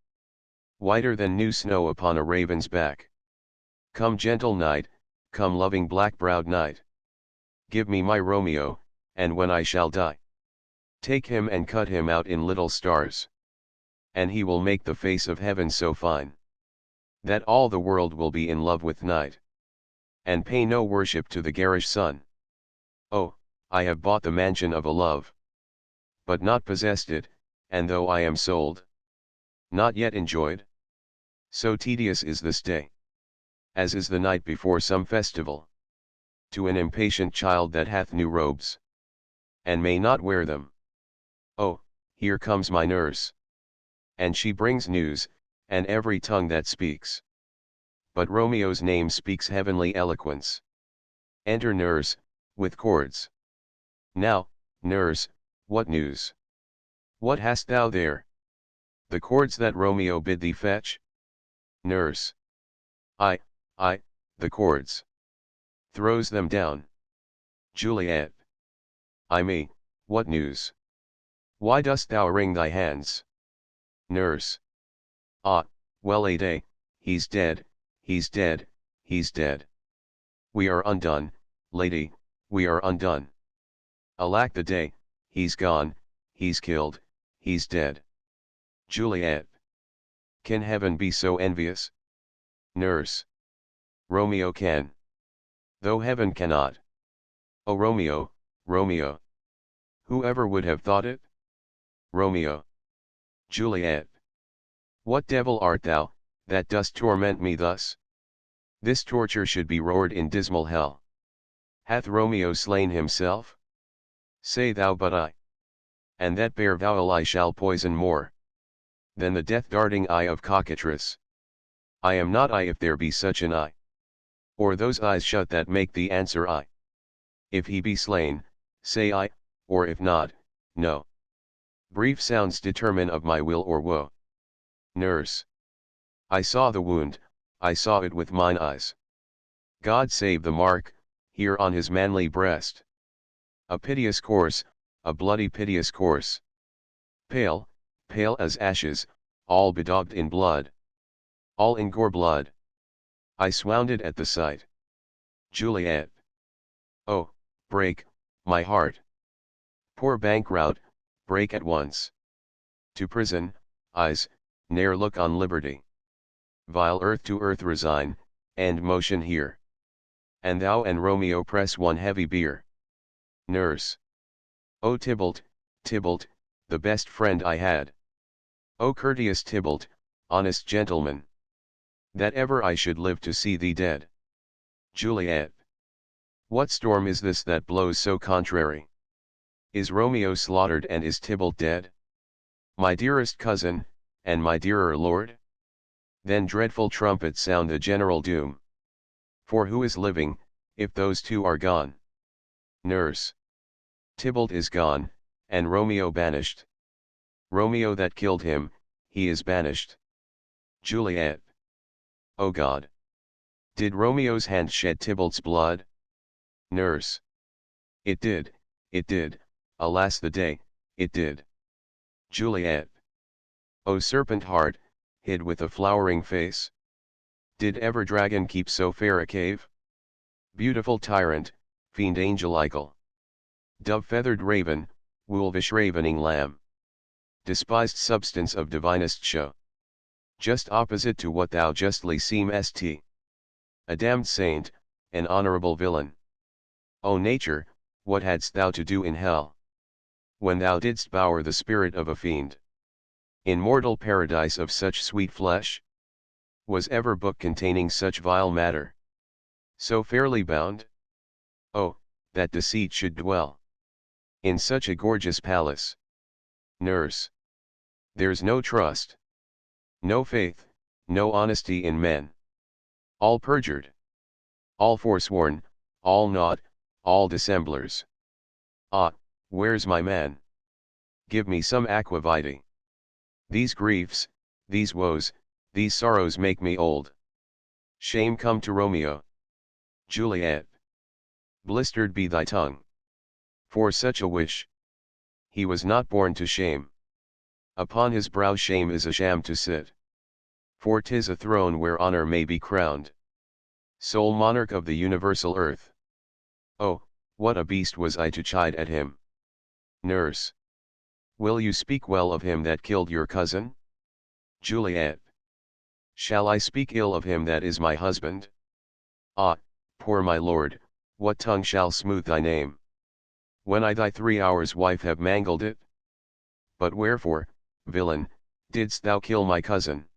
whiter than new snow upon a raven's back. Come gentle night, come loving black-browed night. Give me my Romeo, and when I shall die, take him and cut him out in little stars. And he will make the face of heaven so fine, that all the world will be in love with night, and pay no worship to the garish sun. Oh, I have bought the mansion of a love, but not possessed it, and though I am sold, not yet enjoyed. So tedious is this day, as is the night before some festival, to an impatient child that hath new robes, and may not wear them. Oh, here comes my nurse, and she brings news, and every tongue that speaks. But Romeo's name speaks heavenly eloquence. Enter nurse, with cords. Now, nurse, what news? What hast thou there? The cords that Romeo bid thee fetch? Nurse. I, the cords. Throws them down. Juliet. I me, what news? Why dost thou wring thy hands? Nurse. Ah, well a day, he's dead, he's dead, he's dead. We are undone, lady, we are undone. Alack the day, he's gone, he's killed, he's dead. Juliet. Can heaven be so envious? Nurse. Romeo can. Though heaven cannot. O Romeo, Romeo. Whoever would have thought it? Romeo. Juliet. What devil art thou, that dost torment me thus? This torture should be roared in dismal hell. Hath Romeo slain himself? Say thou but I. And that bare vowel I shall poison more than the death-darting eye of cockatrice. I am not I if there be such an eye. Or those eyes shut that make the answer I. If he be slain, say I, or if not, no. Brief sounds determine of my will or woe. Nurse. I saw the wound, I saw it with mine eyes. God save the mark, here on his manly breast. A piteous course, a bloody piteous course. Pale, pale as ashes, all bedaubed in blood. All in gore blood. I swounded at the sight. Juliet. Oh, break, my heart. Poor bankrout, break at once. To prison, eyes, ne'er look on liberty. Vile earth to earth resign, and motion here. And thou and Romeo press one heavy bier. Nurse. O Tybalt, Tybalt, the best friend I had. O courteous Tybalt, honest gentleman. That ever I should live to see thee dead. Juliet. What storm is this that blows so contrary? Is Romeo slaughtered and is Tybalt dead? My dearest cousin, and my dearer lord? Then dreadful trumpets sound the general doom. For who is living, if those two are gone? Nurse. Tybalt is gone, and Romeo banished. Romeo that killed him, he is banished. Juliet. O God! Did Romeo's hand shed Tybalt's blood? Nurse. It did, alas the day, it did. Juliet. O serpent heart, hid with a flowering face? Did ever dragon keep so fair a cave? Beautiful tyrant, fiend angelical. Dove-feathered raven, wolvish ravening lamb. Despised substance of divinest show. Just opposite to what thou justly seemest. A damned saint, an honorable villain. O nature, what hadst thou to do in hell? When thou didst bower the spirit of a fiend. In mortal paradise of such sweet flesh? Was ever book containing such vile matter? So fairly bound? Oh, that deceit should dwell in such a gorgeous palace. Nurse. There's no trust. No faith, no honesty in men. All perjured. All forsworn, all naught, all dissemblers. Ah, where's my man? Give me some aqua vitae. These griefs, these woes, these sorrows make me old. Shame come to Romeo. Juliet. Blistered be thy tongue. For such a wish. He was not born to shame. Upon his brow shame is a sham to sit. For 'tis a throne where honor may be crowned. Sole monarch of the universal earth. Oh, what a beast was I to chide at him. Nurse. Will you speak well of him that killed your cousin? Juliet. Shall I speak ill of him that is my husband? Ah, poor my lord, what tongue shall smooth thy name? When I thy 3 hours wife have mangled it? But wherefore, villain, didst thou kill my cousin?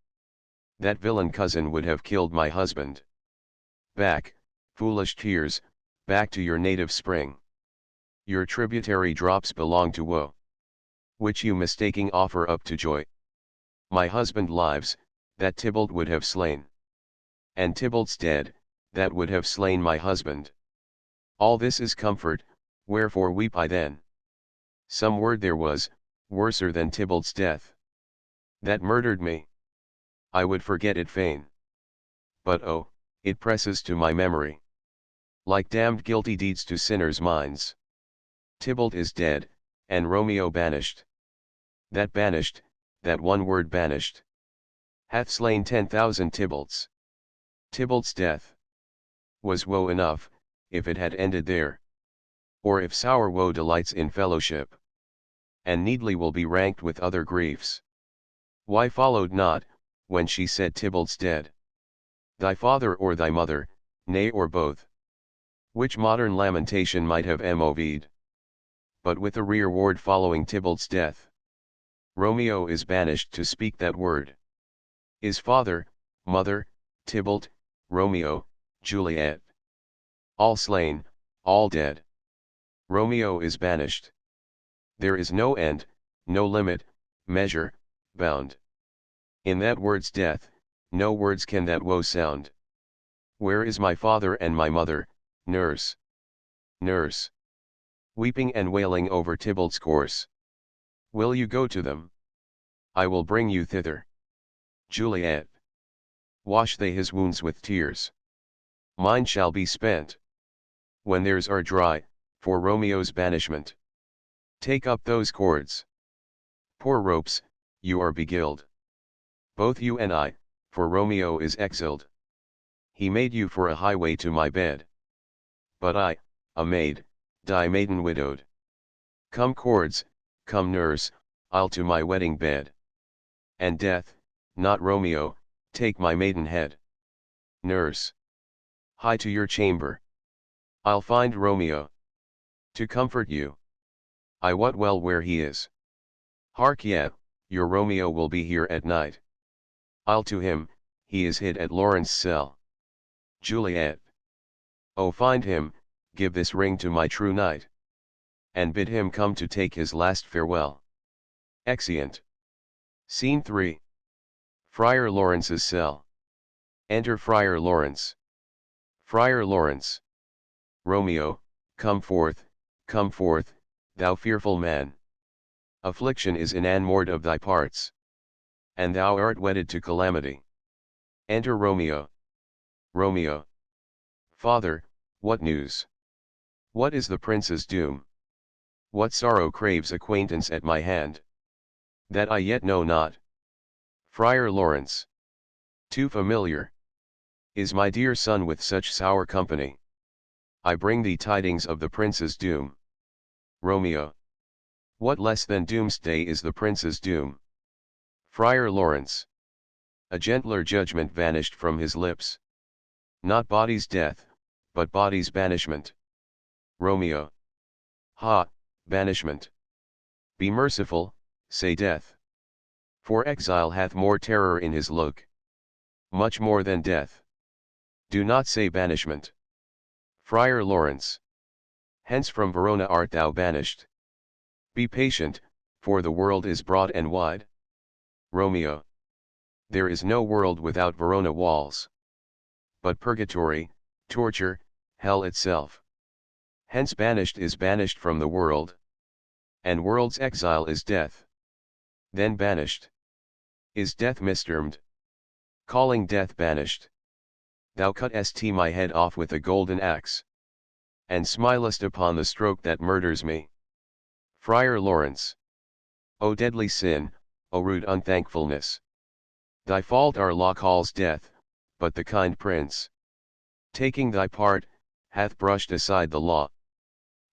That villain cousin would have killed my husband. Back, foolish tears, back to your native spring. Your tributary drops belong to woe, which you mistaking offer up to joy. My husband lives, that Tybalt would have slain. And Tybalt's dead, that would have slain my husband. All this is comfort, wherefore weep I then? Some word there was, worser than Tybalt's death, that murdered me. I would forget it fain. But oh, it presses to my memory, like damned guilty deeds to sinners' minds. Tybalt is dead, and Romeo banished. That banished, that one word banished, hath slain 10,000 Tybalts. Tybalt's death was woe enough, if it had ended there. Or if sour woe delights in fellowship, and needly will be ranked with other griefs. Why followed not, when she said Tybalt's dead, thy father or thy mother, nay or both? Which modern lamentation might have moved. But with a rearward following Tybalt's death, Romeo is banished to speak that word. Is father, mother, Tybalt, Romeo, Juliet, all slain, all dead. Romeo is banished. There is no end, no limit, measure, bound. In that word's death, no words can that woe sound. Where is my father and my mother, nurse? Nurse. Weeping and wailing over Tybalt's corse. Will you go to them? I will bring you thither. Juliet. Wash they his wounds with tears. Mine shall be spent, when theirs are dry, for Romeo's banishment. Take up those cords. Poor ropes, you are beguiled. Both you and I, for Romeo is exiled. He made you for a highway to my bed. But I, a maid, die maiden widowed. Come cords, come nurse, I'll to my wedding bed. And death, not Romeo, take my maidenhead. Nurse. Hie to your chamber. I'll find Romeo, to comfort you. I wot well where he is. Hark ye, your Romeo will be here at night. I'll to him, he is hid at Lawrence' cell. Juliet. Oh, find him, give this ring to my true knight, and bid him come to take his last farewell. Exeunt. Scene 3. Friar Lawrence's cell. Enter Friar Lawrence. Friar Lawrence. Romeo, come forth, thou fearful man. Affliction is enamoured of thy parts, and thou art wedded to calamity. Enter Romeo. Romeo. Father, what news? What is the prince's doom? What sorrow craves acquaintance at my hand? That I yet know not. Friar Lawrence. Too familiar is my dear son with such sour company. I bring thee tidings of the prince's doom. Romeo. What less than doomsday is the prince's doom? Friar Lawrence. A gentler judgment vanished from his lips. Not body's death, but body's banishment. Romeo. Ha, banishment. Be merciful, say death. For exile hath more terror in his look, much more than death. Do not say banishment. Friar Lawrence. Hence from Verona art thou banished. Be patient, for the world is broad and wide. Romeo. There is no world without Verona walls, but purgatory, torture, hell itself. Hence banished is banished from the world, and world's exile is death. Then banished is death mistermed, calling death banished. Thou cuttest my head off with a golden axe, and smilest upon the stroke that murders me. Friar Lawrence. O deadly sin, O rude unthankfulness! Thy fault our law calls death, but the kind prince, taking thy part, hath brushed aside the law,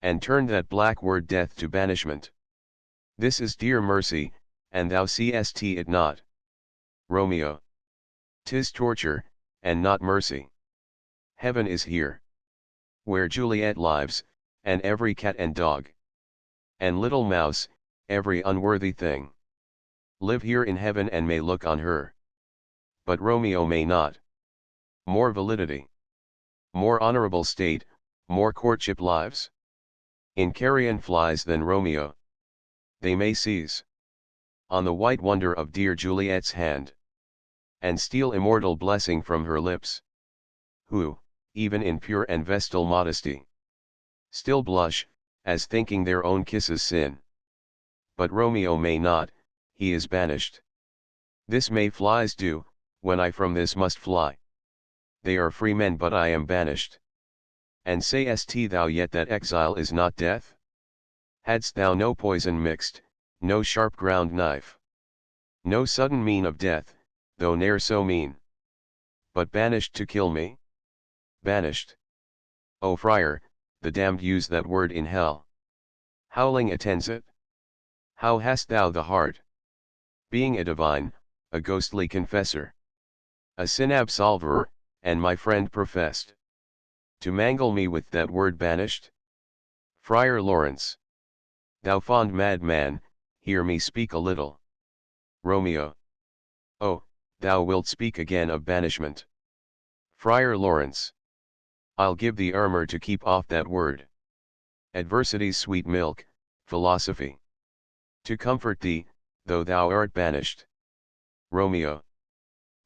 and turned that black word death to banishment. This is dear mercy, and thou seest it not. Romeo. 'Tis torture, and not mercy. Heaven is here, where Juliet lives, and every cat and dog, and little mouse, every unworthy thing, live here in heaven and may look on her. But Romeo may not. More validity, more honorable state, more courtship lives in carrion flies than Romeo. They may seize on the white wonder of dear Juliet's hand, and steal immortal blessing from her lips. Who, even in pure and vestal modesty, still blush, as thinking their own kisses sin. But Romeo may not, he is banished. This may flies do, when I from this must fly. They are free men but I am banished. And sayest thou yet that exile is not death? Hadst thou no poison mixed, no sharp ground knife, no sudden mean of death, though ne'er so mean, but banished to kill me? Banished. O friar, the damned use that word in hell. Howling attends it? How hast thou the heart? Being a divine, a ghostly confessor, a sin absolver, and my friend professed, to mangle me with that word banished? Friar Lawrence, thou fond madman, hear me speak a little. Romeo. Oh, thou wilt speak again of banishment. Friar Lawrence, I'll give thee armor to keep off that word. Adversity's sweet milk, philosophy, to comfort thee, though thou art banished. Romeo.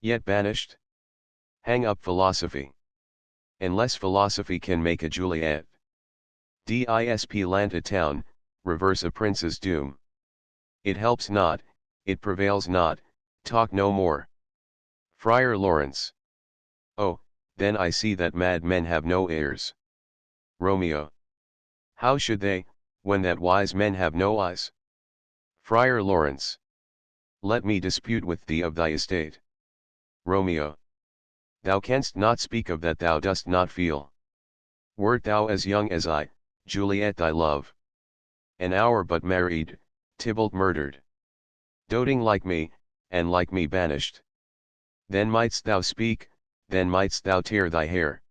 Yet banished? Hang up philosophy. Unless philosophy can make a Juliet. Disp land a town, reverse a prince's doom. It helps not, it prevails not, talk no more. Friar Lawrence. Oh, then I see that mad men have no heirs. Romeo. How should they, when that wise men have no eyes? Friar Lawrence. Let me dispute with thee of thy estate. Romeo. Thou canst not speak of that thou dost not feel. Wert thou as young as I, Juliet thy love, an hour but married, Tybalt murdered, doting like me, and like me banished, then mightst thou speak, then mightst thou tear thy hair,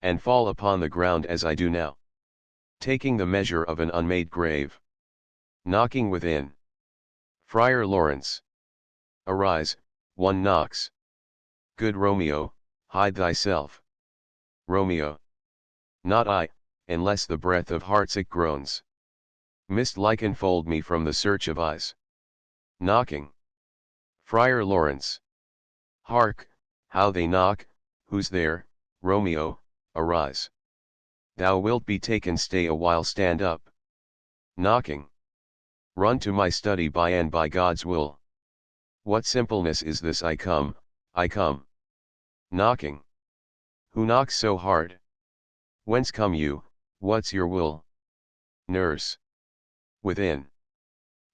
and fall upon the ground as I do now, taking the measure of an unmade grave, knocking within. Friar Lawrence. Arise, one knocks. Good Romeo, hide thyself. Romeo. Not I, unless the breath of heartsick groans mist-like enfold me from the search of eyes. Knocking. Friar Lawrence. Hark, how they knock, who's there? Romeo, arise. Thou wilt be taken, stay a while, stand up. Knocking. Run to my study by and by God's will. What simpleness is this? I come, I come. Knocking. Who knocks so hard? Whence come you, what's your will? Nurse. Within.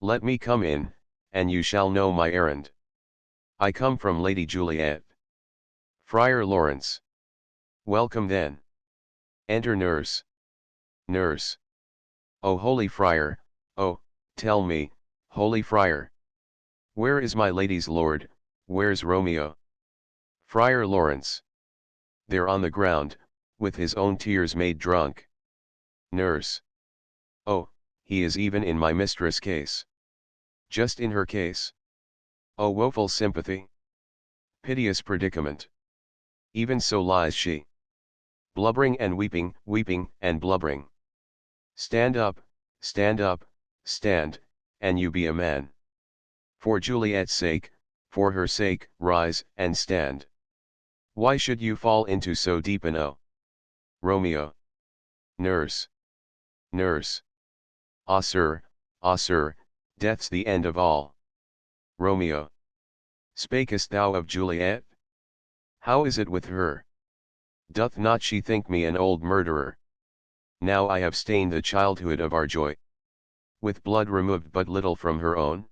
Let me come in, and you shall know my errand. I come from Lady Juliet. Friar Lawrence. Welcome then. Enter nurse. Nurse. O holy friar, oh, tell me, holy friar. Where is my lady's lord, where's Romeo? Friar Lawrence. There on the ground, with his own tears made drunk. Nurse. Oh, he is even in my mistress' case. Just in her case. Oh woeful sympathy. Piteous predicament. Even so lies she. Blubbering and weeping, weeping and blubbering. Stand up, stand, and you be a man. For Juliet's sake, for her sake, rise and stand. Why should you fall into so deep an o? Romeo. Nurse. Nurse. Ah sir, death's the end of all. Romeo. Spakest thou of Juliet? How is it with her? Doth not she think me an old murderer? Now I have stained the childhood of our joy, with blood removed but little from her own?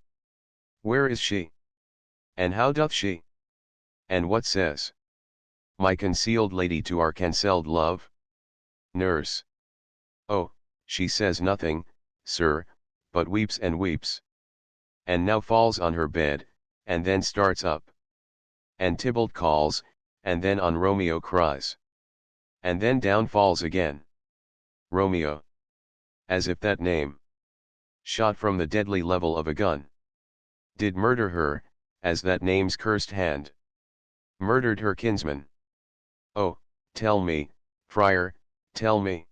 Where is she? And how doth she? And what says my concealed lady to our cancelled love? Nurse. Oh, she says nothing, sir, but weeps and weeps. And now falls on her bed, and then starts up. And Tybalt calls, and then on Romeo cries. And then down falls again. Romeo. As if that name, shot from the deadly level of a gun, did murder her, as that name's cursed hand murdered her kinsman. Oh, tell me, friar, tell me,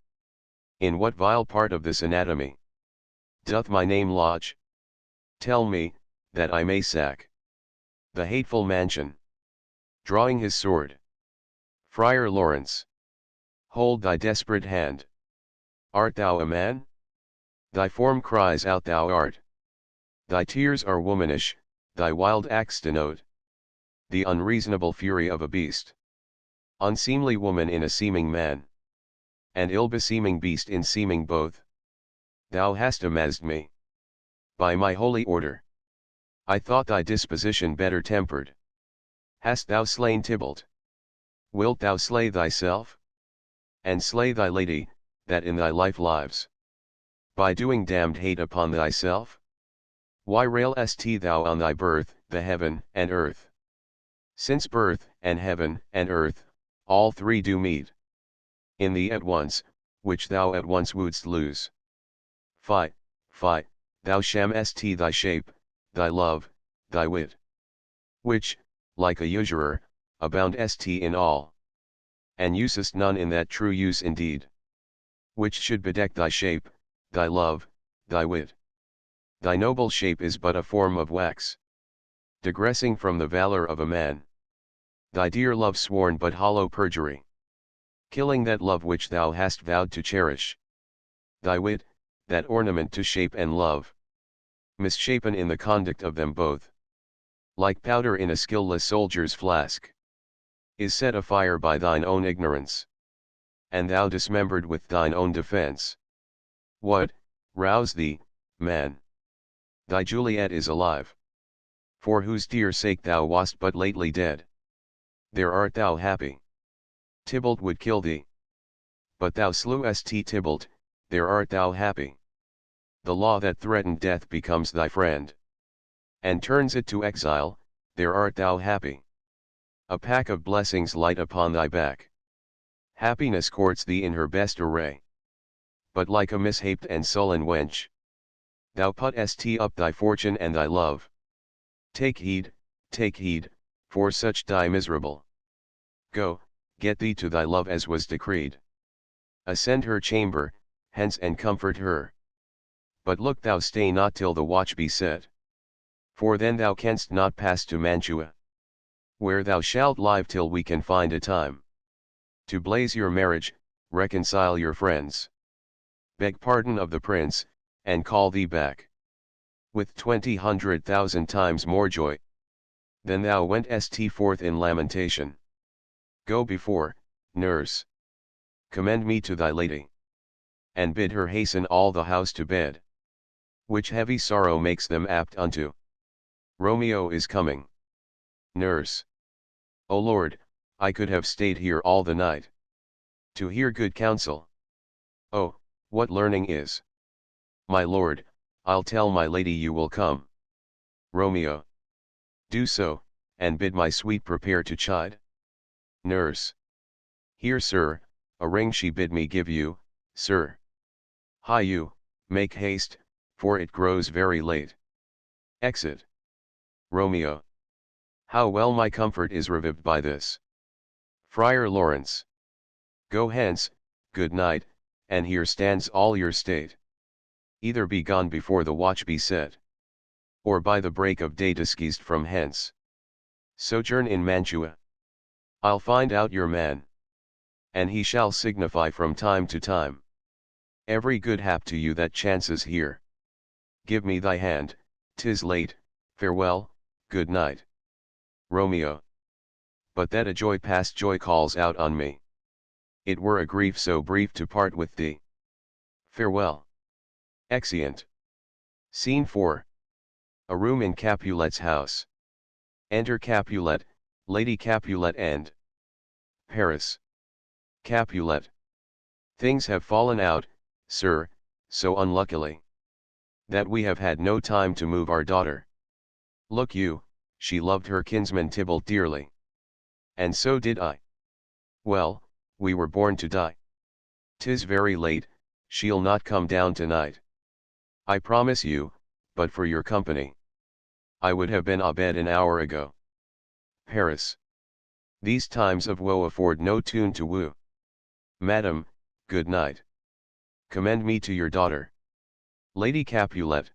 in what vile part of this anatomy doth my name lodge? Tell me, that I may sack the hateful mansion. Drawing his sword. Friar Lawrence. Hold thy desperate hand. Art thou a man? Thy form cries out thou art. Thy tears are womanish, thy wild acts denote the unreasonable fury of a beast. Unseemly woman in a seeming man, and ill-beseeming beast in seeming both. Thou hast amazed me. By my holy order. I thought thy disposition better tempered. Hast thou slain Tybalt? Wilt thou slay thyself? And slay thy lady, that in thy life lives? By doing damned hate upon thyself? Why railest thou on thy birth, the heaven and earth? Since birth, and heaven, and earth, all three do meet in thee at once, which thou at once wouldst lose. Fie, fie, thou shamest thy shape, thy love, thy wit, which, like a usurer, aboundest in all, and usest none in that true use indeed, which should bedeck thy shape, thy love, thy wit. Thy noble shape is but a form of wax, digressing from the valor of a man. Thy dear love sworn but hollow perjury, killing that love which thou hast vowed to cherish. Thy wit, that ornament to shape and love, misshapen in the conduct of them both, like powder in a skilless soldier's flask, is set afire by thine own ignorance, and thou dismembered with thine own defense. What, rouse thee, man? Thy Juliet is alive, for whose dear sake thou wast but lately dead. There art thou happy. Tybalt would kill thee, but thou slewest Tybalt, there art thou happy. The law that threatened death becomes thy friend, and turns it to exile, there art thou happy. A pack of blessings light upon thy back. Happiness courts thee in her best array. But like a mishaped and sullen wench, thou puttest up thy fortune and thy love. Take heed, for such die miserable. Go, get thee to thy love as was decreed. Ascend her chamber, hence and comfort her. But look thou stay not till the watch be set. For then thou canst not pass to Mantua, where thou shalt live till we can find a time to blaze your marriage, reconcile your friends, beg pardon of the prince, and call thee back, with 20,000 times more joy than thou wentest forth in lamentation. Go before, nurse. Commend me to thy lady, and bid her hasten all the house to bed, which heavy sorrow makes them apt unto. Romeo is coming. Nurse. O Lord, I could have stayed here all the night, to hear good counsel. Oh, what learning is! My lord, I'll tell my lady you will come. Romeo. Do so, and bid my sweet prepare to chide. Nurse. Here sir, a ring she bid me give you, sir. Hie you, make haste, for it grows very late. Exit. Romeo. How well my comfort is revived by this. Friar Lawrence. Go hence, good night, and here stands all your state. Either be gone before the watch be set, or by the break of day disguised from hence. Sojourn in Mantua. I'll find out your man, and he shall signify from time to time every good hap to you that chances here. Give me thy hand, 'tis late, farewell, good night. Romeo. But that a joy past joy calls out on me. It were a grief so brief to part with thee. Farewell. Exeunt. Scene 4. A room in Capulet's house. Enter Capulet, Lady Capulet and Paris. Capulet. Things have fallen out, sir, so unluckily, that we have had no time to move our daughter. Look you, she loved her kinsman Tybalt dearly. And so did I. Well, we were born to die. 'Tis very late, she'll not come down tonight. I promise you, but for your company, I would have been abed an hour ago. Paris. These times of woe afford no tune to woo. Madam, good night. Commend me to your daughter. Lady Capulet.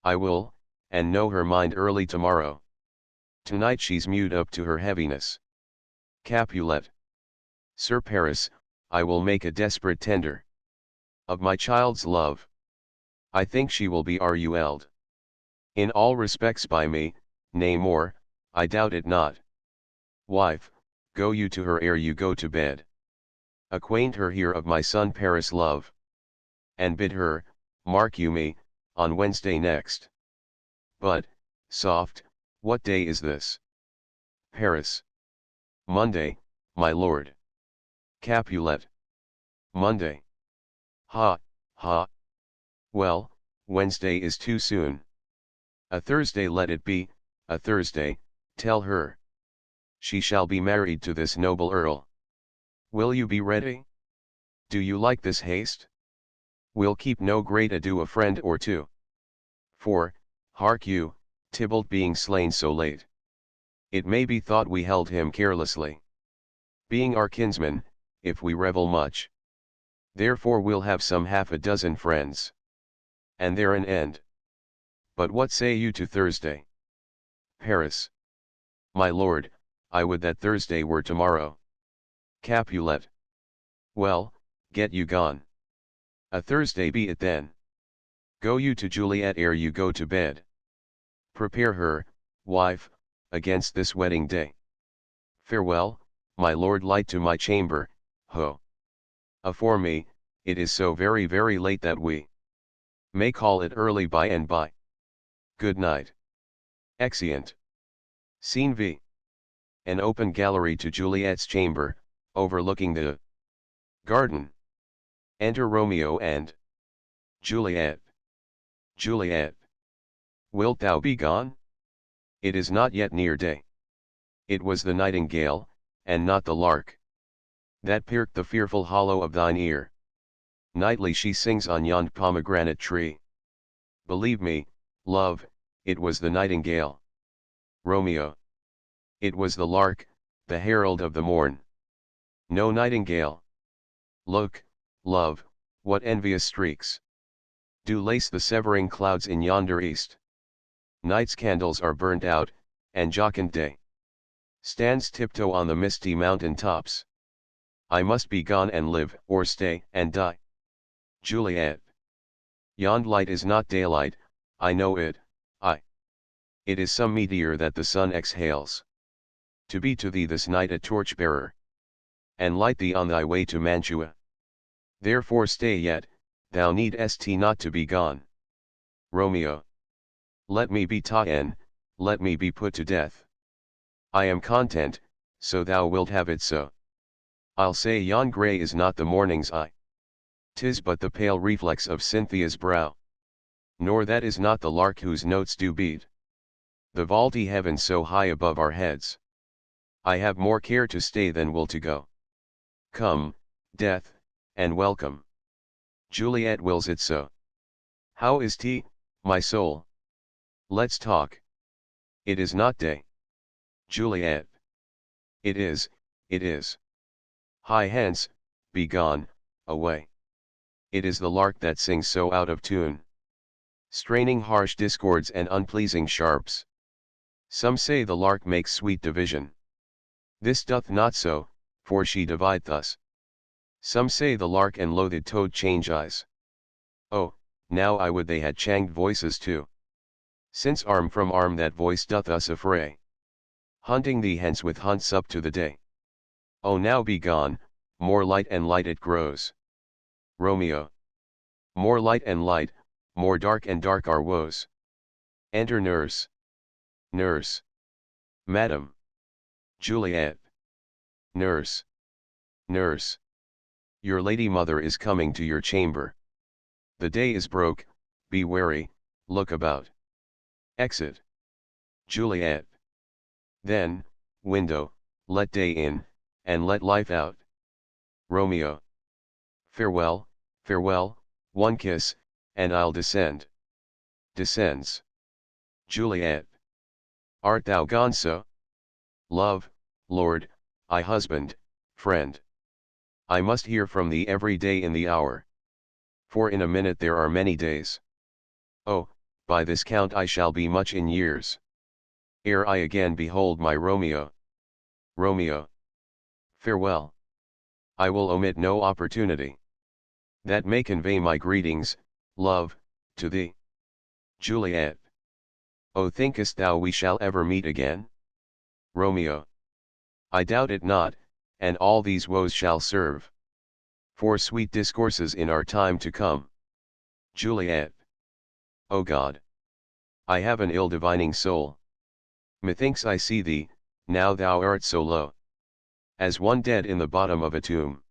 I will, and know her mind early tomorrow. Tonight she's mewed up to her heaviness. Capulet. Sir Paris, I will make a desperate tender of my child's love. I think she will be ruled in all respects by me, nay more, I doubt it not. Wife, go you to her ere you go to bed. Acquaint her here of my son Paris' love. And bid her, mark you me, on Wednesday next. But, soft, what day is this? Paris. Monday, my lord. Capulet. Monday. Ha, ha. Well, Wednesday is too soon. A Thursday let it be, a Thursday, tell her. She shall be married to this noble earl. Will you be ready? Do you like this haste? We'll keep no great ado a friend or two. For, hark you, Tybalt being slain so late. It may be thought we held him carelessly. Being our kinsman, if we revel much. Therefore we'll have some half a dozen friends. And there an end. But what say you to Thursday? Paris. My lord, I would that Thursday were tomorrow. Capulet. Well, get you gone. A Thursday be it then. Go you to Juliet ere you go to bed. Prepare her, wife, against this wedding day. Farewell, my lord, light to my chamber, ho. Afore me, it is so very very late that we may call it early by and by. Good night. Exeunt. Scene V. An open gallery to Juliet's chamber, overlooking the garden. Enter Romeo and Juliet. Juliet. Wilt thou be gone? It is not yet near day. It was the nightingale, and not the lark, that pierced the fearful hollow of thine ear. Nightly she sings on yond pomegranate tree. Believe me, love, it was the nightingale. Romeo. It was the lark, the herald of the morn. No nightingale. Look, love, what envious streaks do lace the severing clouds in yonder east. Night's candles are burnt out, and jocund day stands tiptoe on the misty mountain tops. I must be gone and live, or stay and die. Juliet. Yond light is not daylight, I know it, it is some meteor that the sun exhales. To be to thee this night a torch-bearer, and light thee on thy way to Mantua. Therefore stay yet, thou needest not to be gone. Romeo. Let me be ta'en, let me be put to death. I am content, so thou wilt have it so. I'll say yon grey is not the morning's eye. 'Tis but the pale reflex of Cynthia's brow. Nor that is not the lark whose notes do beat the vaulty heaven so high above our heads. I have more care to stay than will to go. Come, death, and welcome. Juliet wills it so. How is tea, my soul? Let's talk. It is not day. Juliet. It is, it is. Hie hence, be gone, away. It is the lark that sings so out of tune, straining harsh discords and unpleasing sharps. Some say the lark makes sweet division. This doth not so, for she divide thus. Some say the lark and loathed toad change eyes. Oh, now I would they had changed voices too. Since arm from arm that voice doth us affray. Hunting thee hence with hunts up to the day. Oh now be gone, more light and light it grows. Romeo. More light and light, more dark and dark our woes. Enter nurse. Nurse. Madam. Juliet. Nurse. Nurse. Your lady mother is coming to your chamber. The day is broke, be wary, look about. Exit. Juliet. Then, window, let day in, and let life out. Romeo. Farewell, farewell, one kiss, and I'll descend. Descends. Juliet. Art thou gone so? Love, lord, I husband, friend. I must hear from thee every day in the hour. For in a minute there are many days. Oh, by this count I shall be much in years. ere I again behold my Romeo. Romeo. Farewell. I will omit no opportunity that may convey my greetings, love, to thee. Juliet. O thinkest thou we shall ever meet again? Romeo. I doubt it not, and all these woes shall serve for sweet discourses in our time to come. Juliet. O God! I have an ill-divining soul. Methinks I see thee, now thou art so low, as one dead in the bottom of a tomb.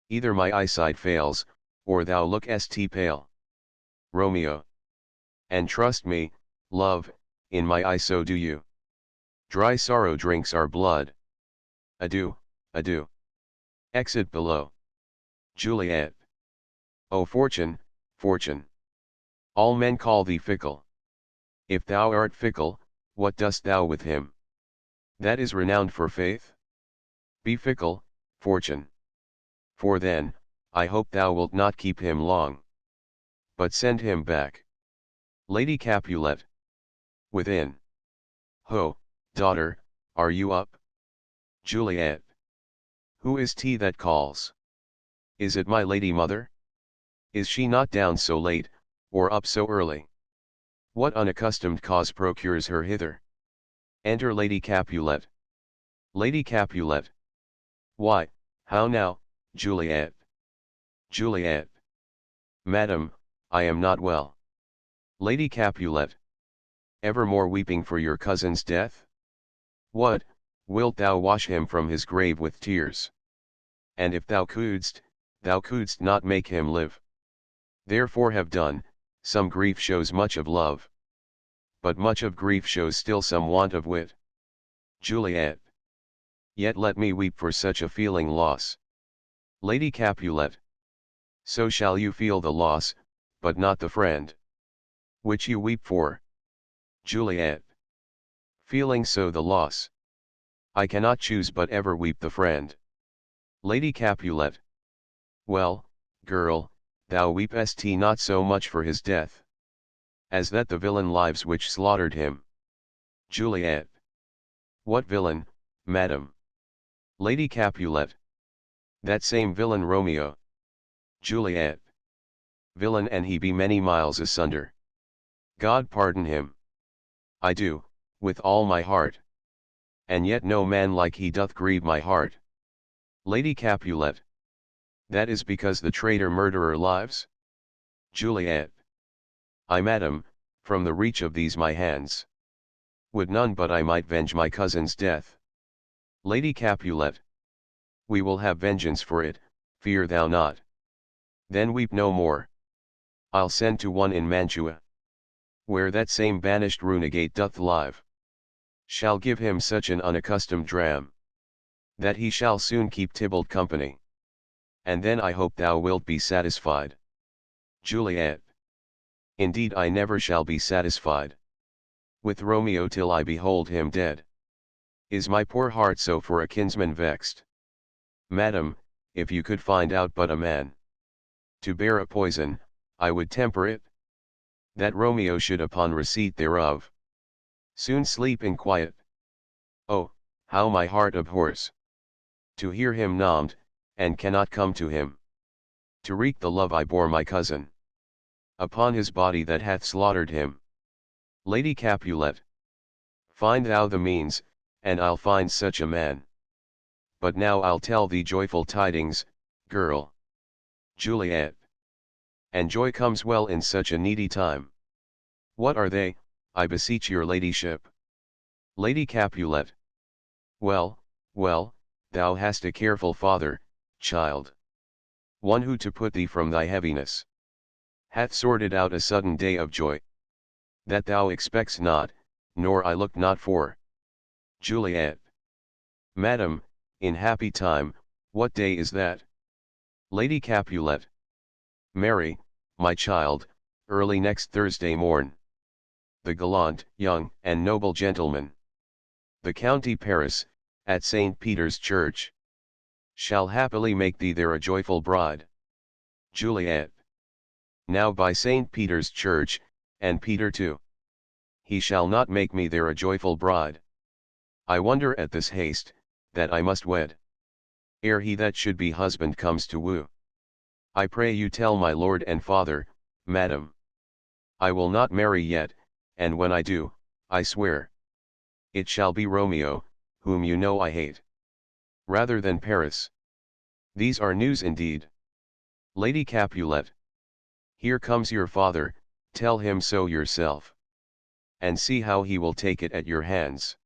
Either my eyesight fails, or thou look'st pale. Romeo. And trust me, love, in my eye so do you. Dry sorrow drinks our blood. Adieu, adieu. Exit below. Juliet. O Fortune, Fortune! All men call thee fickle. If thou art fickle, what dost thou with him that is renowned for faith? Be fickle, Fortune. For then, I hope thou wilt not keep him long, but send him back. Lady Capulet. Within. Ho, daughter, are you up? Juliet. Who is 't that calls? Is it my lady mother? Is she not down so late, or up so early? What unaccustomed cause procures her hither? Enter Lady Capulet. Lady Capulet. Why, how now, Juliet? Juliet. Madam, I am not well. Lady Capulet. Evermore weeping for your cousin's death? What, wilt thou wash him from his grave with tears? And if thou couldst not make him live. Therefore have done, some grief shows much of love. But much of grief shows still some want of wit. Juliet. Yet let me weep for such a feeling loss. Lady Capulet. So shall you feel the loss, but not the friend which you weep for. Juliet. Feeling so the loss, I cannot choose but ever weep the friend. Lady Capulet. Well, girl, thou weepest not so much for his death, as that the villain lives which slaughtered him. Juliet. What villain, madam? Lady Capulet. That same villain Romeo. Juliet. Villain, and he be many miles asunder. God pardon him. I do, with all my heart. And yet no man like he doth grieve my heart. Lady Capulet. That is because the traitor murderer lives? Juliet. I, madam, from the reach of these my hands, would none but I might venge my cousin's death. Lady Capulet. We will have vengeance for it, fear thou not. Then weep no more. I'll send to one in Mantua, where that same banished runagate doth live. Shall give him such an unaccustomed dram, that he shall soon keep Tybalt company. And then I hope thou wilt be satisfied. Juliet. Indeed I never shall be satisfied with Romeo till I behold him dead. Is my poor heart so for a kinsman vexed? Madam, if you could find out but a man to bear a poison, I would temper it, that Romeo should upon receipt thereof soon sleep in quiet. Oh, how my heart abhors to hear him nommed, and cannot come to him, to wreak the love I bore my cousin upon his body that hath slaughtered him. Lady Capulet. Find thou the means, and I'll find such a man. But now I'll tell thee joyful tidings, girl. Juliet. And joy comes well in such a needy time. What are they, I beseech your ladyship? Lady Capulet. Well, well, thou hast a careful father, child. One who to put thee from thy heaviness hath sorted out a sudden day of joy, that thou expects not, nor I look not for. Juliet. Madam, in happy time, what day is that? Lady Capulet. Marry, my child, early next Thursday morn. The gallant, young, and noble gentleman, the County Paris, at St. Peter's Church, shall happily make thee there a joyful bride. Juliet. Now by St. Peter's Church, and Peter too, he shall not make me there a joyful bride. I wonder at this haste, that I must wed, ere he that should be husband comes to woo. I pray you tell my lord and father, madam, I will not marry yet, and when I do, I swear, it shall be Romeo, whom you know I hate, rather than Paris. These are news indeed. Lady Capulet. Here comes your father, tell him so yourself. And see how he will take it at your hands.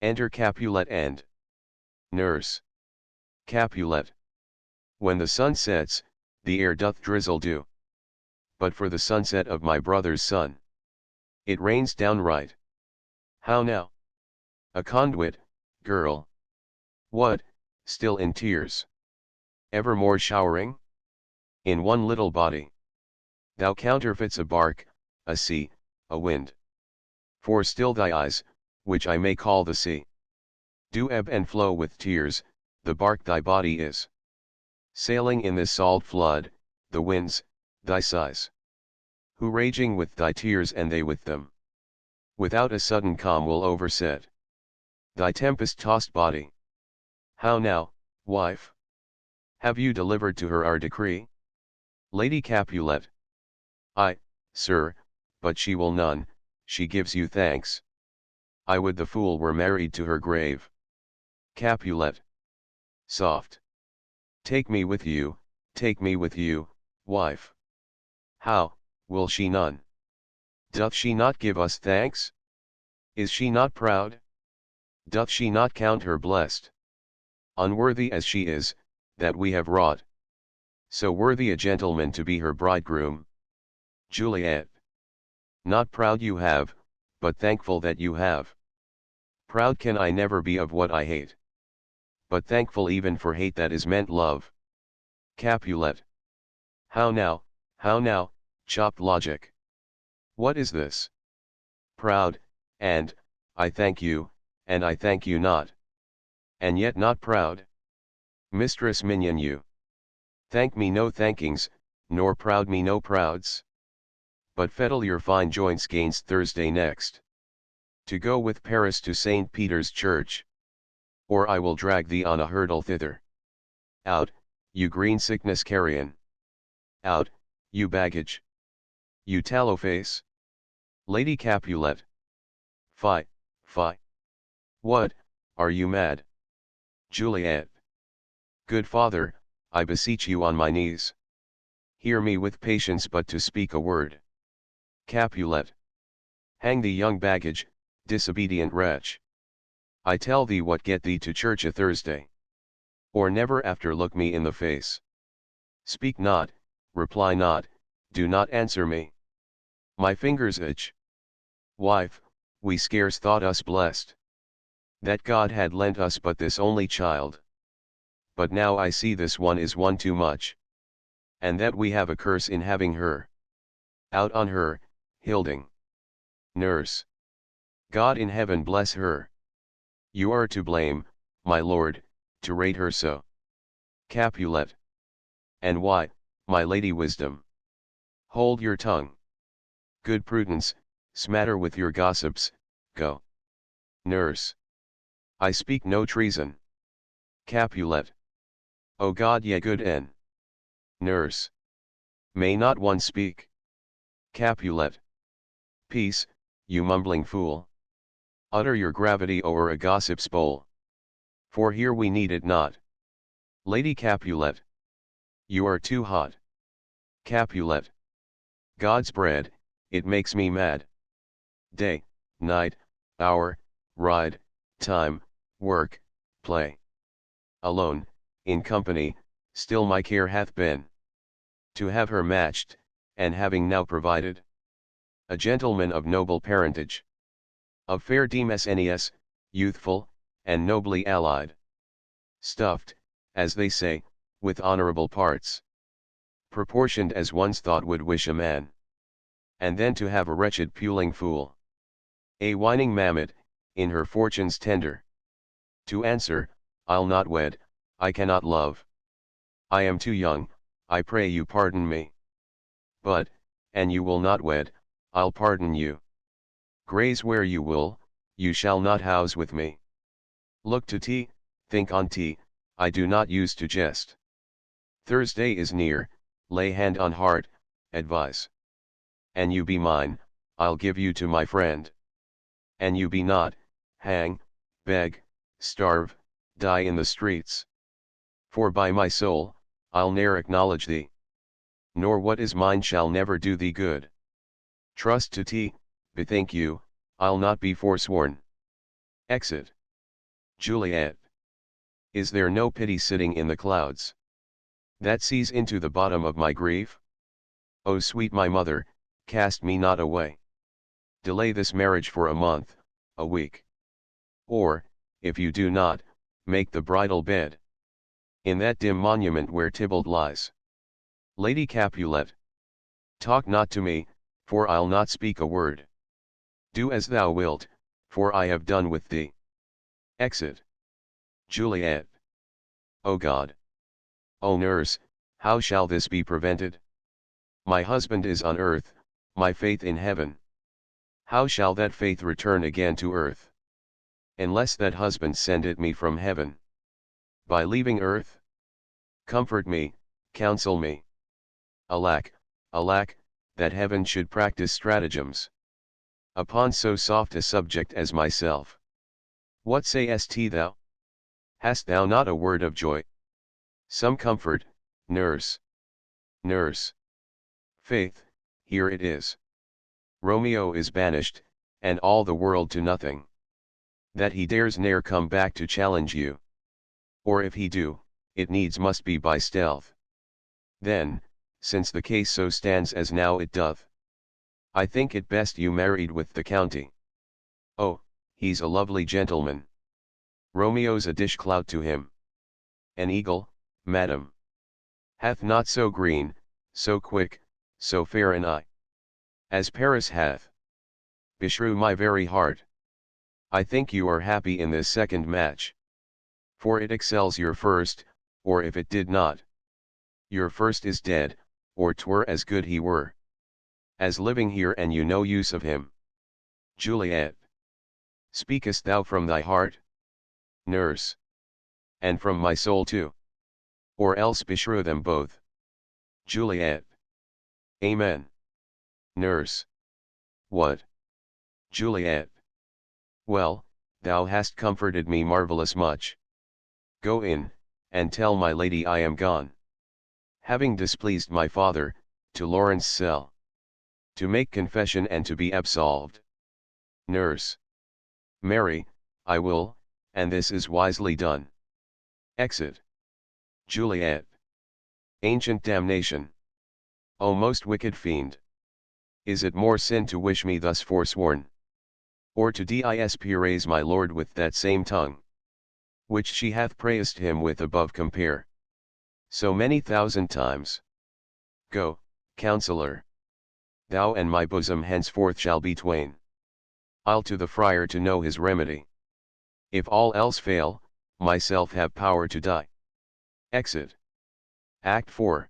Enter Capulet and Nurse. Capulet. When the sun sets, the air doth drizzle dew. But for the sunset of my brother's son, it rains downright. How now? A conduit, girl. What, still in tears? Evermore showering? In one little body. Thou counterfeits a bark, a sea, a wind. For still thy eyes, which I may call the sea, do ebb and flow with tears, the bark thy body is. Sailing in this salt flood, the winds, thy sighs. Who raging with thy tears and they with them, without a sudden calm will overset thy tempest-tossed body. How now, wife? Have you delivered to her our decree? Lady Capulet. Ay, sir, but she will none, she gives you thanks. I would the fool were married to her grave. Capulet. Soft. Take me with you, wife. How, will she none? Doth she not give us thanks? Is she not proud? Doth she not count her blessed? Unworthy as she is, that we have wrought so worthy a gentleman to be her bridegroom. Juliet. Not proud you have, but thankful that you have. Proud can I never be of what I hate, but thankful even for hate that is meant love. Capulet. How now, chopped logic. What is this? Proud, and, I thank you, and I thank you not. And yet not proud? Mistress minion you. Thank me no thankings, nor proud me no prouds. But fettle your fine joints gainst Thursday next, to go with Paris to St. Peter's Church. Or I will drag thee on a hurdle thither. Out, you green sickness carrion. Out, you baggage. You tallow face. Lady Capulet. Fie, fie. What, are you mad? Juliet. Good father, I beseech you on my knees. Hear me with patience but to speak a word. Capulet. Hang thee young baggage, disobedient wretch. I tell thee what get thee to church a Thursday. Or never after look me in the face. Speak not, reply not, do not answer me. My fingers itch. Wife, we scarce thought us blessed, that God had lent us but this only child. But now I see this one is one too much, and that we have a curse in having her. Out on her, Hilding. Nurse. God in heaven bless her. You are to blame, my lord, to rate her so. Capulet. And why, my lady Wisdom? Hold your tongue. Good Prudence, smatter with your gossips, go. Nurse. I speak no treason. Capulet. O God ye good N. Nurse. May not one speak? Capulet. Peace, you mumbling fool. Utter your gravity o'er a gossip's bowl. For here we need it not. Lady Capulet. You are too hot. Capulet. God's bread, it makes me mad. Day, night, hour, ride, time, work, play. Alone, in company, still my care hath been to have her matched, and having now provided a gentleman of noble parentage, of fair demesnes, youthful, and nobly allied, stuffed, as they say, with honorable parts, proportioned as one's thought would wish a man, and then to have a wretched puling fool, a whining mammet, in her fortune's tender, to answer, I'll not wed, I cannot love. I am too young, I pray you pardon me. But, an you will not wed, I'll pardon you. Graze where you will, you shall not house with me. Look to tea, think on tea, I do not use to jest. Thursday is near, lay hand on heart, advise. An you be mine, I'll give you to my friend. An you be not, hang, beg, starve, die in the streets. For by my soul, I'll ne'er acknowledge thee. Nor what is mine shall never do thee good. Trust to tea, bethink you, I'll not be forsworn. Exit. Juliet. Is there no pity sitting in the clouds, that sees into the bottom of my grief? O sweet my mother, cast me not away. Delay this marriage for a month, a week. Or, if you do not, make the bridal bed in that dim monument where Tybalt lies. Lady Capulet. Talk not to me, for I'll not speak a word. Do as thou wilt, for I have done with thee. Exit. Juliet. O God! O nurse, how shall this be prevented? My husband is on earth, my faith in heaven. How shall that faith return again to earth, unless that husband send it me from heaven? By leaving earth? Comfort me, counsel me. Alack, alack, that heaven should practice stratagems upon so soft a subject as myself. What sayest thou? Hast thou not a word of joy? Some comfort, nurse. Nurse. Faith, here it is. Romeo is banished, and all the world to nothing. That he dares ne'er come back to challenge you. Or if he do, it needs must be by stealth. Then, since the case so stands as now it doth, I think it best you married with the county. Oh, he's a lovely gentleman. Romeo's a dishclout to him. An eagle, madam, hath not so green, so quick, so fair an eye, as Paris hath. Beshrew my very heart! I think you are happy in this second match. For it excels your first, or if it did not, your first is dead, or 'twere as good he were, as living here and you no use of him. Juliet. Speakest thou from thy heart? Nurse. And from my soul too. Or else beshrew them both. Juliet. Amen. Nurse. What? Juliet. Well, thou hast comforted me marvellous much. Go in, and tell my lady I am gone, having displeased my father, to Lawrence' cell, to make confession and to be absolved. Nurse. Marry, I will, and this is wisely done. Exit. Juliet. Ancient damnation! O most wicked fiend! Is it more sin to wish me thus forsworn? Or to dispraise my lord with that same tongue, which she hath praised him with above compare, so many thousand times? Go, counsellor! Thou and my bosom henceforth shall be twain. I'll to the friar to know his remedy. If all else fail, myself have power to die. Exit. Act 4.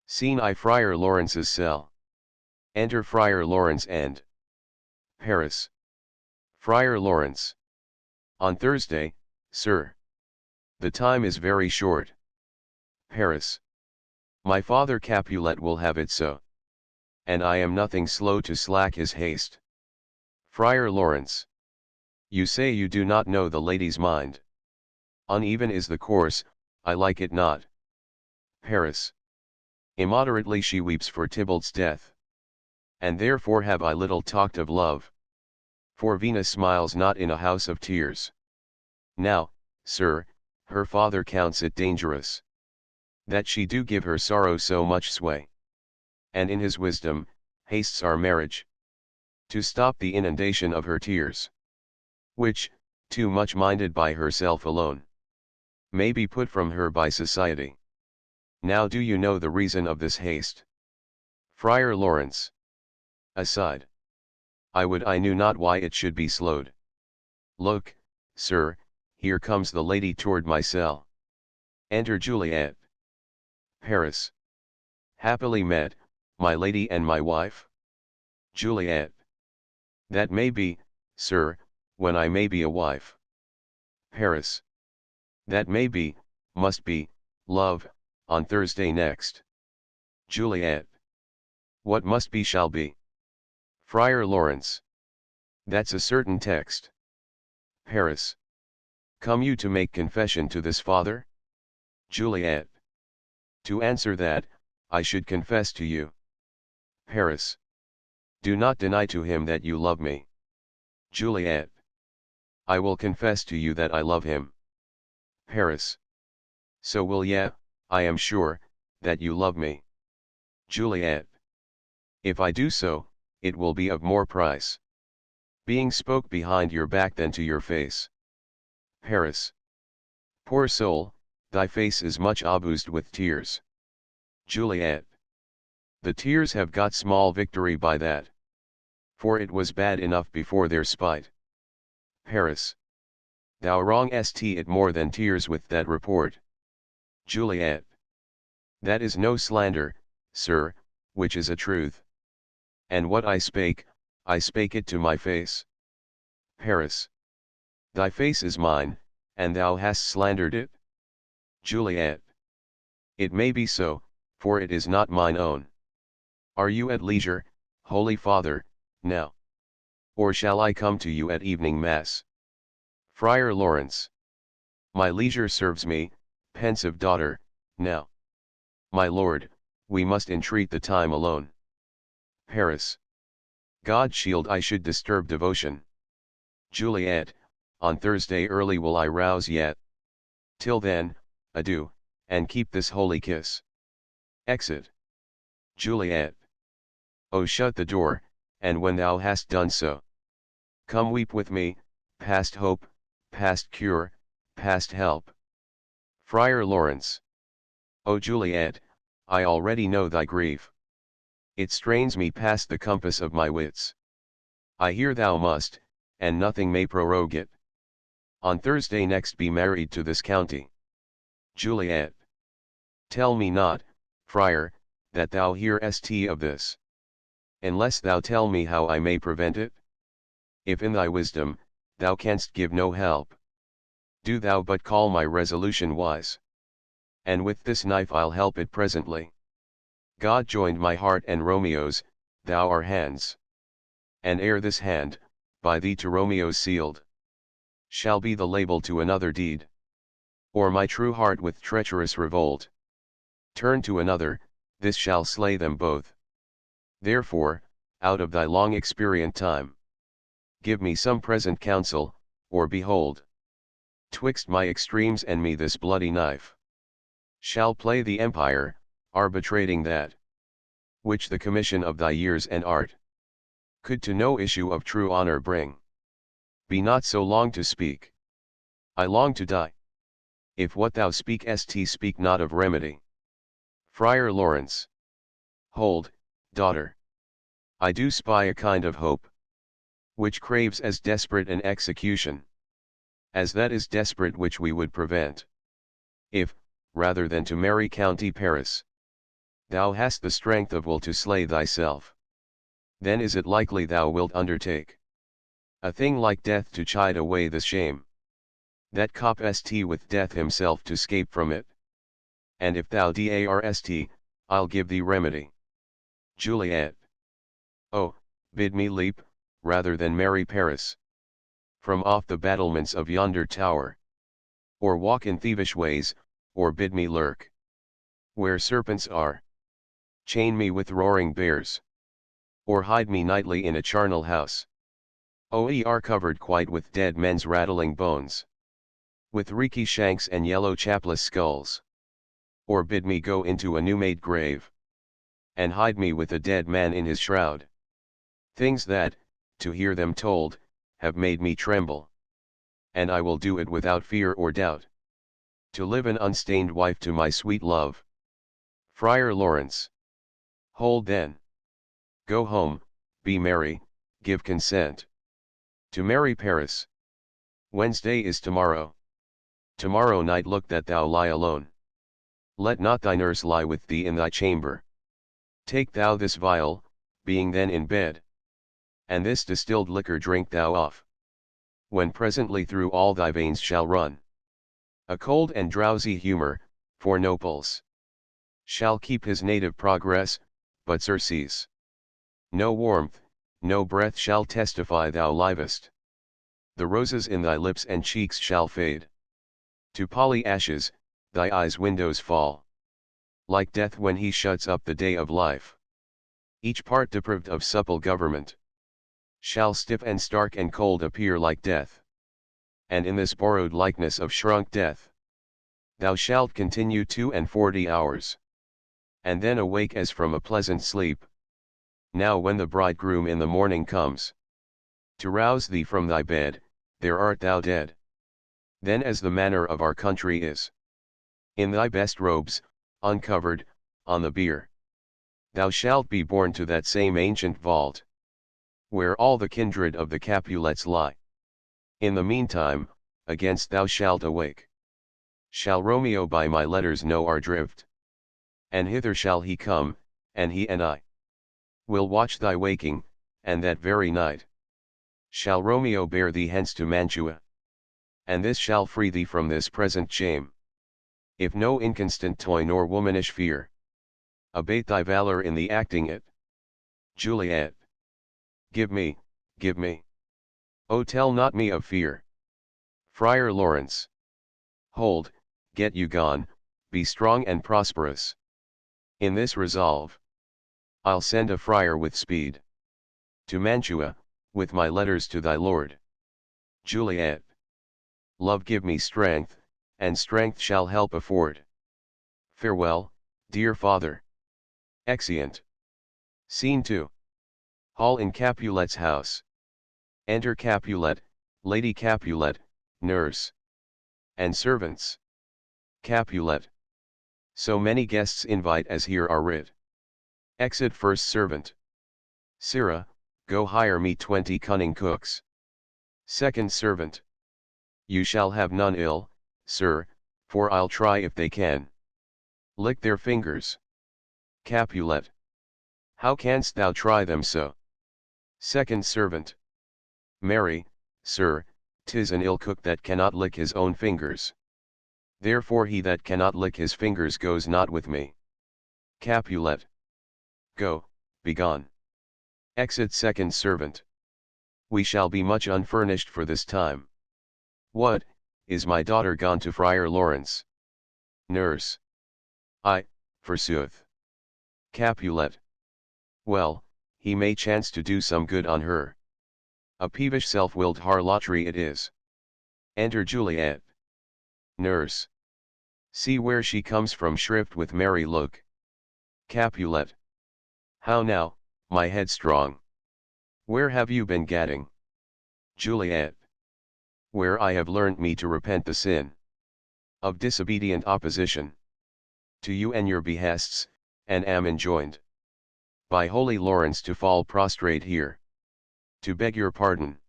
Scene I. Friar Lawrence's cell. Enter Friar Lawrence and Paris. Friar Lawrence. On Thursday, sir. The time is very short. Paris. My father Capulet will have it so. And I am nothing slow to slack his haste. Friar Lawrence. You say you do not know the lady's mind. Uneven is the course, I like it not. Paris. Immoderately she weeps for Tybalt's death. And therefore have I little talked of love. For Venus smiles not in a house of tears. Now, sir, her father counts it dangerous, that she do give her sorrow so much sway. And in his wisdom, hastes our marriage, to stop the inundation of her tears, which, too much minded by herself alone, may be put from her by society. Now do you know the reason of this haste? Friar Lawrence. Aside. I would I knew not why it should be slowed. Look, sir, here comes the lady toward my cell. Enter Juliet. Paris. Happily met, my lady and my wife. Juliet. That may be, sir, when I may be a wife. Paris. That may be, must be, love, on Thursday next. Juliet. What must be shall be. Friar Lawrence. That's a certain text. Paris. Come you to make confession to this father? Juliet. To answer that, I should confess to you. Paris. Do not deny to him that you love me. Juliet. I will confess to you that I love him. Paris. So will ye, I am sure, that you love me. Juliet. If I do so, it will be of more price. Being spoke behind your back than to your face. Paris. Poor soul, thy face is much abused with tears. Juliet. The tears have got small victory by that. For it was bad enough before their spite. Paris. Thou wrongest it more than tears with that report. Juliet. That is no slander, sir, which is a truth. And what I spake it to my face. Paris. Thy face is mine, and thou hast slandered it? Juliet. It may be so, for it is not mine own. Are you at leisure, Holy Father, now? Or shall I come to you at evening mass? Friar Lawrence. My leisure serves me, pensive daughter, now. My lord, we must entreat the time alone. Paris. God shield I should disturb devotion. Juliet, on Thursday early will I rouse yet. Till then, adieu, and keep this holy kiss. Exit. Juliet. Oh, shut the door, and when thou hast done so, come weep with me, past hope, past cure, past help. Friar Lawrence. O Juliet, I already know thy grief. It strains me past the compass of my wits. I hear thou must, and nothing may prorogue it. On Thursday next be married to this county. Juliet. Tell me not, friar, that thou hearest of this. Unless thou tell me how I may prevent it? If in thy wisdom, thou canst give no help, do thou but call my resolution wise. And with this knife I'll help it presently. God joined my heart and Romeo's, thou our hands. And ere this hand, by thee to Romeo's sealed, shall be the label to another deed. Or my true heart with treacherous revolt turn to another, this shall slay them both. Therefore, out of thy long experient time, give me some present counsel, or behold, twixt my extremes and me this bloody knife shall play the empire, arbitrating that which the commission of thy years and art could to no issue of true honor bring. Be not so long to speak. I long to die. If what thou speakest speak not of remedy. Friar Lawrence. Hold, daughter. I do spy a kind of hope, which craves as desperate an execution, as that is desperate which we would prevent. If, rather than to marry County Paris, thou hast the strength of will to slay thyself, then is it likely thou wilt undertake a thing like death to chide away the shame that copst with death himself to scape from it. And if thou darst, I'll give thee remedy. Juliet. Oh, bid me leap, rather than marry Paris, from off the battlements of yonder tower, or walk in thievish ways, or bid me lurk where serpents are, chain me with roaring bears, or hide me nightly in a charnel house, or covered quite with dead men's rattling bones, with reeky shanks and yellow chapless skulls, or bid me go into a new-made grave, and hide me with a dead man in his shroud. Things that, to hear them told, have made me tremble. And I will do it without fear or doubt, to live an unstained wife to my sweet love. Friar Lawrence. Hold then. Go home, be merry, give consent to marry Paris. Wednesday is tomorrow. Tomorrow night look that thou lie alone. Let not thy nurse lie with thee in thy chamber. Take thou this vial, being then in bed, and this distilled liquor drink thou off. When presently through all thy veins shall run a cold and drowsy humor, for no pulse shall keep his native progress, but surcease. No warmth, no breath shall testify thou livest. The roses in thy lips and cheeks shall fade to polly ashes, thy eyes' windows fall, like death when he shuts up the day of life. Each part deprived of supple government shall stiff and stark and cold appear like death. And in this borrowed likeness of shrunk death, thou shalt continue 42 hours, and then awake as from a pleasant sleep. Now when the bridegroom in the morning comes to rouse thee from thy bed, there art thou dead. Then as the manner of our country is, in thy best robes, uncovered, on the bier, thou shalt be borne to that same ancient vault, where all the kindred of the Capulets lie. In the meantime, against thou shalt awake. Shall Romeo by my letters know our drift? And hither shall he come, and he and I will watch thy waking, and that very night shall Romeo bear thee hence to Mantua. And this shall free thee from this present shame. If no inconstant toy nor womanish fear abate thy valor in the acting it. Juliet. Give me, give me. Oh, tell not me of fear. Friar Lawrence. Hold, get you gone, be strong and prosperous. In this resolve, I'll send a friar with speed to Mantua, with my letters to thy lord. Juliet. Love give me strength, and strength shall help afford. Farewell, dear father. Exeunt. Scene 2. Hall in Capulet's house. Enter Capulet, Lady Capulet, nurse, and servants. Capulet. So many guests invite as here are writ. Exit first servant. Sirrah, go hire me 20 cunning cooks. Second servant. You shall have none ill, sir, for I'll try if they can lick their fingers. Capulet. How canst thou try them so? Second servant. Marry, sir, 'tis an ill cook that cannot lick his own fingers. Therefore he that cannot lick his fingers goes not with me. Capulet. Go, begone. Exit second servant. We shall be much unfurnished for this time. What, is my daughter gone to Friar Lawrence? Nurse. Ay, forsooth. Capulet. Well, he may chance to do some good on her. A peevish self-willed harlotry it is. Enter Juliet. Nurse. See where she comes from shrift with merry look. Capulet. How now, my headstrong? Where have you been gadding? Juliet. Where I have learnt me to repent the sin of disobedient opposition to you and your behests, and am enjoined by holy Lawrence to fall prostrate here, to beg your pardon.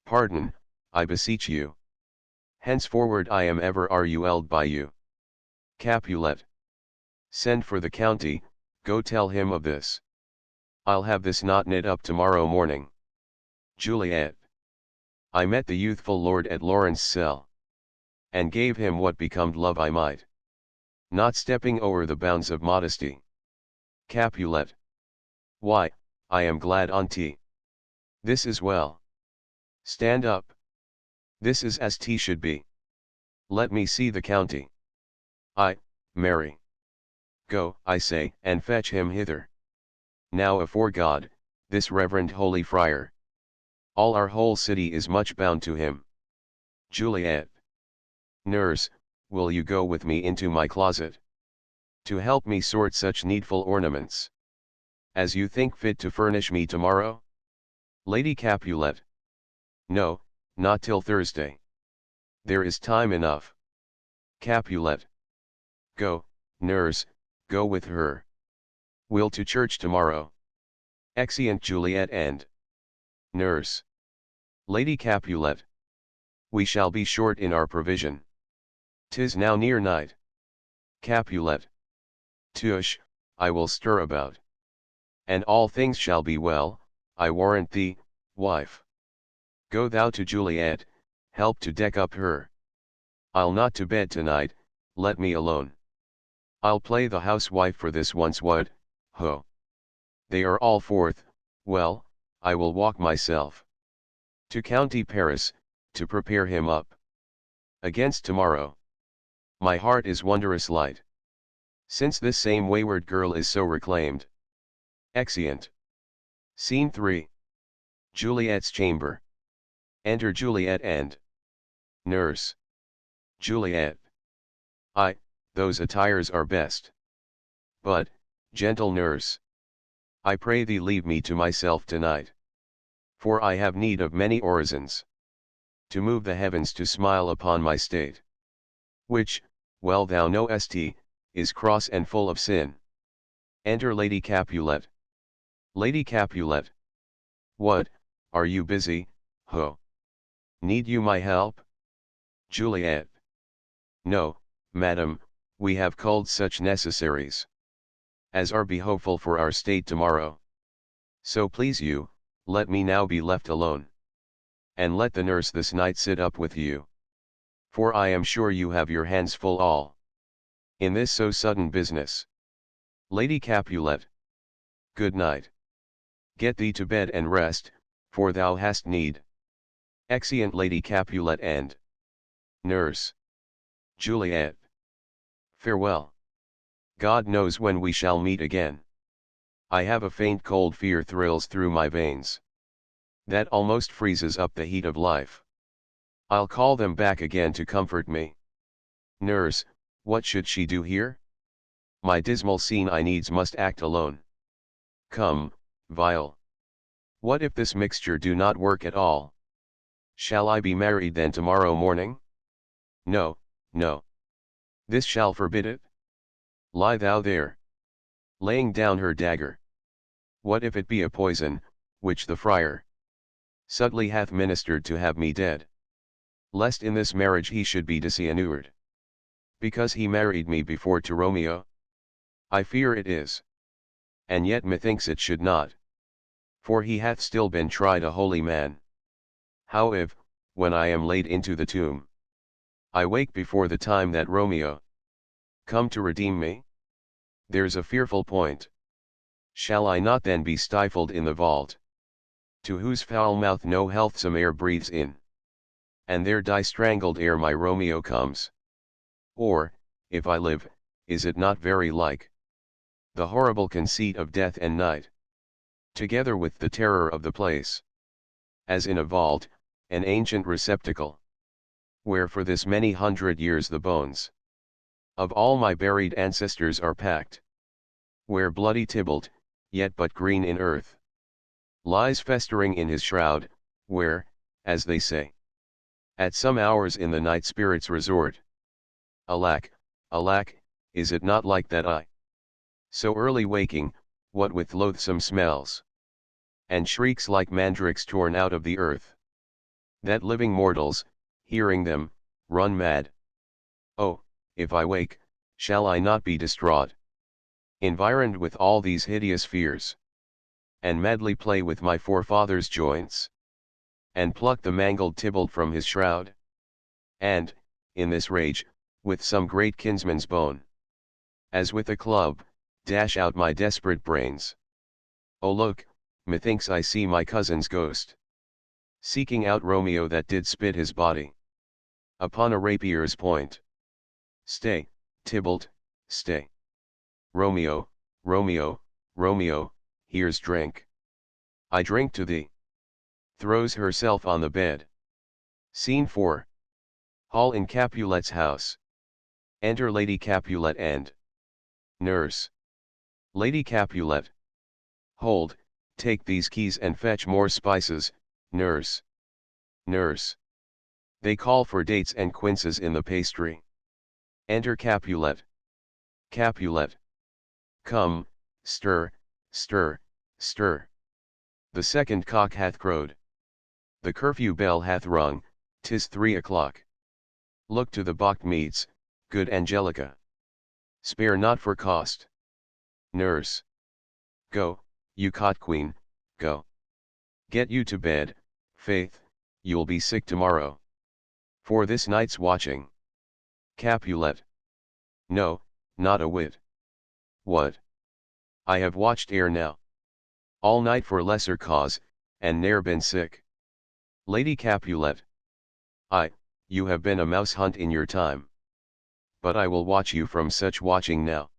Pardon, I beseech you. Henceforward I am ever rulled by you. Capulet. Send for the county, go tell him of this. I'll have this knot knit up tomorrow morning. Juliet. I met the youthful lord at Lawrence cell, and gave him what becomed love I might, not stepping o'er the bounds of modesty. Capulet. Why, I am glad on't. This is well. Stand up. This is as 't should be. Let me see the county. I, Mary. Go, I say, and fetch him hither. Now afore God, this reverend holy friar, all our whole city is much bound to him. Juliet. Nurse, will you go with me into my closet, to help me sort such needful ornaments as you think fit to furnish me tomorrow? Lady Capulet. No, not till Thursday. There is time enough. Capulet. Go, nurse, go with her. We'll to church tomorrow. Exeunt Juliet and Nurse. Lady Capulet. We shall be short in our provision. 'Tis now near night. Capulet. Tush, I will stir about, and all things shall be well. I warrant thee, wife. Go thou to Juliet, help to deck up her. I'll not to bed tonight, let me alone. I'll play the housewife for this once what, ho. They are all forth, well, I will walk myself to County Paris, to prepare him up against tomorrow. My heart is wondrous light, since this same wayward girl is so reclaimed. Exeunt. Scene 3. Juliet's chamber. Enter Juliet and Nurse. Juliet. Those attires are best. But, gentle nurse, I pray thee leave me to myself tonight. For I have need of many orisons, to move the heavens to smile upon my state. Which, well thou knowest, is cross and full of sin. Enter Lady Capulet. Lady Capulet. What, are you busy, ho? Need you my help? Juliet. No, madam, we have culled such necessaries as are behoveful for our state tomorrow. So please you, let me now be left alone. And let the nurse this night sit up with you. For I am sure you have your hands full all in this so sudden business. Lady Capulet. Good night. Get thee to bed and rest, for thou hast need. Exeunt Lady Capulet and Nurse. Juliet. Farewell. God knows when we shall meet again. I have a faint cold fear thrills through my veins, that almost freezes up the heat of life. I'll call them back again to comfort me. Nurse, what should she do here? My dismal scene I needs must act alone. Come, Viol. What if this mixture do not work at all? Shall I be married then tomorrow morning? No, no. This shall forbid it. Lie thou there. Laying down her dagger. What if it be a poison, which the friar subtly hath ministered to have me dead? Lest in this marriage he should be disinured, because he married me before to Romeo? I fear it is. And yet methinks it should not. For he hath still been tried a holy man. How if, when I am laid into the tomb, I wake before the time that Romeo come to redeem me? There's a fearful point. Shall I not then be stifled in the vault, to whose foul mouth no healthsome air breathes in, and there die strangled ere my Romeo comes? Or, if I live, is it not very like the horrible conceit of death and night, together with the terror of the place, as in a vault, an ancient receptacle, where for this many hundred years the bones of all my buried ancestors are packed, where bloody Tybalt, yet but green in earth, lies festering in his shroud, where, as they say, at some hours in the night spirits resort. Alack, alack, is it not like that I, so early waking, what with loathsome smells, and shrieks like mandrakes torn out of the earth, that living mortals, hearing them, run mad? Oh, if I wake, shall I not be distraught, environed with all these hideous fears, and madly play with my forefathers' joints, and pluck the mangled Tybalt from his shroud? And, in this rage, with some great kinsman's bone, as with a club, dash out my desperate brains? Oh look, methinks I see my cousin's ghost, seeking out Romeo that did spit his body upon a rapier's point. Stay, Tybalt, stay. Romeo, Romeo, Romeo, here's drink. I drink to thee. Throws herself on the bed. Scene 4. Hall in Capulet's house. Enter Lady Capulet and Nurse. Lady Capulet. Hold, take these keys and fetch more spices, nurse. Nurse. They call for dates and quinces in the pastry. Enter Capulet. Capulet. Come, stir, stir, stir. The second cock hath crowed. The curfew bell hath rung, 'tis 3 o'clock. Look to the bocked meats, good Angelica. Spare not for cost. Nurse. Go, you cot queen, go. Get you to bed, Faith, you'll be sick tomorrow. For this night's watching. Capulet. No, not a whit. What? I have watched ere now. All night for lesser cause, and ne'er been sick. Lady Capulet. Ay, you have been a mouse hunt in your time. But I will watch you from such watching now.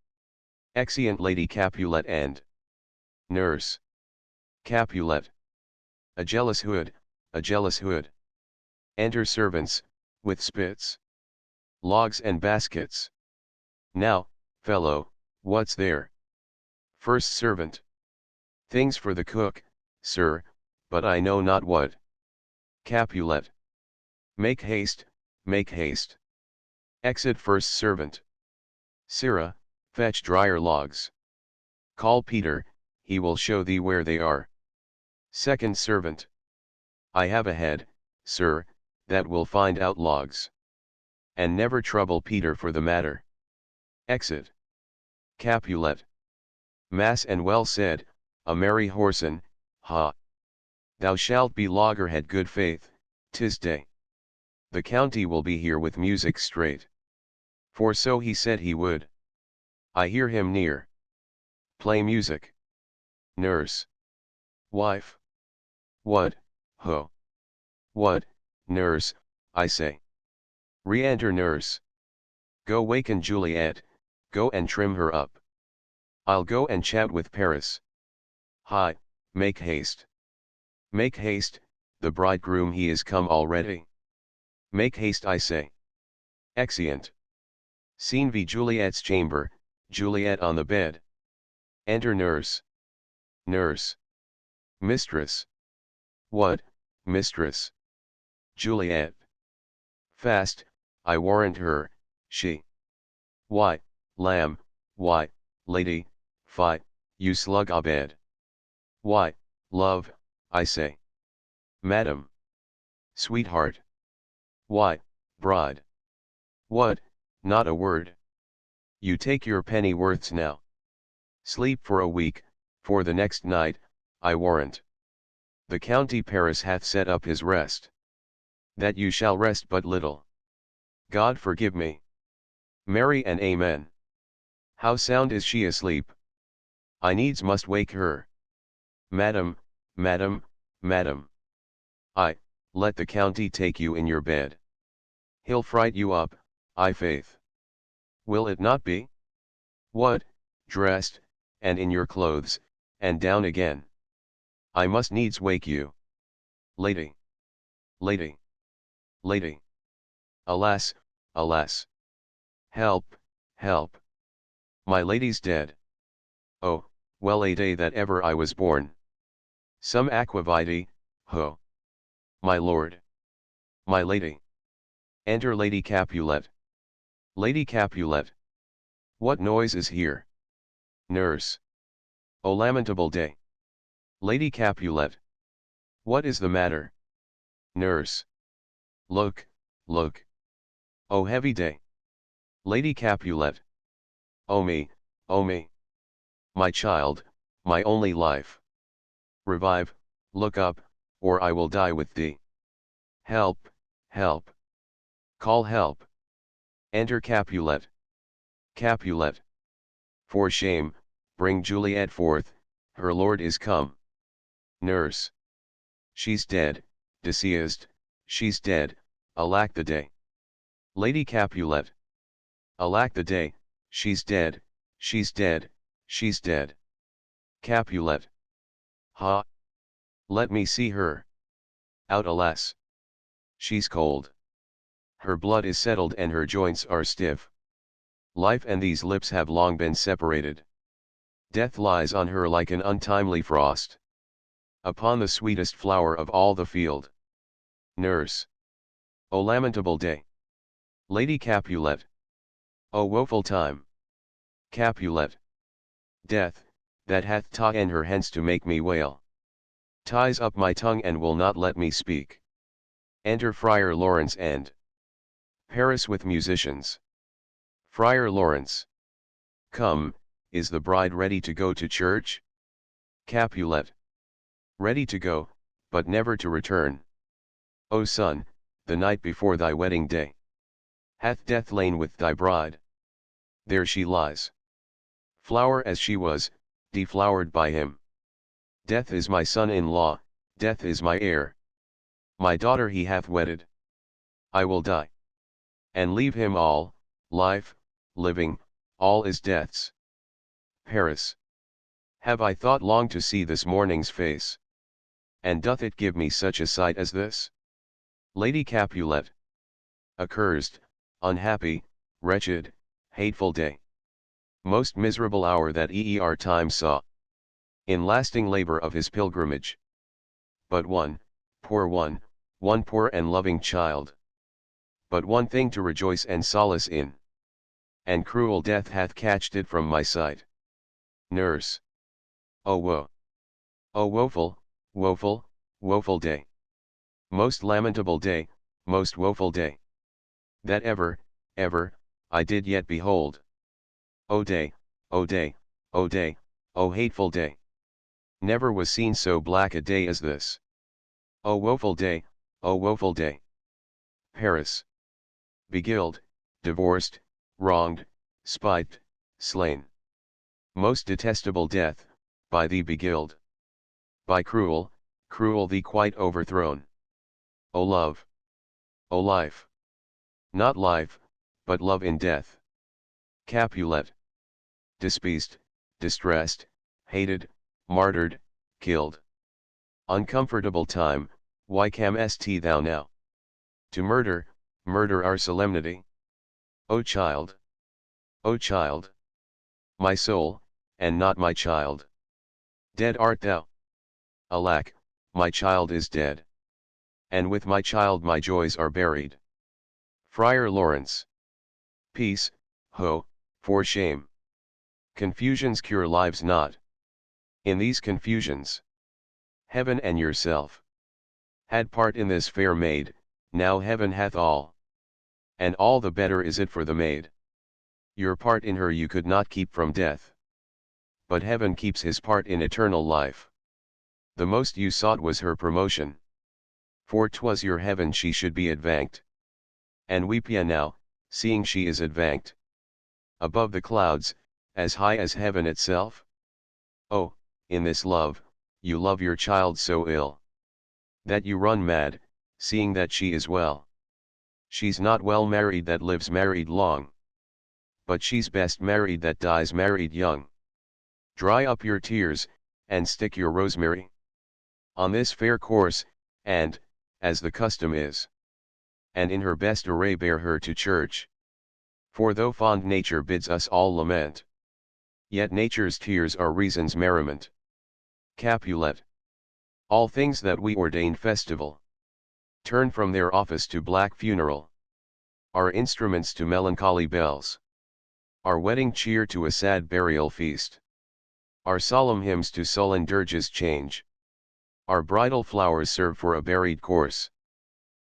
Exeunt Lady Capulet and Nurse. Capulet. A jealous hood, a jealous hood. Enter servants, with spits, logs and baskets. Now, fellow, what's there? First servant. Things for the cook, sir, but I know not what. Capulet. Make haste, make haste. Exit first servant. Sirrah, fetch drier logs. Call Peter, he will show thee where they are. Second servant. I have a head, sir, that will find out logs. And never trouble Peter for the matter. Exit. Capulet. Mass and well said, a merry whoreson, ha! Thou shalt be loggerhead, good faith, 'tis day. The county will be here with music straight. For so he said he would. I hear him near. Play music. Nurse. Wife. What, ho! What, nurse, I say. Re-enter nurse. Go waken Juliet, go and trim her up. I'll go and chat with Paris. Hi, make haste. Make haste, the bridegroom he is come already. Make haste, I say. Exeunt. Scene V. Juliet's chamber, Juliet on the bed. Enter nurse. Nurse. Mistress. What, mistress? Juliet. Fast, I warrant her, she. Why, lamb, why, lady, fie, you slug abed. Why, love, I say. Madam. Sweetheart. Why, bride. What, not a word. You take your pennyworths now. Sleep for a week, for the next night, I warrant. The county Paris hath set up his rest. That you shall rest but little. God forgive me. Marry and amen. How sound is she asleep? I needs must wake her. Madam, madam, madam. I, let the county take you in your bed. He'll fright you up, I faith. Will it not be? What, dressed, and in your clothes, and down again. I must needs wake you. Lady. Lady. Lady. Alas, alas. Help, help. My lady's dead. Oh, well a day that ever I was born. Some aquavitae, ho. My lord. My lady. Enter Lady Capulet. Lady Capulet. What noise is here? Nurse. O lamentable day. Lady Capulet. What is the matter? Nurse. Look, look. O heavy day. Lady Capulet. O me, O me. My child, my only life. Revive, look up, or I will die with thee. Help, help. Call help. Enter Capulet. Capulet. For shame, bring Juliet forth, her lord is come. Nurse. She's dead, deceased, she's dead, alack the day. Lady Capulet. Alack the day, she's dead, she's dead, she's dead. Capulet. Ha! Let me see her. Out alas! She's cold. Her blood is settled and her joints are stiff. Life and these lips have long been separated. Death lies on her like an untimely frost. Upon the sweetest flower of all the field. Nurse. O lamentable day. Lady Capulet. O woeful time. Capulet. Death, that hath ta'en her hence to make me wail. Ties up my tongue and will not let me speak. Enter Friar Lawrence and Paris with musicians. Friar Lawrence. Come, is the bride ready to go to church? Capulet. Ready to go, but never to return. O son, the night before thy wedding day, hath death lain with thy bride. There she lies. Flower as she was, deflowered by him. Death is my son-in-law, death is my heir. My daughter he hath wedded. I will die. And leave him all, life, living, all is death's. Paris. Have I thought long to see this morning's face? And doth it give me such a sight as this? Lady Capulet. Accursed, unhappy, wretched, hateful day. Most miserable hour that time saw. In lasting labor of his pilgrimage. But one poor and loving child. But one thing to rejoice and solace in. And cruel death hath catched it from my sight. Nurse. O woe! O woeful, woeful, woeful day! Most lamentable day, most woeful day! That ever, I did yet behold. O day, O day, O day, O hateful day! Never was seen so black a day as this. O woeful day, O woeful day! Paris. Beguiled, divorced, wronged, spiked, slain. Most detestable death, by thee beguiled. By cruel thee quite overthrown. O love! O life! Not life, but love in death. Capulet. Despised, distressed, hated, martyred, killed. Uncomfortable time, why camest thou now? To murder our solemnity? O child! O child! My soul, and not my child. Dead art thou. Alack, my child is dead. And with my child my joys are buried. Friar Lawrence. Peace, ho, for shame. Confusions cure lives not. In these confusions, heaven and yourself had part in this fair maid, now heaven hath all. And all the better is it for the maid. Your part in her you could not keep from death. But heaven keeps his part in eternal life. The most you sought was her promotion. For 'twas your heaven she should be advanced. And weep ye now, seeing she is advanced above the clouds, as high as heaven itself? Oh, in this love, you love your child so ill, that you run mad, seeing that she is well. She's not well married that lives married long. But she's best married that dies married young. Dry up your tears, and stick your rosemary on this fair corse, and, as the custom is, and in her best array bear her to church. For though fond nature bids us all lament, yet nature's tears are reason's merriment. Capulet. All things that we ordain festival turn from their office to black funeral. Our instruments to melancholy bells. Our wedding cheer to a sad burial feast. Our solemn hymns to sullen dirges change. Our bridal flowers serve for a buried corse.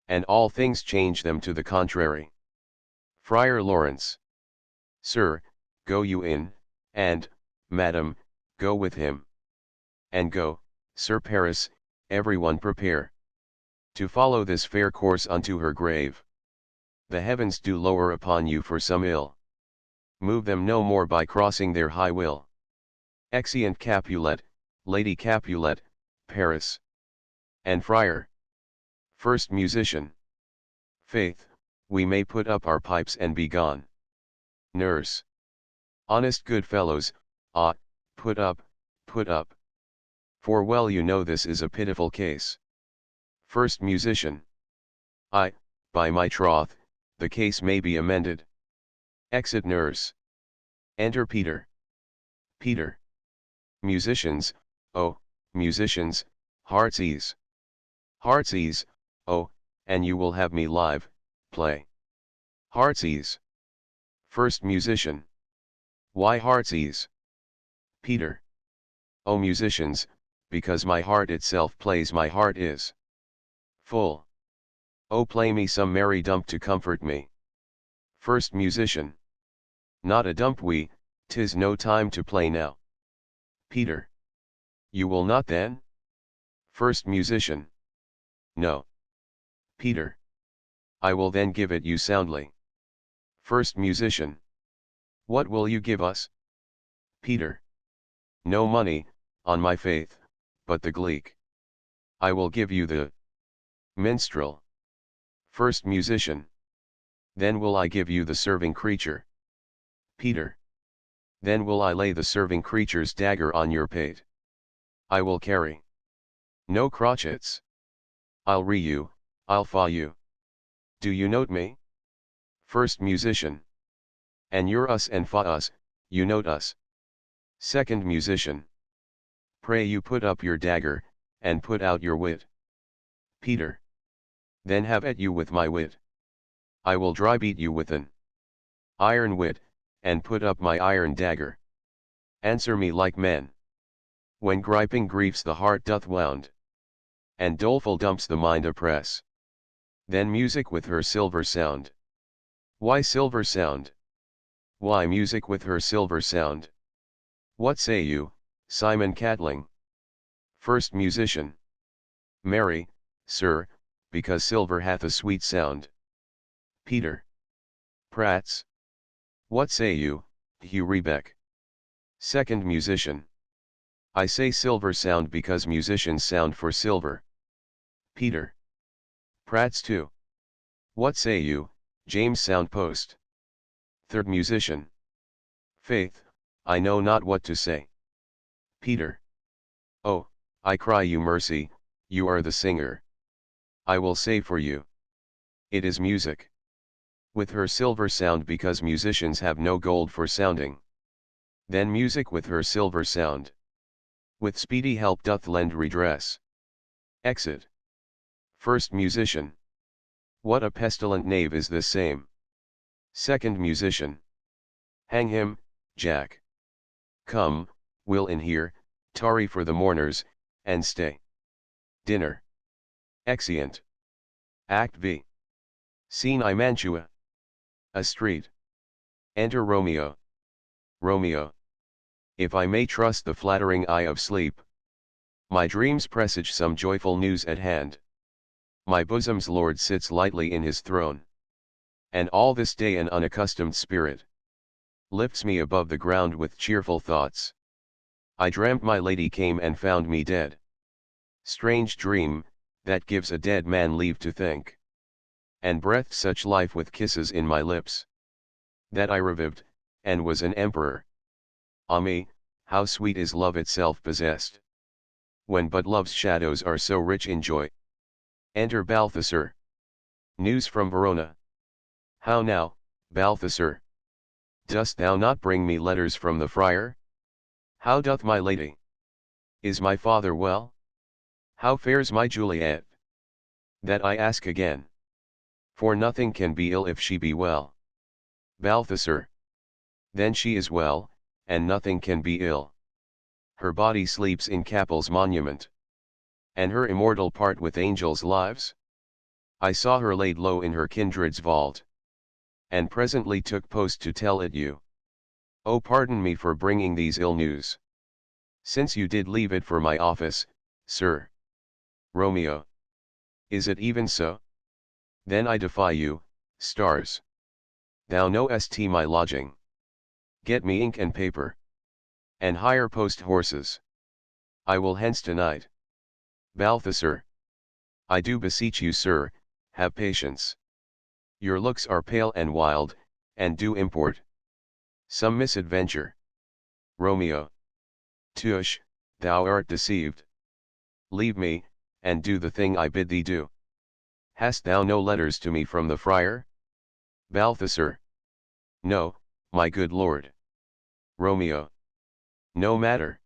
And all things change them to the contrary. Friar Lawrence. Sir, go you in, and, madam, go with him. And go, Sir Paris, everyone prepare to follow this fair course unto her grave. The heavens do lower upon you for some ill. Move them no more by crossing their high will. Exeunt Capulet, Lady Capulet, Paris. And Friar. First Musician. Faith, we may put up our pipes and be gone. Nurse. Honest good fellows, ah, put up, put up. For well you know this is a pitiful case. First Musician. I, by my troth, the case may be amended. Exit Nurse. Enter Peter. Peter. Musicians, oh, musicians, heart's ease. Heart's ease, oh, and you will have me live, play. Heart's ease. First Musician. Why heart's ease? Peter. O musicians, because my heart itself plays my heart is full. Oh play me some merry dump to comfort me. First Musician. Not a dump 'tis no time to play now. Peter. You will not then? First Musician. No. Peter. I will then give it you soundly. First musician. What will you give us? Peter. No money, on my faith, but the gleek. I will give you the minstrel. First musician. Then will I give you the serving creature. Peter. Then will I lay the serving creature's dagger on your pate. I will carry. No crotchets. I'll re you, I'll fa you. Do you note me? First musician. And you're us and fa us, you note us. Second musician. Pray you put up your dagger, and put out your wit. Peter. Then have at you with my wit. I will dry beat you with an iron wit, and put up my iron dagger. Answer me like men. When griping griefs the heart doth wound, and doleful dumps the mind oppress. Then music with her silver sound. Why silver sound? Why music with her silver sound? What say you, Simon Catling? First musician. Marry, sir, because silver hath a sweet sound. Peter. Prats. What say you, Hugh Rebeck? Second musician. I say silver sound because musicians sound for silver. Peter. Prats too. What say you, James Soundpost? Third musician. Faith, I know not what to say. Peter. Oh, I cry you mercy, you are the singer. I will say for you. It is music. With her silver sound because musicians have no gold for sounding. Then music with her silver sound. With speedy help doth lend redress. Exit. First musician. What a pestilent knave is this same. Second musician. Hang him, Jack. Come, we'll in here, tarry for the mourners, and stay. Dinner. Exeunt. Act B. Scene I Mantua. A street. Enter Romeo. Romeo. If I may trust the flattering eye of sleep, my dreams presage some joyful news at hand. My bosom's lord sits lightly in his throne, and all this day an unaccustomed spirit lifts me above the ground with cheerful thoughts. I dreamt my lady came and found me dead. Strange dream, that gives a dead man leave to think, and breathed such life with kisses in my lips, that I revived, and was an emperor. Ah me, how sweet is love itself possessed, when but love's shadows are so rich in joy. Enter Balthasar. News from Verona. How now, Balthasar? Dost thou not bring me letters from the friar? How doth my lady? Is my father well? How fares my Juliet? That I ask again. For nothing can be ill if she be well. Balthasar. Then she is well, and nothing can be ill. Her body sleeps in Capel's monument, and her immortal part with angels' lives. I saw her laid low in her kindred's vault, and presently took post to tell it you. Oh, pardon me for bringing these ill news, since you did leave it for my office, sir. Romeo. Is it even so? Then I defy you, stars. Thou knowest my lodging. Get me ink and paper, and hire post horses. I will hence tonight. Balthasar. I do beseech you, sir, have patience. Your looks are pale and wild, and do import some misadventure. Romeo. Tush, thou art deceived. Leave me, and do the thing I bid thee do. Hast thou no letters to me from the friar? Balthasar. No, my good lord. Romeo. No matter.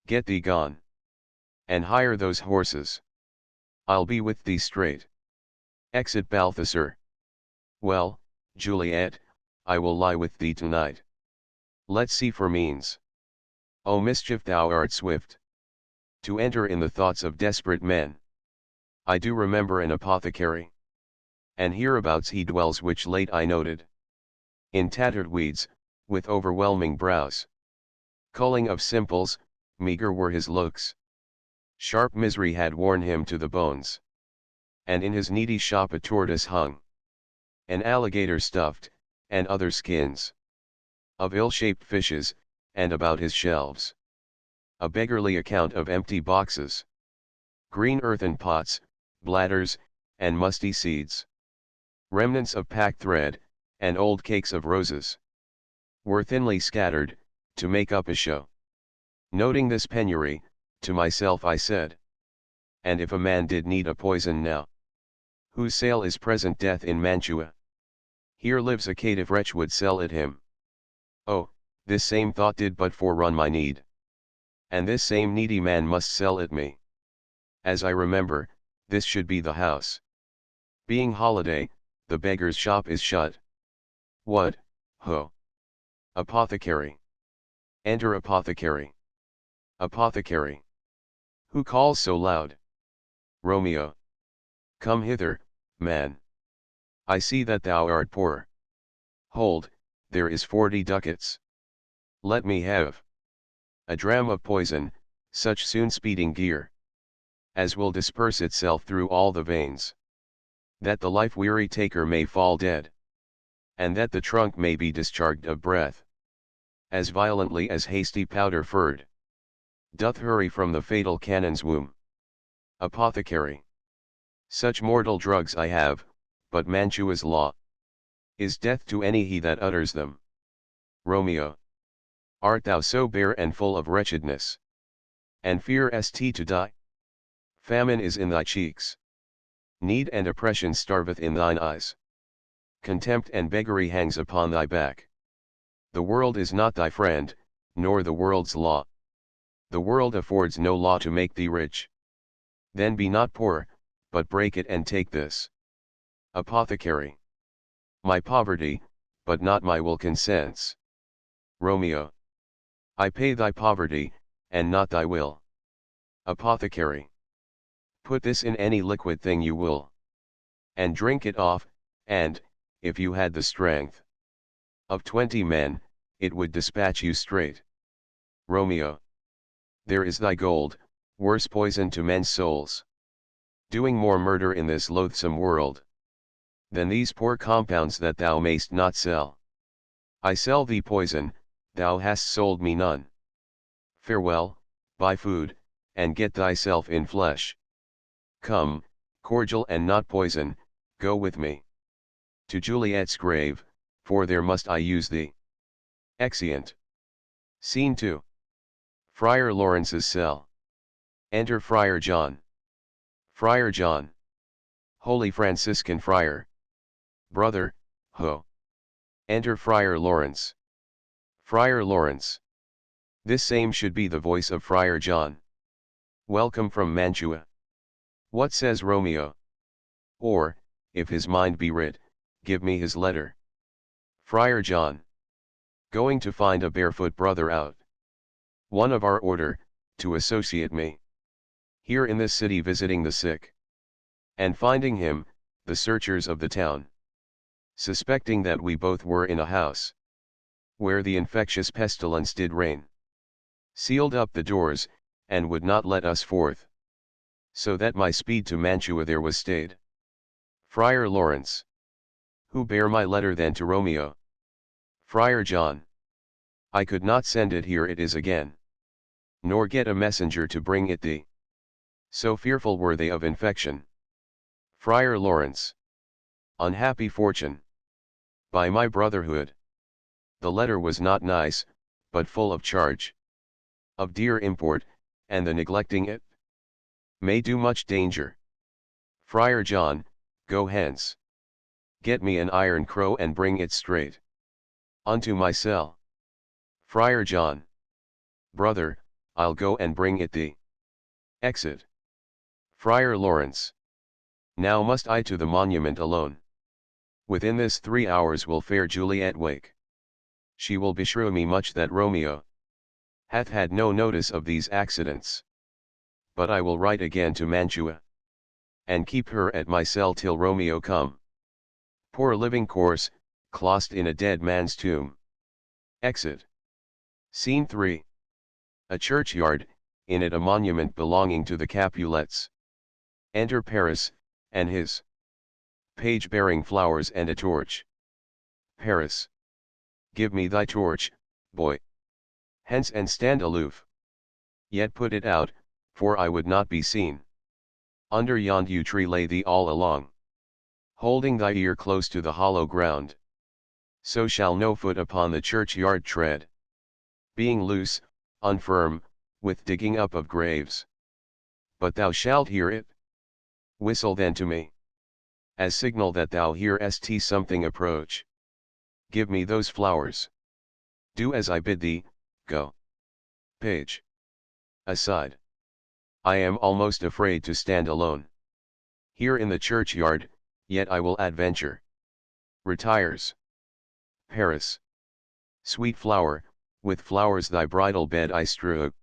Get thee gone, and hire those horses. I'll be with thee straight. Exit Balthasar. Well, Juliet, I will lie with thee tonight. Let's see for means. O mischief, thou art swift to enter in the thoughts of desperate men. I do remember an apothecary, and hereabouts he dwells, which late I noted. In tattered weeds, with overwhelming brows, culling of simples, meager were his looks. Sharp misery had worn him to the bones. and in his needy shop a tortoise hung, an alligator stuffed, and other skins of ill-shaped fishes, and about his shelves a beggarly account of empty boxes, green earthen pots, bladders, and musty seeds, remnants of packed thread, and old cakes of roses, were thinly scattered, to make up a show. Noting this penury, to myself I said, and if a man did need a poison now, whose sale is present death in Mantua, here lives a caitiff wretch would sell it him. Oh, this same thought did but forerun my need. And this same needy man must sell it me. As I remember, this should be the house. Being holiday, the beggar's shop is shut. What, ho! Apothecary. Enter apothecary. Apothecary. Who calls so loud? Romeo. Come hither, man. I see that thou art poor. Hold, there is 40 ducats. Let me have a dram of poison, such soon speeding gear, as will disperse itself through all the veins, that the life-weary taker may fall dead, and that the trunk may be discharged of breath, as violently as hasty powder furred doth hurry from the fatal cannon's womb. Apothecary. Such mortal drugs I have, but Mantua's law is death to any he that utters them. Romeo. Art thou so bare and full of wretchedness, and fearest to die? Famine is in thy cheeks. Need and oppression starveth in thine eyes. Contempt and beggary hangs upon thy back. The world is not thy friend, nor the world's law. The world affords no law to make thee rich. Then be not poor, but break it and take this. Apothecary. My poverty, but not my will consents. Romeo. I pay thy poverty, and not thy will. Apothecary. Put this in any liquid thing you will, and drink it off, and, if you had the strength of 20 men, it would dispatch you straight. Romeo. There is thy gold, worse poison to men's souls, doing more murder in this loathsome world, than these poor compounds that thou mayst not sell. I sell thee poison, thou hast sold me none. Farewell, buy food, and get thyself in flesh. Come, cordial and not poison, go with me to Juliet's grave, for there must I use thee. Exeunt. Scene 2. Friar Lawrence's cell. Enter Friar John. Friar John. Holy Franciscan Friar. Brother, ho. Enter Friar Lawrence. Friar Lawrence. This same should be the voice of Friar John. Welcome from Mantua. What says Romeo? Or, if his mind be writ, give me his letter. Friar John. Going to find a barefoot brother out, one of our order, to associate me here in this city visiting the sick. And finding him, the searchers of the town, suspecting that we both were in a house where the infectious pestilence did reign, sealed up the doors, and would not let us forth, so that my speed to Mantua there was stayed. Friar Lawrence. Who bare my letter then to Romeo? Friar John. I could not send it, here it is again, nor get a messenger to bring it thee, so fearful were they of infection. Friar Lawrence. Unhappy fortune! By my brotherhood, the letter was not nice, but full of charge, of dear import, and the neglecting it may do much danger. Friar John, go hence. Get me an iron crow and bring it straight unto my cell. Friar John. Brother, I'll go and bring it thee. Exit. Friar Lawrence. Now must I to the monument alone. Within this 3 hours will fair Juliet wake. She will beshrew me much that Romeo hath had no notice of these accidents. But I will write again to Mantua, and keep her at my cell till Romeo come. Poor living corse, clost in a dead man's tomb. Exit. Scene 3. A churchyard, in it a monument belonging to the Capulets. Enter Paris, and his page bearing flowers and a torch. Paris. Give me thy torch, boy. Hence and stand aloof. Yet put it out, for I would not be seen. Under yond yew tree lay thee all along, holding thy ear close to the hollow ground. So shall no foot upon the churchyard tread, being loose, unfirm, with digging up of graves. But thou shalt hear it. Whistle then to me, as signal that thou hearest something approach. Give me those flowers. Do as I bid thee, go. Page. Aside. I am almost afraid to stand alone here in the churchyard, yet I will adventure. Retires. Paris. Sweet flower, with flowers thy bridal bed I strew.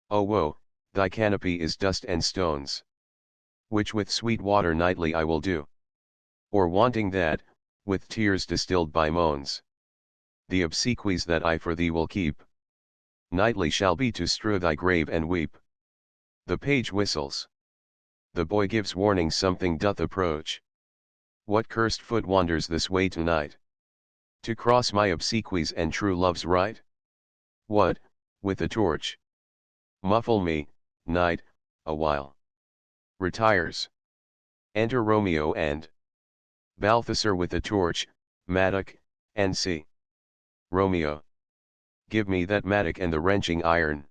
O woe, thy canopy is dust and stones, which with sweet water nightly I will do. Or wanting that, with tears distilled by moans, the obsequies that I for thee will keep, nightly shall be to strew thy grave and weep. The page whistles. The boy gives warning something doth approach. What cursed foot wanders this way tonight, to cross my obsequies and true love's right? What, with a torch? Muffle me, night, awhile. Retires. Enter Romeo and Balthasar with a torch, mattock, and see. Romeo. Give me that mattock and the wrenching iron.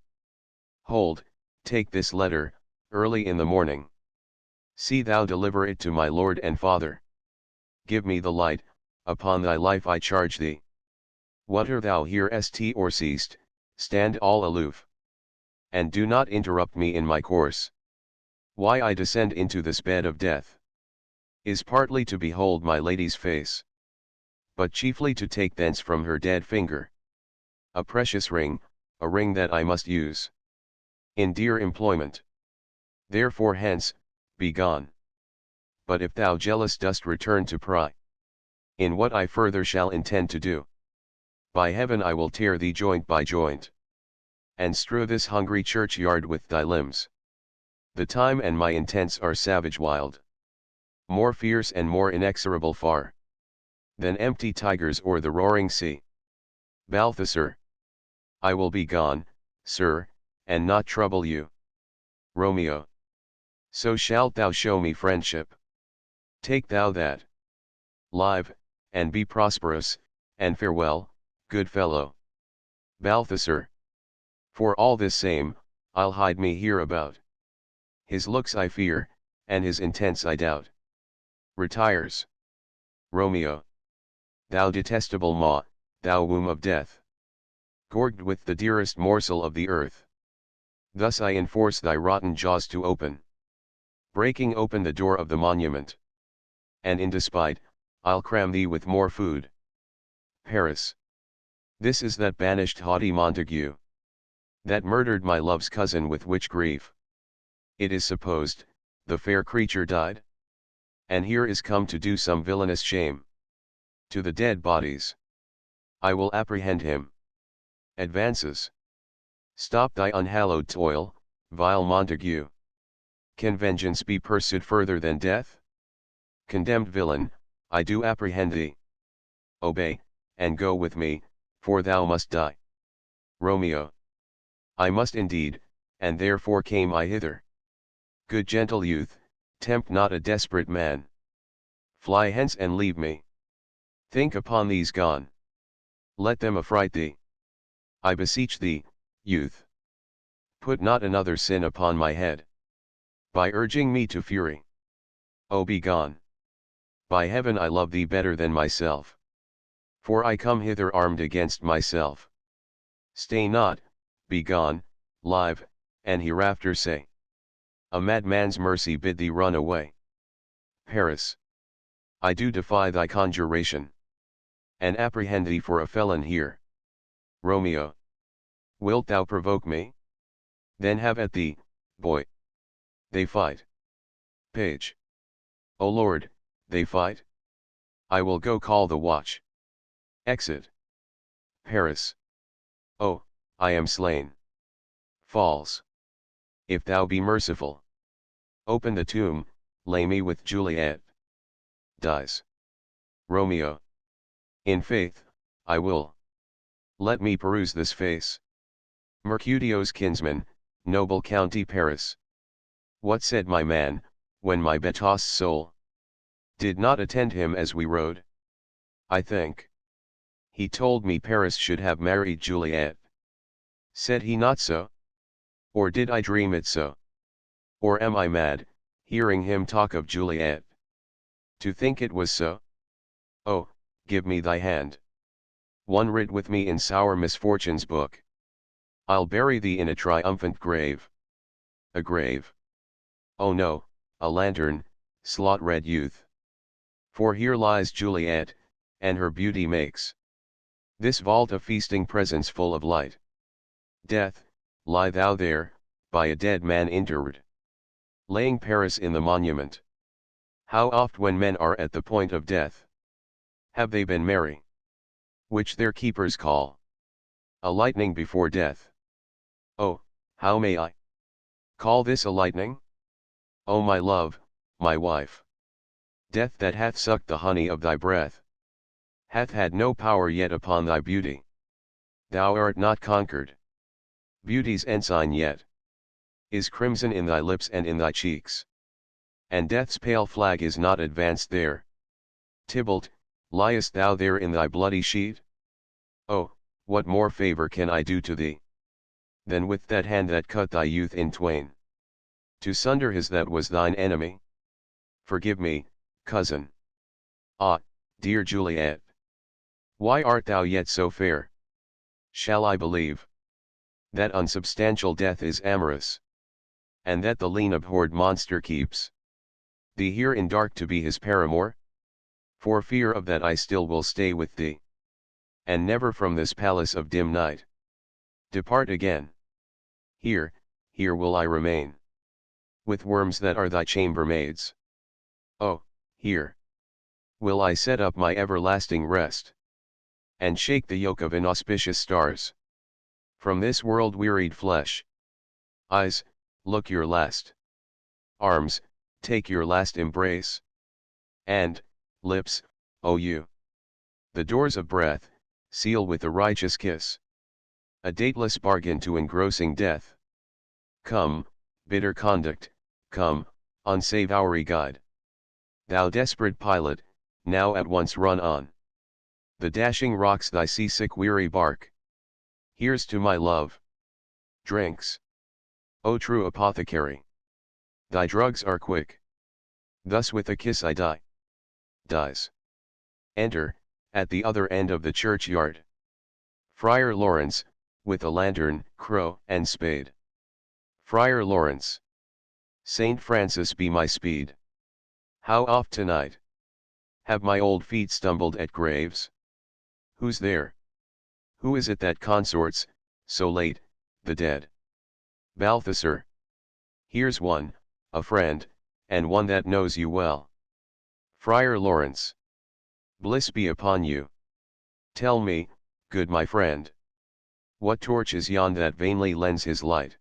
Hold, take this letter, early in the morning. See thou deliver it to my lord and father. Give me the light, upon thy life I charge thee. Whate'er thou hearest or seest, stand all aloof, and do not interrupt me in my course. Why I descend into this bed of death, is partly to behold my lady's face, but chiefly to take thence from her dead finger a precious ring, a ring that I must use in dear employment. Therefore hence, be gone. But if thou jealous dost return to pry in what I further shall intend to do, by heaven I will tear thee joint by joint, and strew this hungry churchyard with thy limbs. The time and my intents are savage wild, more fierce and more inexorable far than empty tigers or the roaring sea. Balthasar. I will be gone, sir, and not trouble you. Romeo. So shalt thou show me friendship. Take thou that. Live, and be prosperous, and farewell, good fellow. Balthasar. For all this same, I'll hide me hereabout. His looks I fear, and his intents I doubt. Retires. Romeo. Thou detestable maw, thou womb of death, gorged with the dearest morsel of the earth. Thus I enforce thy rotten jaws to open, breaking open the door of the monument. And in despite, I'll cram thee with more food. Paris. This is that banished haughty Montague, that murdered my love's cousin with which grief, it is supposed, the fair creature died. And here is come to do some villainous shame to the dead bodies. I will apprehend him. Advances. Stop thy unhallowed toil, vile Montague. Can vengeance be pursued further than death? Condemned villain, I do apprehend thee. Obey, and go with me, for thou must die. Romeo. I must indeed, and therefore came I hither. Good gentle youth, tempt not a desperate man. Fly hence and leave me. Think upon these gone. Let them affright thee. I beseech thee, youth. Put not another sin upon my head, by urging me to fury. O be gone. By heaven I love thee better than myself, for I come hither armed against myself. Stay not, be gone, live, and hereafter say. A madman's mercy bid thee run away. Paris. I do defy thy conjuration, and apprehend thee for a felon here. Romeo. Wilt thou provoke me? Then have at thee, boy. They fight. Page. O Lord, they fight? I will go call the watch. Exit. Paris. Oh, I am slain. Falls. If thou be merciful, open the tomb, lay me with Juliet. Dies. Romeo. In faith, I will. Let me peruse this face. Mercutio's kinsman, noble county Paris. What said my man, when my Betos soul did not attend him as we rode? I think he told me Paris should have married Juliet. Said he not so? Or did I dream it so? Or am I mad, hearing him talk of Juliet? To think it was so? Oh, give me thy hand. One writ with me in sour misfortune's book. I'll bury thee in a triumphant grave. A grave? Oh no, a lantern, slot-red youth. For here lies Juliet, and her beauty makes this vault a feasting presence full of light. Death, lie thou there, by a dead man interred, laying Paris in the monument. How oft when men are at the point of death, have they been merry, which their keepers call a lightning before death. Oh, how may I call this a lightning? O my love, my wife! Death that hath sucked the honey of thy breath, hath had no power yet upon thy beauty. Thou art not conquered. Beauty's ensign yet is crimson in thy lips and in thy cheeks. And death's pale flag is not advanced there. Tybalt, liest thou there in thy bloody sheet? Oh, what more favor can I do to thee, than with that hand that cut thy youth in twain, to sunder his that was thine enemy? Forgive me, cousin. Ah, dear Juliet! Why art thou yet so fair? Shall I believe that unsubstantial death is amorous, and that the lean abhorred monster keeps thee here in dark to be his paramour? For fear of that I still will stay with thee, and never from this palace of dim night depart again. Here, here will I remain, with worms that are thy chambermaids. Oh, here will I set up my everlasting rest, and shake the yoke of inauspicious stars from this world-wearied flesh. Eyes, look your last. Arms, take your last embrace. And, lips, O you, the doors of breath, seal with a righteous kiss a dateless bargain to engrossing death. Come, bitter conduct, come, unsavoury guide. Thou desperate pilot, now at once run on the dashing rocks thy seasick weary bark. Here's to my love. Drinks. O true apothecary! Thy drugs are quick. Thus with a kiss I die. Dies. Enter, at the other end of the churchyard, Friar Lawrence, with a lantern, crow, and spade. Friar Lawrence. Saint Francis be my speed. How oft tonight have my old feet stumbled at graves? Who's there? Who is it that consorts, so late, the dead? Balthasar. Here's one, a friend, and one that knows you well. Friar Lawrence. Bliss be upon you. Tell me, good my friend, what torch is yon that vainly lends his light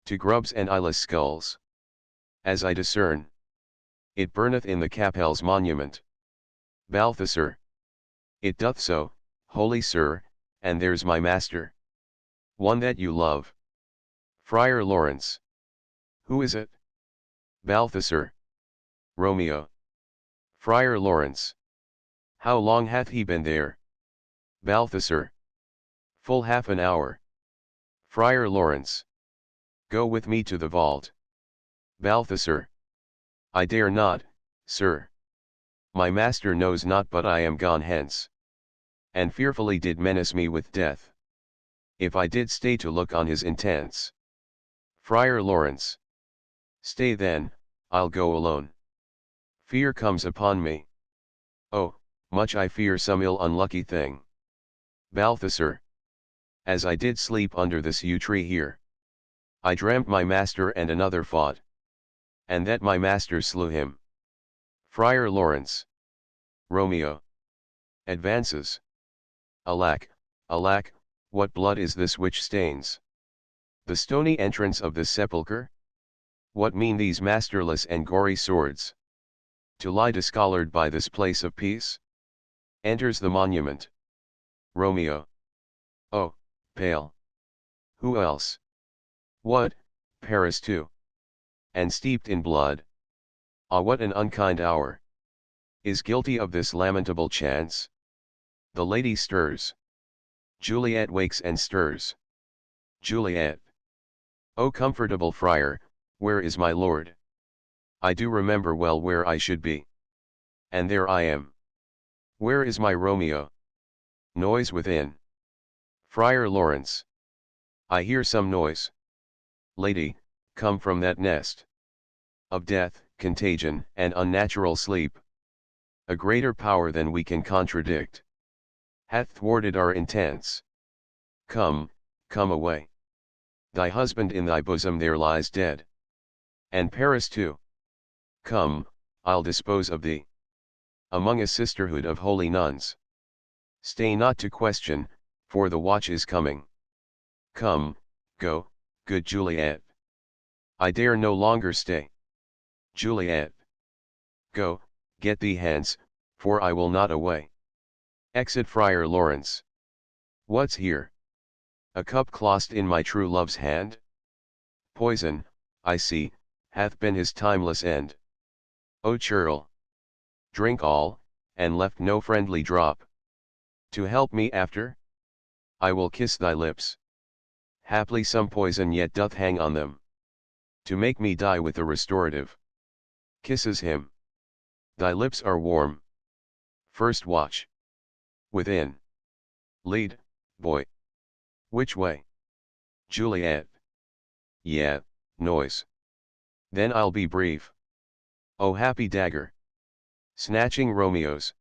to grubs and eyeless skulls? As I discern, it burneth in the Capel's monument. Balthasar. It doth so, holy sir, and there's my master, one that you love. Friar Lawrence. Who is it? Balthasar. Romeo. Friar Lawrence. How long hath he been there? Balthasar. Full half an hour. Friar Lawrence. Go with me to the vault. Balthasar. I dare not, sir. My master knows not but I am gone hence, and fearfully did menace me with death, if I did stay to look on his intents. Friar Lawrence. Stay then, I'll go alone. Fear comes upon me. Oh, much I fear some ill unlucky thing. Balthasar. As I did sleep under this yew tree here, I dreamt my master and another fought, and that my master slew him. Friar Lawrence. Romeo. Advances. Alack, alack, what blood is this which stains the stony entrance of this sepulchre? What mean these masterless and gory swords? To lie discolored by this place of peace? Enters the monument. Romeo. Oh, pale. Who else? What, Paris too? And steeped in blood. Ah, what an unkind hour! Is guilty of this lamentable chance? The lady stirs. Juliet wakes and stirs. Juliet. O comfortable friar, where is my lord? I do remember well where I should be. And there I am. Where is my Romeo? Noise within. Friar Lawrence. I hear some noise. Lady, come from that nest of death, contagion, and unnatural sleep. A greater power than we can contradict hath thwarted our intents. Come, come away. Thy husband in thy bosom there lies dead. And Paris too. Come, I'll dispose of thee among a sisterhood of holy nuns. Stay not to question, for the watch is coming. Come, go, good Juliet. I dare no longer stay. Juliet. Go, get thee hence, for I will not away. Exit Friar Lawrence. What's here? A cup clost in my true love's hand? Poison, I see, hath been his timeless end. O churl! Drink all, and left no friendly drop. To help me after? I will kiss thy lips. Haply some poison yet doth hang on them. To make me die with a restorative. Kisses him. Thy lips are warm. First watch. Within. Lead, boy. Which way? Juliet. Yeah, noise. Then I'll be brief. O happy dagger! Snatching Romeo's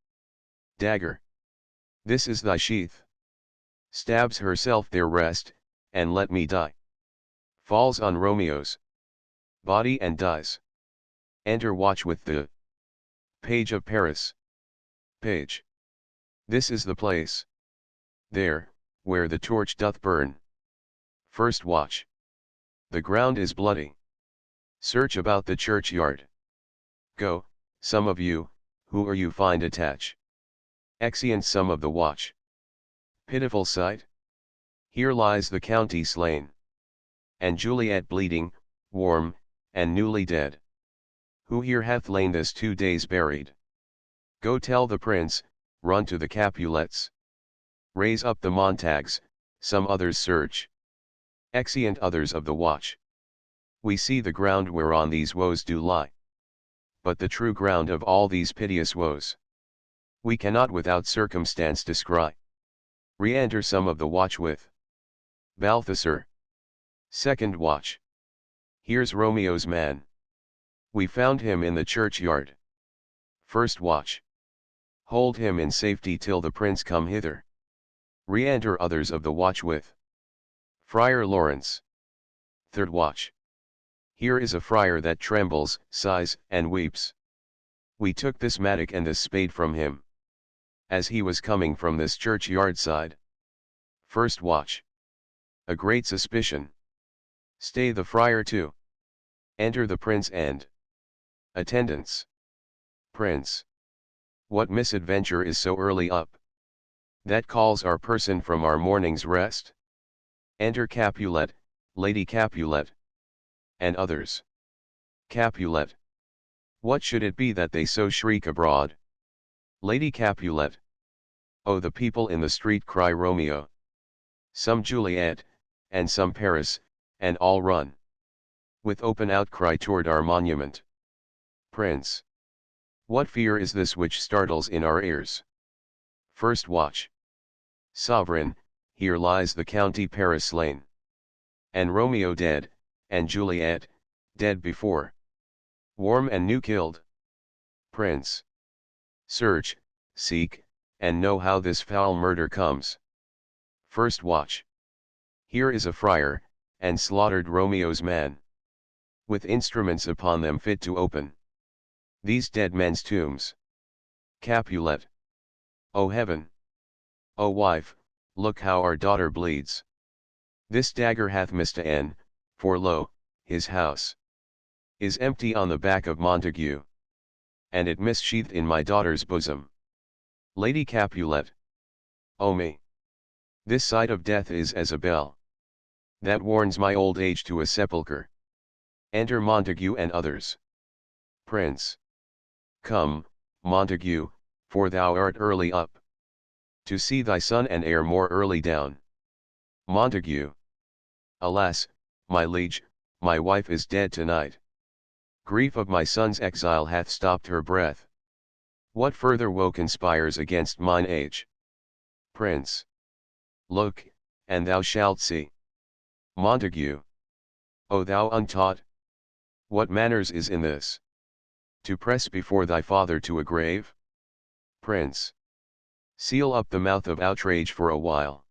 dagger. This is thy sheath. Stabs herself there rest, and let me die. Falls on Romeo's body and dies. Enter watch with the page of Paris. Page. This is the place. There, where the torch doth burn. First watch. The ground is bloody. Search about the churchyard. Go, some of you, who are you find attach. Exeunt some of the watch. Pitiful sight. Here lies the county slain. And Juliet bleeding, warm, and newly dead. Who here hath lain this 2 days buried? Go tell the prince, run to the Capulets. Raise up the Montagues, some others search. Exeunt others of the watch. We see the ground whereon these woes do lie. But the true ground of all these piteous woes we cannot without circumstance descry. Re-enter some of the watch with Balthasar. Second watch. Here's Romeo's man. We found him in the churchyard. First watch. Hold him in safety till the prince come hither. Re-enter others of the watch with Friar Lawrence. Third watch. Here is a friar that trembles, sighs, and weeps. We took this mattock and this spade from him, as he was coming from this churchyard side. First watch. A great suspicion. Stay the friar too. Enter the prince and attendants. Prince. What misadventure is so early up? That calls our person from our morning's rest? Enter Capulet, Lady Capulet. And others. Capulet. What should it be that they so shriek abroad? Lady Capulet. Oh, the people in the street cry Romeo. Some Juliet, and some Paris, and all run with open outcry toward our monument. Prince. What fear is this which startles in our ears? First watch. Sovereign, here lies the county Paris slain. And Romeo dead, and Juliet, dead before. Warm and new killed. Prince. Search, seek, and know how this foul murder comes. First watch. Here is a friar, and slaughtered Romeo's man, with instruments upon them fit to open these dead men's tombs. Capulet. O heaven! O wife, look how our daughter bleeds. This dagger hath missed a N, for lo, his house is empty on the back of Montague, and it missheathed in my daughter's bosom. Lady Capulet. O me! This sight of death is as a bell that warns my old age to a sepulchre. Enter Montague and others. Prince. Come, Montague, for thou art early up to see thy son and heir more early down. Montague. Alas, my liege, my wife is dead tonight. Grief of my son's exile hath stopped her breath. What further woe conspires against mine age? Prince. Look, and thou shalt see. Montague. O thou untaught! What manners is in this? To press before thy father to a grave? Prince. Seal up the mouth of outrage for a while,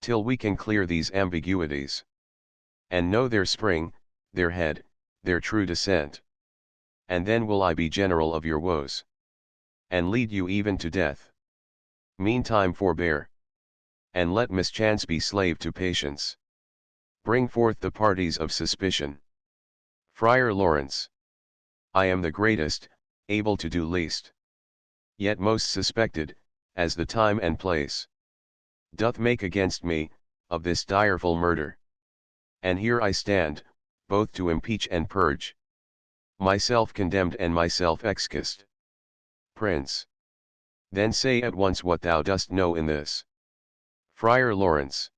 till we can clear these ambiguities, and know their spring, their head, their true descent. And then will I be general of your woes, and lead you even to death. Meantime forbear, and let mischance be slave to patience. Bring forth the parties of suspicion. Friar Lawrence. I am the greatest, able to do least, yet most suspected, as the time and place doth make against me, of this direful murder. And here I stand, both to impeach and purge, myself condemned and myself excused. Prince. Then say at once what thou dost know in this. Friar Lawrence.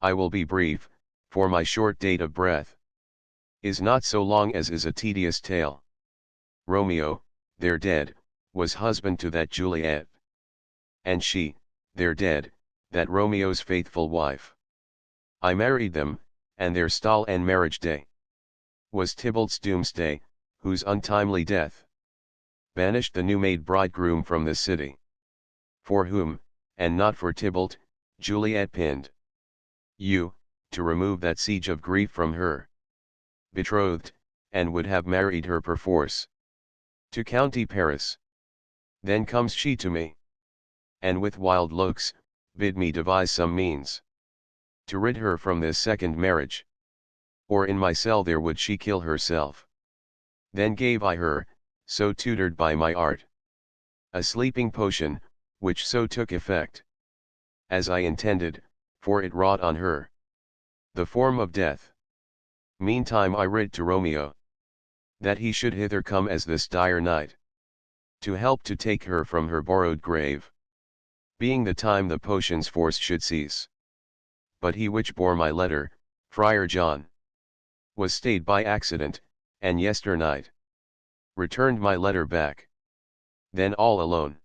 I will be brief, for my short date of breath is not so long as is a tedious tale. Romeo, there dead, was husband to that Juliet, and she, there dead, that Romeo's faithful wife. I married them, and their stall and marriage day was Tybalt's doomsday, whose untimely death banished the new-made bridegroom from the city, for whom, and not for Tybalt, Juliet pinned you, to remove that siege of grief from her betrothed, and would have married her perforce to county Paris. Then comes she to me, and with wild looks, bid me devise some means to rid her from this second marriage, or in my cell there would she kill herself. Then gave I her, so tutored by my art, a sleeping potion, which so took effect as I intended, for it wrought on her the form of death. Meantime I writ to Romeo, that he should hither come as this dire night, to help to take her from her borrowed grave, being the time the potion's force should cease. But he which bore my letter, Friar John, was stayed by accident, and yesternight returned my letter back. Then all alone,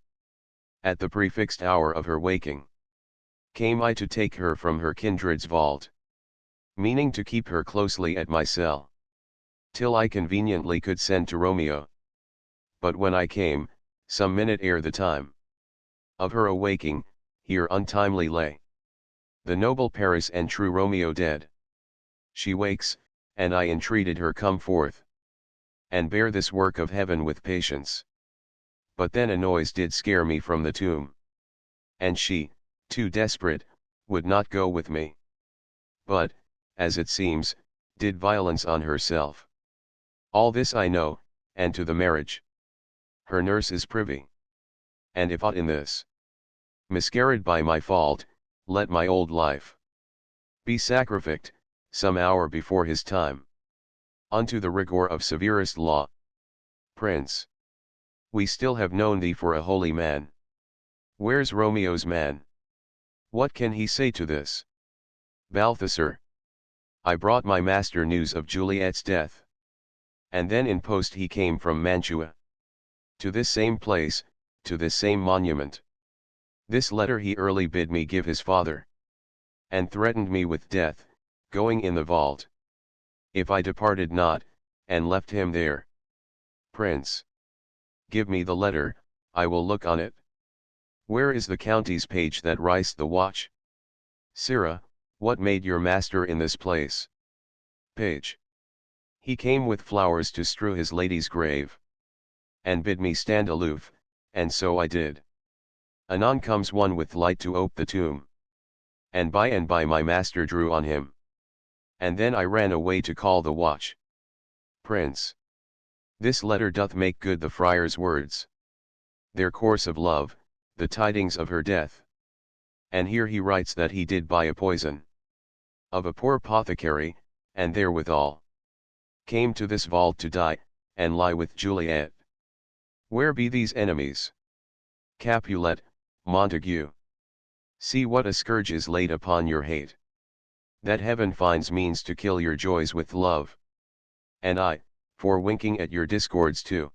at the prefixed hour of her waking, came I to take her from her kindred's vault, meaning to keep her closely at my cell, till I conveniently could send to Romeo. But when I came, some minute ere the time of her awaking, here untimely lay the noble Paris and true Romeo dead. She wakes, and I entreated her come forth, and bear this work of heaven with patience. But then a noise did scare me from the tomb, and she, too desperate, would not go with me, but, as it seems, did violence on herself. All this I know, and to the marriage her nurse is privy. And if aught in this miscarried by my fault, let my old life be sacrificed, some hour before his time, unto the rigor of severest law. Prince. We still have known thee for a holy man. Where's Romeo's man? What can he say to this? Balthasar. I brought my master news of Juliet's death, and then in post he came from Mantua to this same place, to this same monument. This letter he early bid me give his father, and threatened me with death, going in the vault, if I departed not, and left him there. Prince. Give me the letter, I will look on it. Where is the county's page that riced the watch? Sirrah, what made your master in this place? Page. He came with flowers to strew his lady's grave, and bid me stand aloof, and so I did. Anon comes one with light to ope the tomb, and by my master drew on him, and then I ran away to call the watch. Prince. This letter doth make good the friar's words. Their course of love, the tidings of her death. And here he writes that he did buy a poison of a poor apothecary, and therewithal came to this vault to die, and lie with Juliet. Where be these enemies? Capulet, Montague. See what a scourge is laid upon your hate. That heaven finds means to kill your joys with love. And I, for winking at your discords too,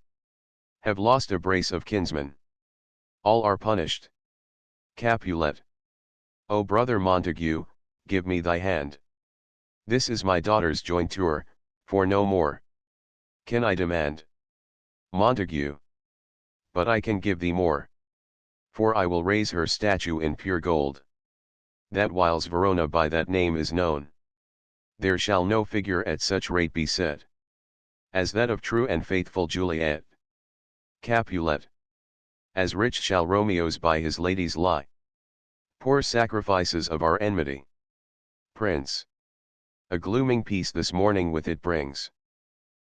have lost a brace of kinsmen. All are punished. Capulet. O brother Montague, give me thy hand. This is my daughter's jointure, for no more can I demand. Montague. But I can give thee more. For I will raise her statue in pure gold. That whiles Verona by that name is known, there shall no figure at such rate be set as that of true and faithful Juliet. Capulet. As rich shall Romeo's by his ladies lie. Poor sacrifices of our enmity. Prince. A glooming peace this morning with it brings.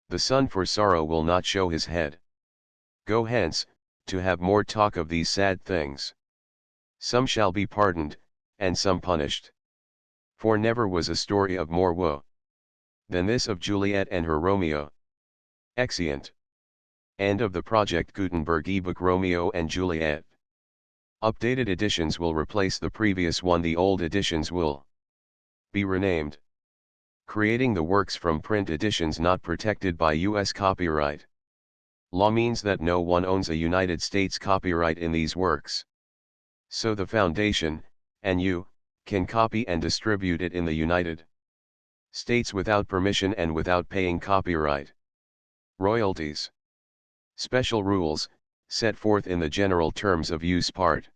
The sun for sorrow will not show his head. Go hence, to have more talk of these sad things. Some shall be pardoned, and some punished. For never was a story of more woe than this of Juliet and her Romeo. Exeunt. End of the Project Gutenberg ebook Romeo and Juliet. Updated editions will replace the previous one. The old editions will be renamed. Creating the works from print editions not protected by U.S. copyright law means that no one owns a United States copyright in these works. So the Foundation, and you, can copy and distribute it in the United States without permission and without paying copyright royalties. Special rules, set forth in the General Terms of Use part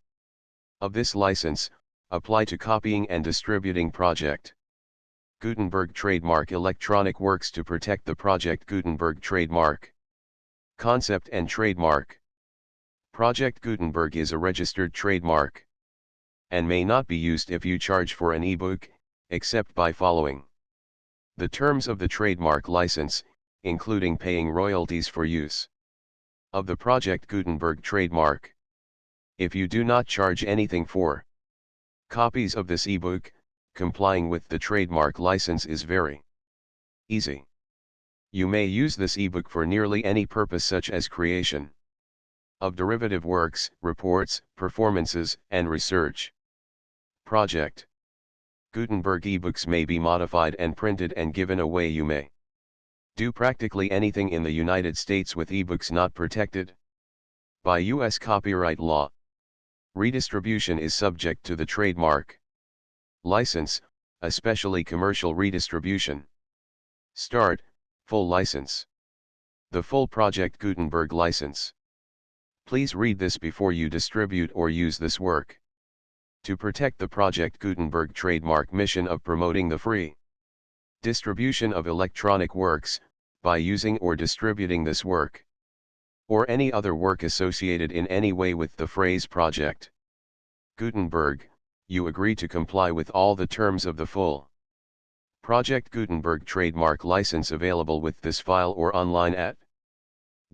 of this license, apply to copying and distributing Project Gutenberg trademark electronic works. To protect the Project Gutenberg trademark concept and trademark. Project Gutenberg is a registered trademark and may not be used if you charge for an ebook, except by following the terms of the trademark license, including paying royalties for use of the Project Gutenberg trademark. If you do not charge anything for copies of this ebook, complying with the trademark license is very easy. You may use this ebook for nearly any purpose, such as creation of derivative works, reports, performances, and research. Project Gutenberg ebooks may be modified and printed and given away. You may do practically anything in the United States with ebooks not protected by U.S. copyright law. Redistribution is subject to the trademark license, especially commercial redistribution. Start, full license. The full Project Gutenberg license. Please read this before you distribute or use this work. To protect the Project Gutenberg trademark mission of promoting the free distribution of electronic works, by using or distributing this work, or any other work associated in any way with the phrase Project Gutenberg, you agree to comply with all the terms of the full Project Gutenberg trademark license available with this file or online at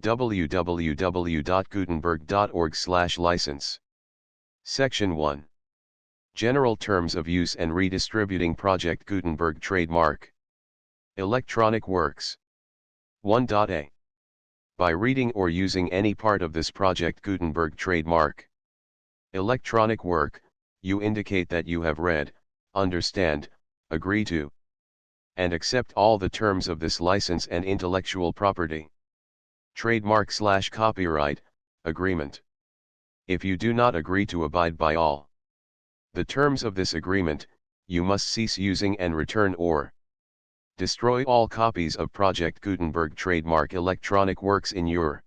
www.gutenberg.org/license. Section 1. General Terms of Use and Redistributing Project Gutenberg Trademark. Electronic Works. 1.a. By reading or using any part of this Project Gutenberg trademark electronic work, you indicate that you have read, understand, agree to, and accept all the terms of this license and intellectual property trademark/copyright agreement. If you do not agree to abide by all the terms of this agreement, you must cease using and return or destroy all copies of Project Gutenberg trademark electronic works in your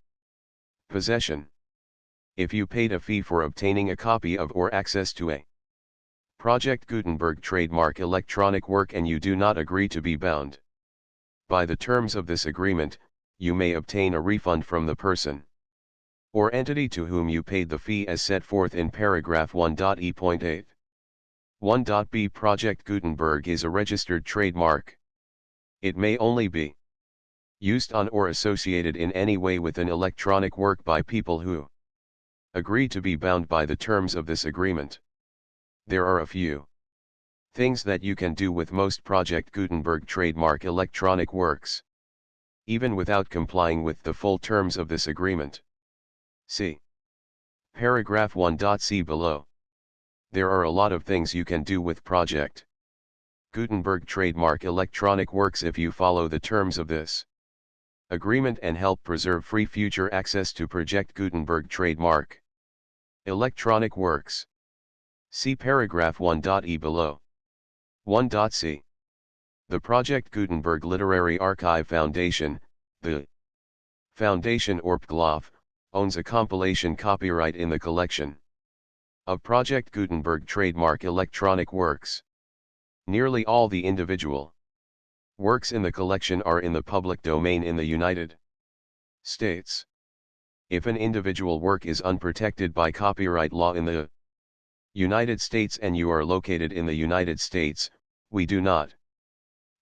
possession. If you paid a fee for obtaining a copy of or access to a Project Gutenberg trademark electronic work and you do not agree to be bound by the terms of this agreement, you may obtain a refund from the person or entity to whom you paid the fee as set forth in paragraph 1.e.8. 1.b. Project Gutenberg is a registered trademark. It may only be used on or associated in any way with an electronic work by people who agree to be bound by the terms of this agreement. There are a few things that you can do with most Project Gutenberg trademark electronic works, even without complying with the full terms of this agreement. See paragraph 1.c below. There are a lot of things you can do with Project Gutenberg trademark electronic works if you follow the terms of this agreement and help preserve free future access to Project Gutenberg trademark electronic works. See paragraph 1.e below. 1.c. The Project Gutenberg Literary Archive Foundation, the Foundation or PGLOF, owns a compilation copyright in the collection of Project Gutenberg trademark electronic works. Nearly all the individual works in the collection are in the public domain in the United States. If an individual work is unprotected by copyright law in the United States and you are located in the United States, we do not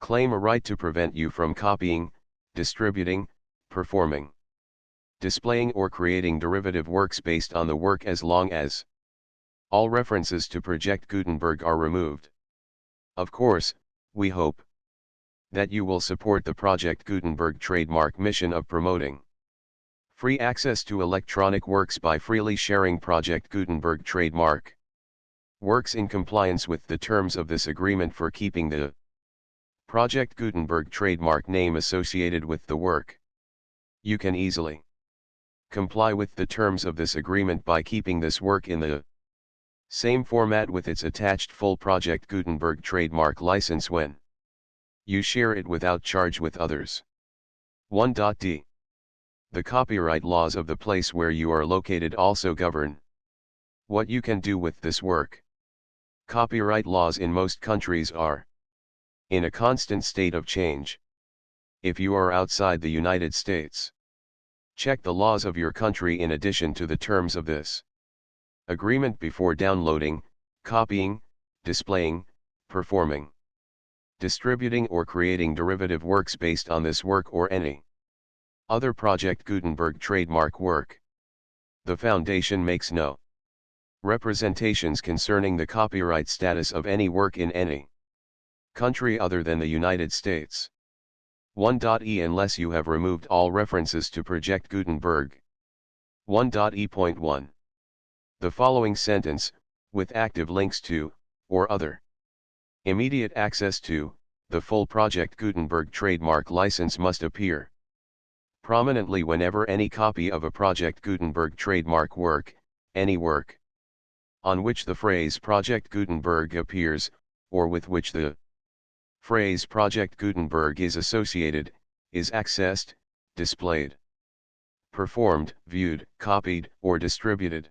claim a right to prevent you from copying, distributing, performing, displaying or creating derivative works based on the work as long as all references to Project Gutenberg are removed. Of course, we hope that you will support the Project Gutenberg trademark mission of promoting free access to electronic works by freely sharing Project Gutenberg trademark works in compliance with the terms of this agreement for keeping the Project Gutenberg trademark name associated with the work. You can easily comply with the terms of this agreement by keeping this work in the same format with its attached full Project Gutenberg trademark license when you share it without charge with others. 1.d. The copyright laws of the place where you are located also govern what you can do with this work. Copyright laws in most countries are in a constant state of change. If you are outside the United States, check the laws of your country in addition to the terms of this agreement before downloading, copying, displaying, performing, distributing or creating derivative works based on this work or any other Project Gutenberg trademark work. The Foundation makes no representations concerning the copyright status of any work in any country other than the United States. 1.e Unless you have removed all references to Project Gutenberg. 1.e.1. The following sentence, with active links to, or other immediate access to, the full Project Gutenberg trademark license must appear prominently whenever any copy of a Project Gutenberg trademark work, any work on which the phrase Project Gutenberg appears, or with which the phrase Project Gutenberg is associated, is accessed, displayed, performed, viewed, copied, or distributed.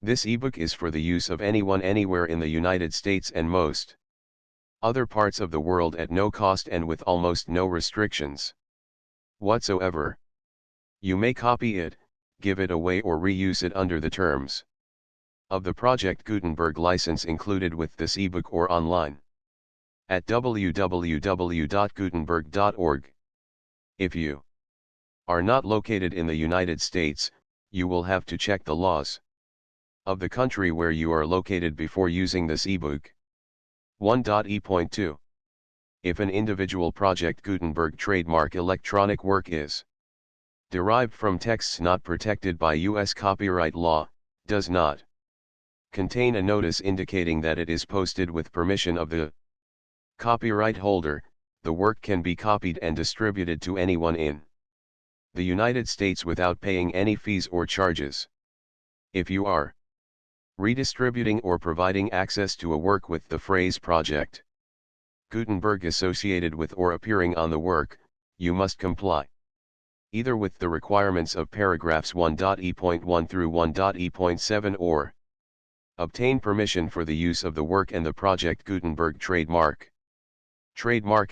This ebook is for the use of anyone anywhere in the United States and most other parts of the world at no cost and with almost no restrictions whatsoever. You may copy it, give it away or reuse it under the terms of the Project Gutenberg license included with this ebook or online at www.gutenberg.org. If you are not located in the United States, you will have to check the laws of the country where you are located before using this ebook. 1.e.2. If an individual Project Gutenberg trademark electronic work is derived from texts not protected by U.S. copyright law, does not contain a notice indicating that it is posted with permission of the copyright holder, the work can be copied and distributed to anyone in the United States without paying any fees or charges. If you are redistributing or providing access to a work with the phrase Project Gutenberg associated with or appearing on the work, you must comply either with the requirements of paragraphs 1.e.1 through 1.e.7 or obtain permission for the use of the work and the Project Gutenberg trademark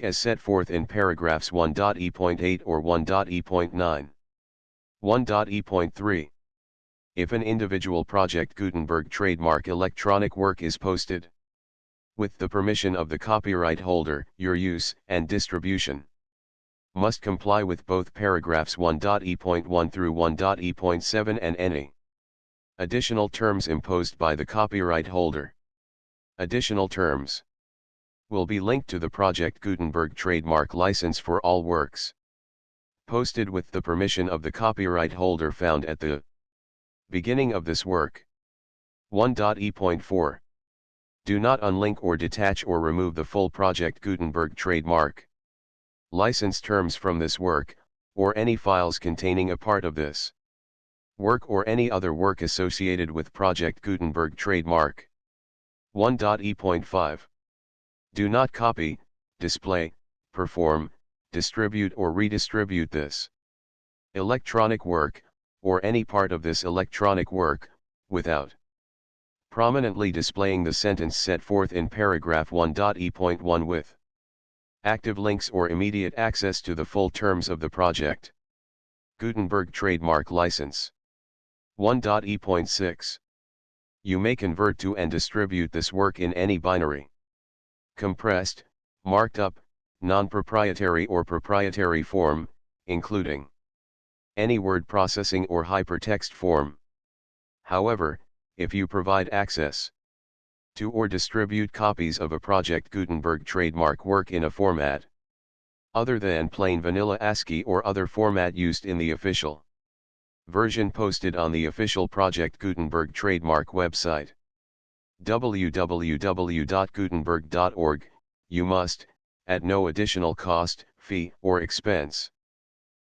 as set forth in paragraphs 1.e.8 or 1.e.9. 1.e.3. If an individual Project Gutenberg trademark electronic work is posted with the permission of the copyright holder, your use and distribution must comply with both paragraphs 1.e.1 through 1.e.7 and any additional terms imposed by the copyright holder. Additional terms will be linked to the Project Gutenberg trademark license for all works posted with the permission of the copyright holder found at the beginning of this work. 1.e.4. Do not unlink or detach or remove the full Project Gutenberg trademark license terms from this work, or any files containing a part of this work or any other work associated with Project Gutenberg trademark. 1.e.5. Do not copy, display, perform, distribute or redistribute this electronic work, or any part of this electronic work, without prominently displaying the sentence set forth in paragraph 1.e.1 with active links or immediate access to the full terms of the Project Gutenberg trademark license. 1.e.6. You may convert to and distribute this work in any binary, compressed, marked up, non-proprietary or proprietary form, including any word processing or hypertext form. However, if you provide access to or distribute copies of a Project Gutenberg trademark work in a format other than plain vanilla ASCII or other format used in the official version posted on the official Project Gutenberg trademark website, www.gutenberg.org, you must, at no additional cost, fee, or expense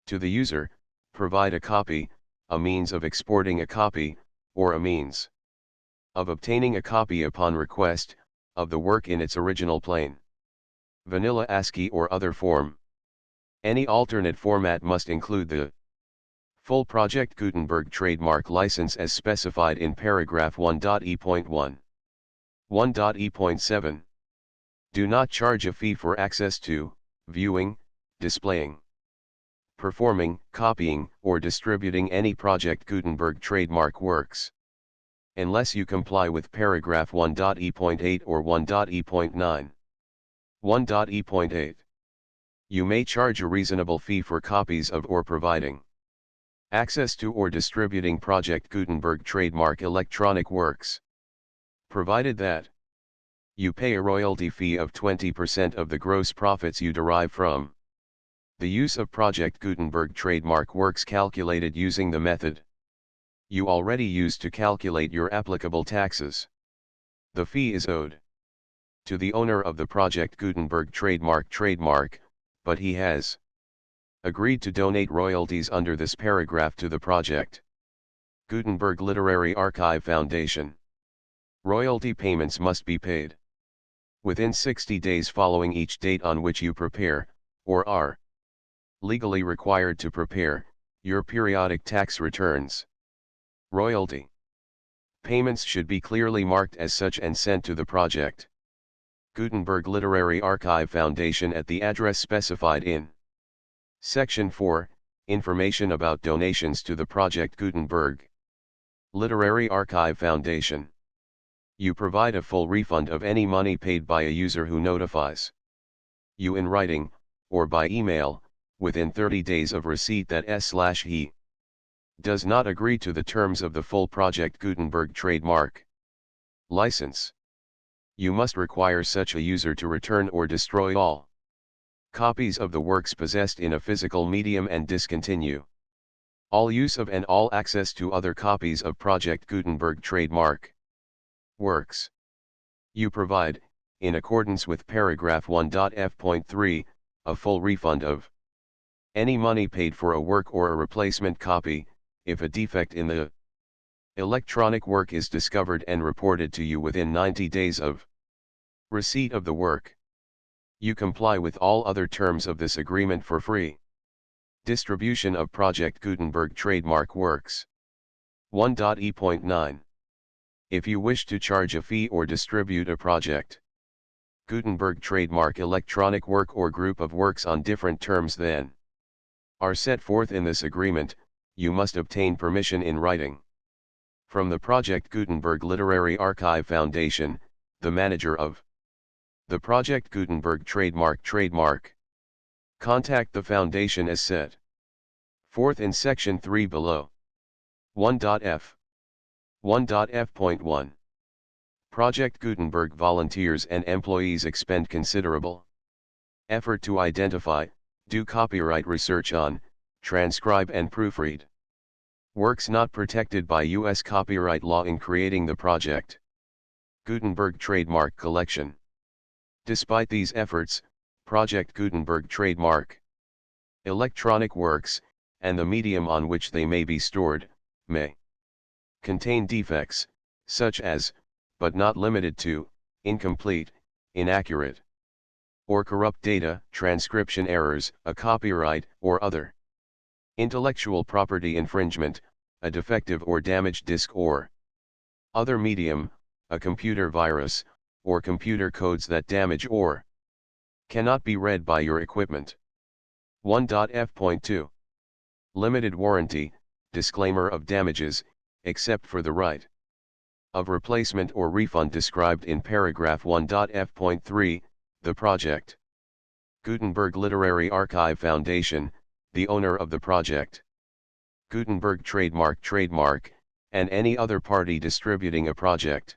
to the user, provide a copy, a means of exporting a copy, or a means of obtaining a copy upon request, of the work in its original plain vanilla ASCII or other form. Any alternate format must include the full Project Gutenberg trademark license as specified in paragraph 1.e.1. 1.e.7. Do not charge a fee for access to, viewing, displaying, performing, copying, or distributing any Project Gutenberg trademark works, unless you comply with paragraph 1.e.8 or 1.e.9. 1.e.8. You may charge a reasonable fee for copies of or providing access to or distributing Project Gutenberg trademark electronic works, provided that you pay a royalty fee of 20% of the gross profits you derive from the use of Project Gutenberg trademark works calculated using the method you already used to calculate your applicable taxes. The fee is owed to the owner of the Project Gutenberg trademark, but he has agreed to donate royalties under this paragraph to the Project Gutenberg Literary Archive Foundation. Royalty payments must be paid within 60 days following each date on which you prepare, or are legally required to prepare, your periodic tax returns. Royalty payments should be clearly marked as such and sent to the Project Gutenberg Literary Archive Foundation at the address specified in Section 4, Information about donations to the Project Gutenberg Literary Archive Foundation. You provide a full refund of any money paid by a user who notifies you in writing, or by email, within 30 days of receipt that he does not agree to the terms of the full Project Gutenberg trademark license. You must require such a user to return or destroy all copies of the works possessed in a physical medium and discontinue all use of and all access to other copies of Project Gutenberg trademark works. You provide, in accordance with paragraph 1.f.3, a full refund of any money paid for a work or a replacement copy, if a defect in the electronic work is discovered and reported to you within 90 days of receipt of the work. You comply with all other terms of this agreement for free distribution of Project Gutenberg trademark works. 1.e.9. If you wish to charge a fee or distribute a Project Gutenberg trademark electronic work or group of works on different terms than are set forth in this agreement, you must obtain permission in writing from the Project Gutenberg Literary Archive Foundation, the manager of the Project Gutenberg trademark Contact the foundation as said. Fourth in section 3 below. 1.f. 1.f.1. Project Gutenberg volunteers and employees expend considerable effort to identify, do copyright research on, transcribe and proofread works not protected by U.S. copyright law in creating the Project Gutenberg trademark collection. Despite these efforts, Project Gutenberg trademark electronic works, and the medium on which they may be stored, may contain defects, such as, but not limited to, incomplete, inaccurate, or corrupt data, transcription errors, a copyright or other intellectual property infringement, a defective or damaged disk or other medium, a computer virus, or computer codes that damage or cannot be read by your equipment. 1.f.2. Limited warranty, disclaimer of damages, except for the right of replacement or refund described in paragraph 1.f.3, the Project Gutenberg Literary Archive Foundation, the owner of the Project Gutenberg trademark, and any other party distributing a Project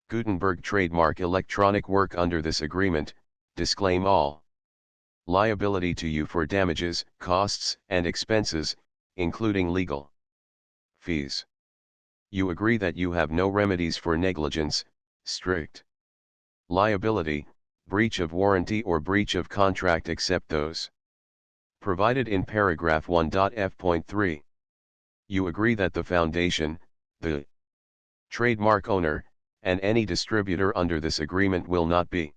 Gutenberg trademark electronic work under this agreement, disclaim all liability to you for damages, costs, and expenses, including legal fees. You agree that you have no remedies for negligence, strict liability, breach of warranty or breach of contract except those provided in paragraph 1.f.3. You agree that the foundation, the trademark owner, and any distributor under this agreement will not be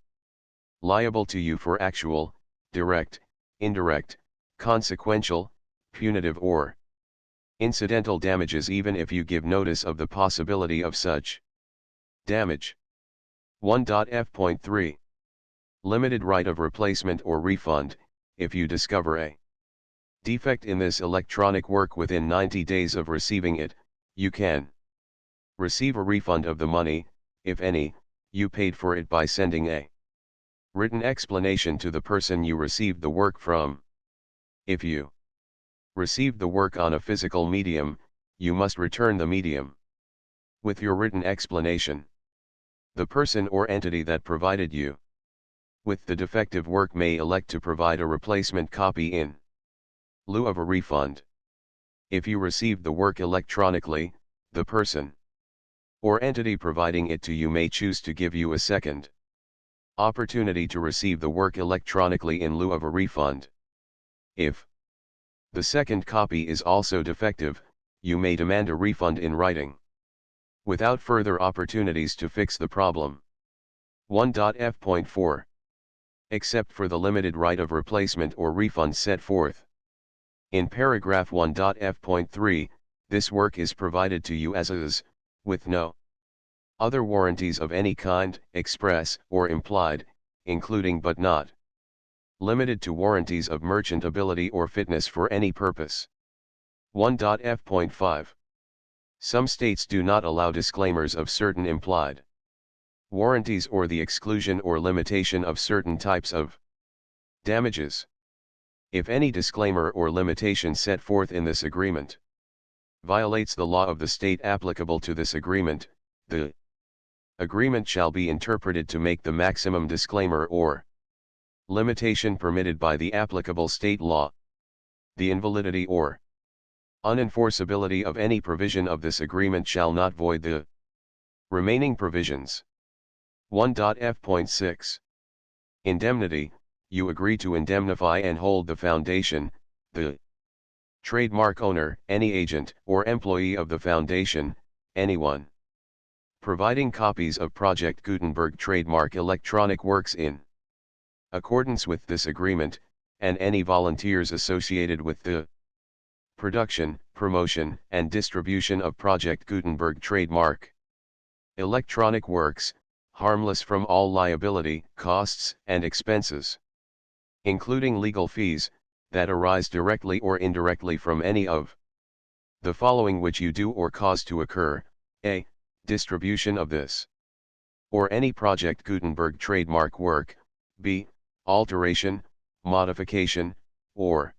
liable to you for actual, direct, indirect, consequential, punitive or incidental damages even if you give notice of the possibility of such damage. 1.f.3. Limited right of replacement or refund, if you discover a defect in this electronic work within 90 days of receiving it, you can receive a refund of the money, if any, you paid for it by sending a written explanation to the person you received the work from. If you received the work on a physical medium, you must return the medium with your written explanation. The person or entity that provided you with the defective work may elect to provide a replacement copy in lieu of a refund. If you received the work electronically, the person or entity providing it to you may choose to give you a second opportunity to receive the work electronically in lieu of a refund. If the second copy is also defective, you may demand a refund in writing, without further opportunities to fix the problem. 1.f.4. Except for the limited right of replacement or refund set forth in paragraph 1.f.3, this work is provided to you as is, with no other warranties of any kind, express or implied, including but not limited to warranties of merchantability or fitness for any purpose. 1.f.5. Some states do not allow disclaimers of certain implied warranties or the exclusion or limitation of certain types of damages. If any disclaimer or limitation set forth in this agreement violates the law of the state applicable to this agreement, the agreement shall be interpreted to make the maximum disclaimer or limitation permitted by the applicable state law. The invalidity or unenforceability of any provision of this agreement shall not void the remaining provisions. 1.f.6. Indemnity. You agree to indemnify and hold the foundation, the trademark owner, any agent or employee of the foundation, anyone providing copies of Project Gutenberg trademark electronic works in accordance with this agreement, and any volunteers associated with the production, promotion, and distribution of Project Gutenberg trademark electronic works, harmless from all liability, costs, and expenses, including legal fees, that arise directly or indirectly from any of the following which you do or cause to occur: a. Distribution of this or any Project Gutenberg trademark work, b. Alteration, modification, or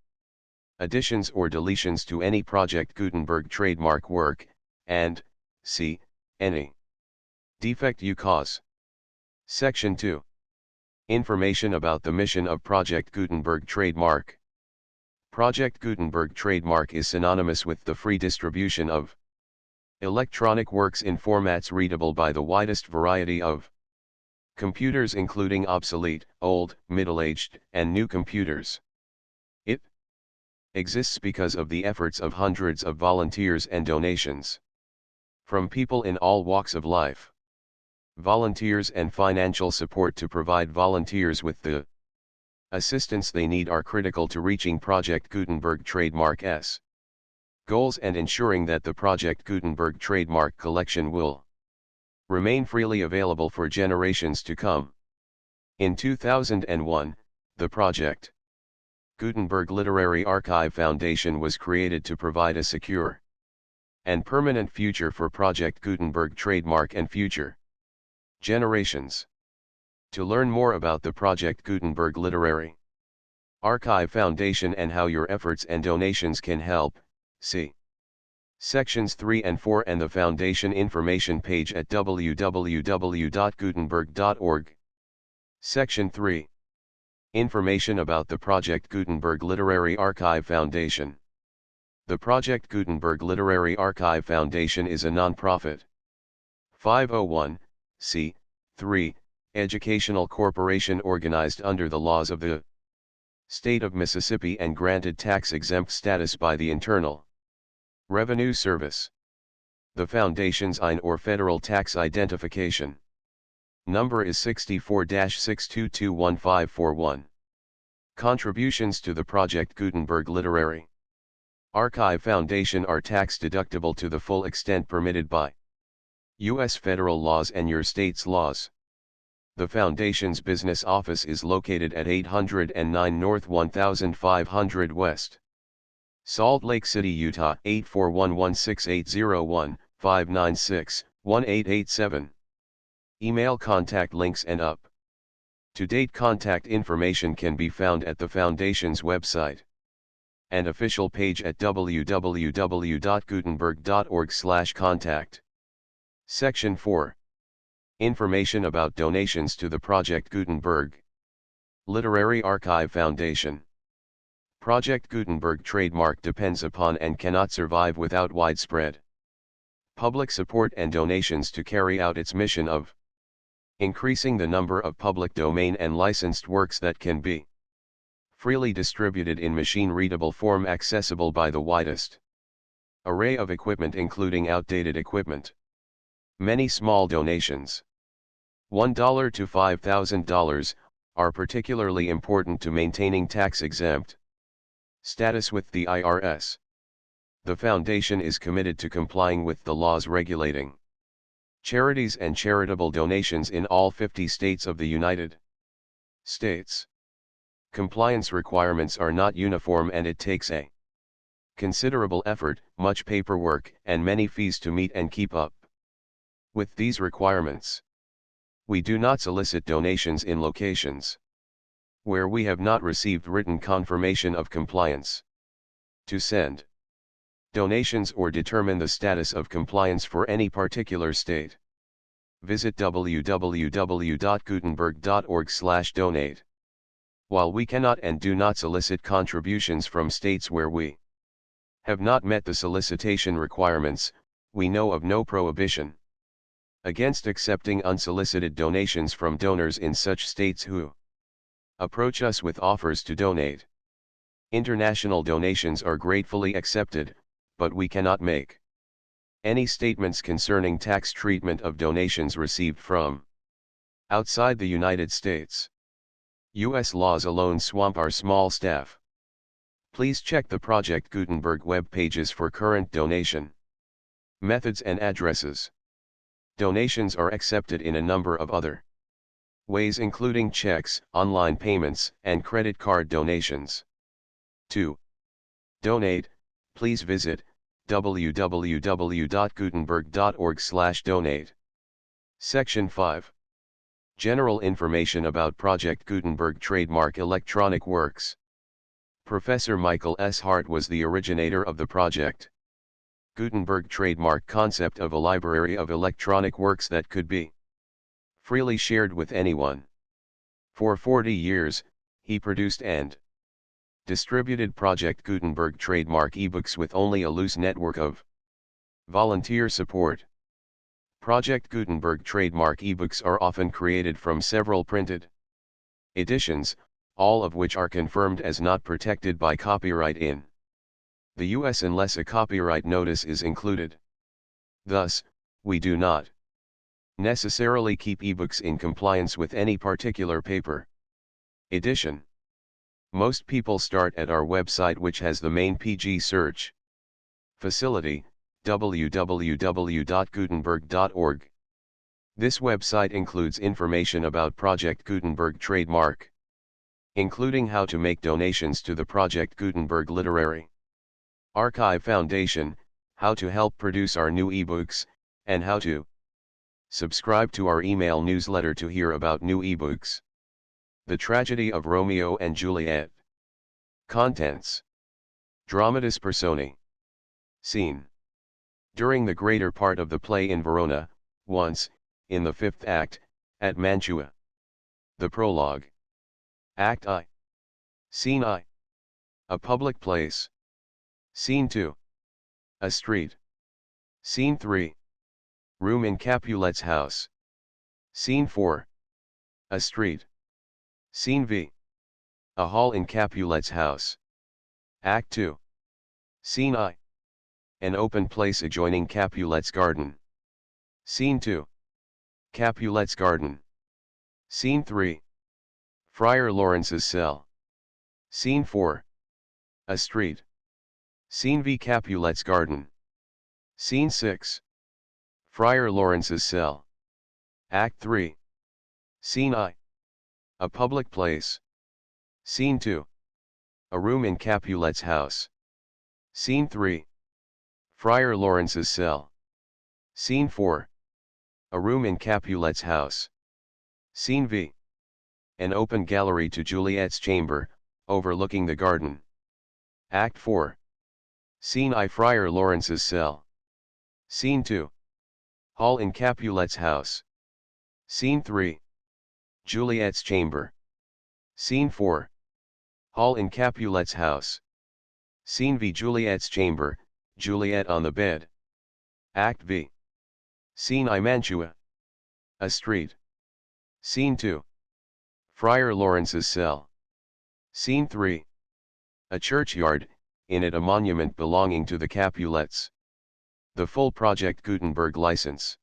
additions or deletions to any Project Gutenberg trademark work, and c. any defect you cause. Section 2. Information about the mission of Project Gutenberg trademark. Project Gutenberg trademark is synonymous with the free distribution of electronic works in formats readable by the widest variety of computers, including obsolete, old, middle-aged, and new computers. It exists because of the efforts of hundreds of volunteers and donations from people in all walks of life. Volunteers and financial support to provide volunteers with the assistance they need are critical to reaching Project Gutenberg trademark's goals and ensuring that the Project Gutenberg trademark collection will remain freely available for generations to come. In 2001, the Project Gutenberg Literary Archive Foundation was created to provide a secure and permanent future for Project Gutenberg trademark and future generations. To learn more about the Project Gutenberg Literary Archive Foundation and how your efforts and donations can help, see Sections 3 and 4 and the Foundation information page at www.gutenberg.org. Section 3. Information about the Project Gutenberg Literary Archive Foundation. The Project Gutenberg Literary Archive Foundation is a non-profit 501(c)(3) educational corporation organized under the laws of the State of Mississippi and granted tax-exempt status by the Internal Revenue Service. The Foundation's IN or Federal Tax Identification number is 64-6221541. Contributions to the Project Gutenberg Literary Archive Foundation are tax-deductible to the full extent permitted by U.S. federal laws and your state's laws. The Foundation's business office is located at 809 North 1500 West, Salt Lake City, Utah 841-16801-596-1887. Email contact links and up-to-date contact information can be found at the Foundation's website and official page at www.gutenberg.org/contact. Section 4. Information about donations to the Project Gutenberg Literary Archive Foundation. Project Gutenberg trademark depends upon and cannot survive without widespread public support and donations to carry out its mission of increasing the number of public domain and licensed works that can be freely distributed in machine-readable form accessible by the widest array of equipment, including outdated equipment. Many small donations, $1 to $5,000, are particularly important to maintaining tax-exempt status with the IRS. The Foundation is committed to complying with the laws regulating charities and charitable donations in all 50 states of the United States. Compliance requirements are not uniform and it takes a considerable effort, much paperwork, and many fees to meet and keep up with these requirements. We do not solicit donations in locations where we have not received written confirmation of compliance. To send donations or determine the status of compliance for any particular state, visit www.gutenberg.org/donate. While we cannot and do not solicit contributions from states where we have not met the solicitation requirements, we know of no prohibition against accepting unsolicited donations from donors in such states who approach us with offers to donate. International donations are gratefully accepted, but we cannot make any statements concerning tax treatment of donations received from outside the United States. U.S. laws alone swamp our small staff. Please check the Project Gutenberg web pages for current donation methods and addresses. Donations are accepted in a number of other ways, including checks, online payments, and credit card donations. To donate, please visit www.gutenberg.org/donate. Section 5. General information about Project Gutenberg trademark electronic works. Professor Michael S. Hart was the originator of the project. Gutenberg trademark concept of a library of electronic works that could be freely shared with anyone. For 40 years, he produced and distributed Project Gutenberg trademark ebooks with only a loose network of volunteer support. Project Gutenberg trademark ebooks are often created from several printed editions, all of which are confirmed as not protected by copyright in the US unless a copyright notice is included. Thus, we do not necessarily keep ebooks in compliance with any particular paper edition. Most people start at our website, which has the main PG search facility, www.gutenberg.org. This website includes information about Project Gutenberg trademark, including how to make donations to the Project Gutenberg Literary Archive Foundation, how to help produce our new ebooks, and how to subscribe to our email newsletter to hear about new ebooks. The Tragedy of Romeo and Juliet. Contents. Dramatis Personae. Scene. During the greater part of the play in Verona, once, in the fifth act, at Mantua. The prologue. Act I. Scene I. A public place. Scene 2. A street. Scene 3. Room in Capulet's house. Scene 4. A street. Scene V. A hall in Capulet's house. Act 2. Scene I. An open place adjoining Capulet's garden. Scene 2. Capulet's garden. Scene 3. Friar Lawrence's cell. Scene 4. A street. Scene V. Capulet's garden. Scene 6. Friar Lawrence's cell. Act 3. Scene I. A public place. Scene 2. A room in Capulet's house. Scene 3. Friar Lawrence's cell. Scene 4. A room in Capulet's house. Scene V. An open gallery to Juliet's chamber, overlooking the garden. Act 4. Scene I. Friar Lawrence's cell. Scene 2. Hall in Capulet's house. Scene 3. Juliet's chamber. Scene 4. Hall in Capulet's house. Scene V. Juliet's chamber, Juliet on the bed. Act V. Scene I. Mantua. A street. Scene 2. Friar Lawrence's cell. Scene 3. A churchyard, in it a monument belonging to the Capulets. The full Project Gutenberg license.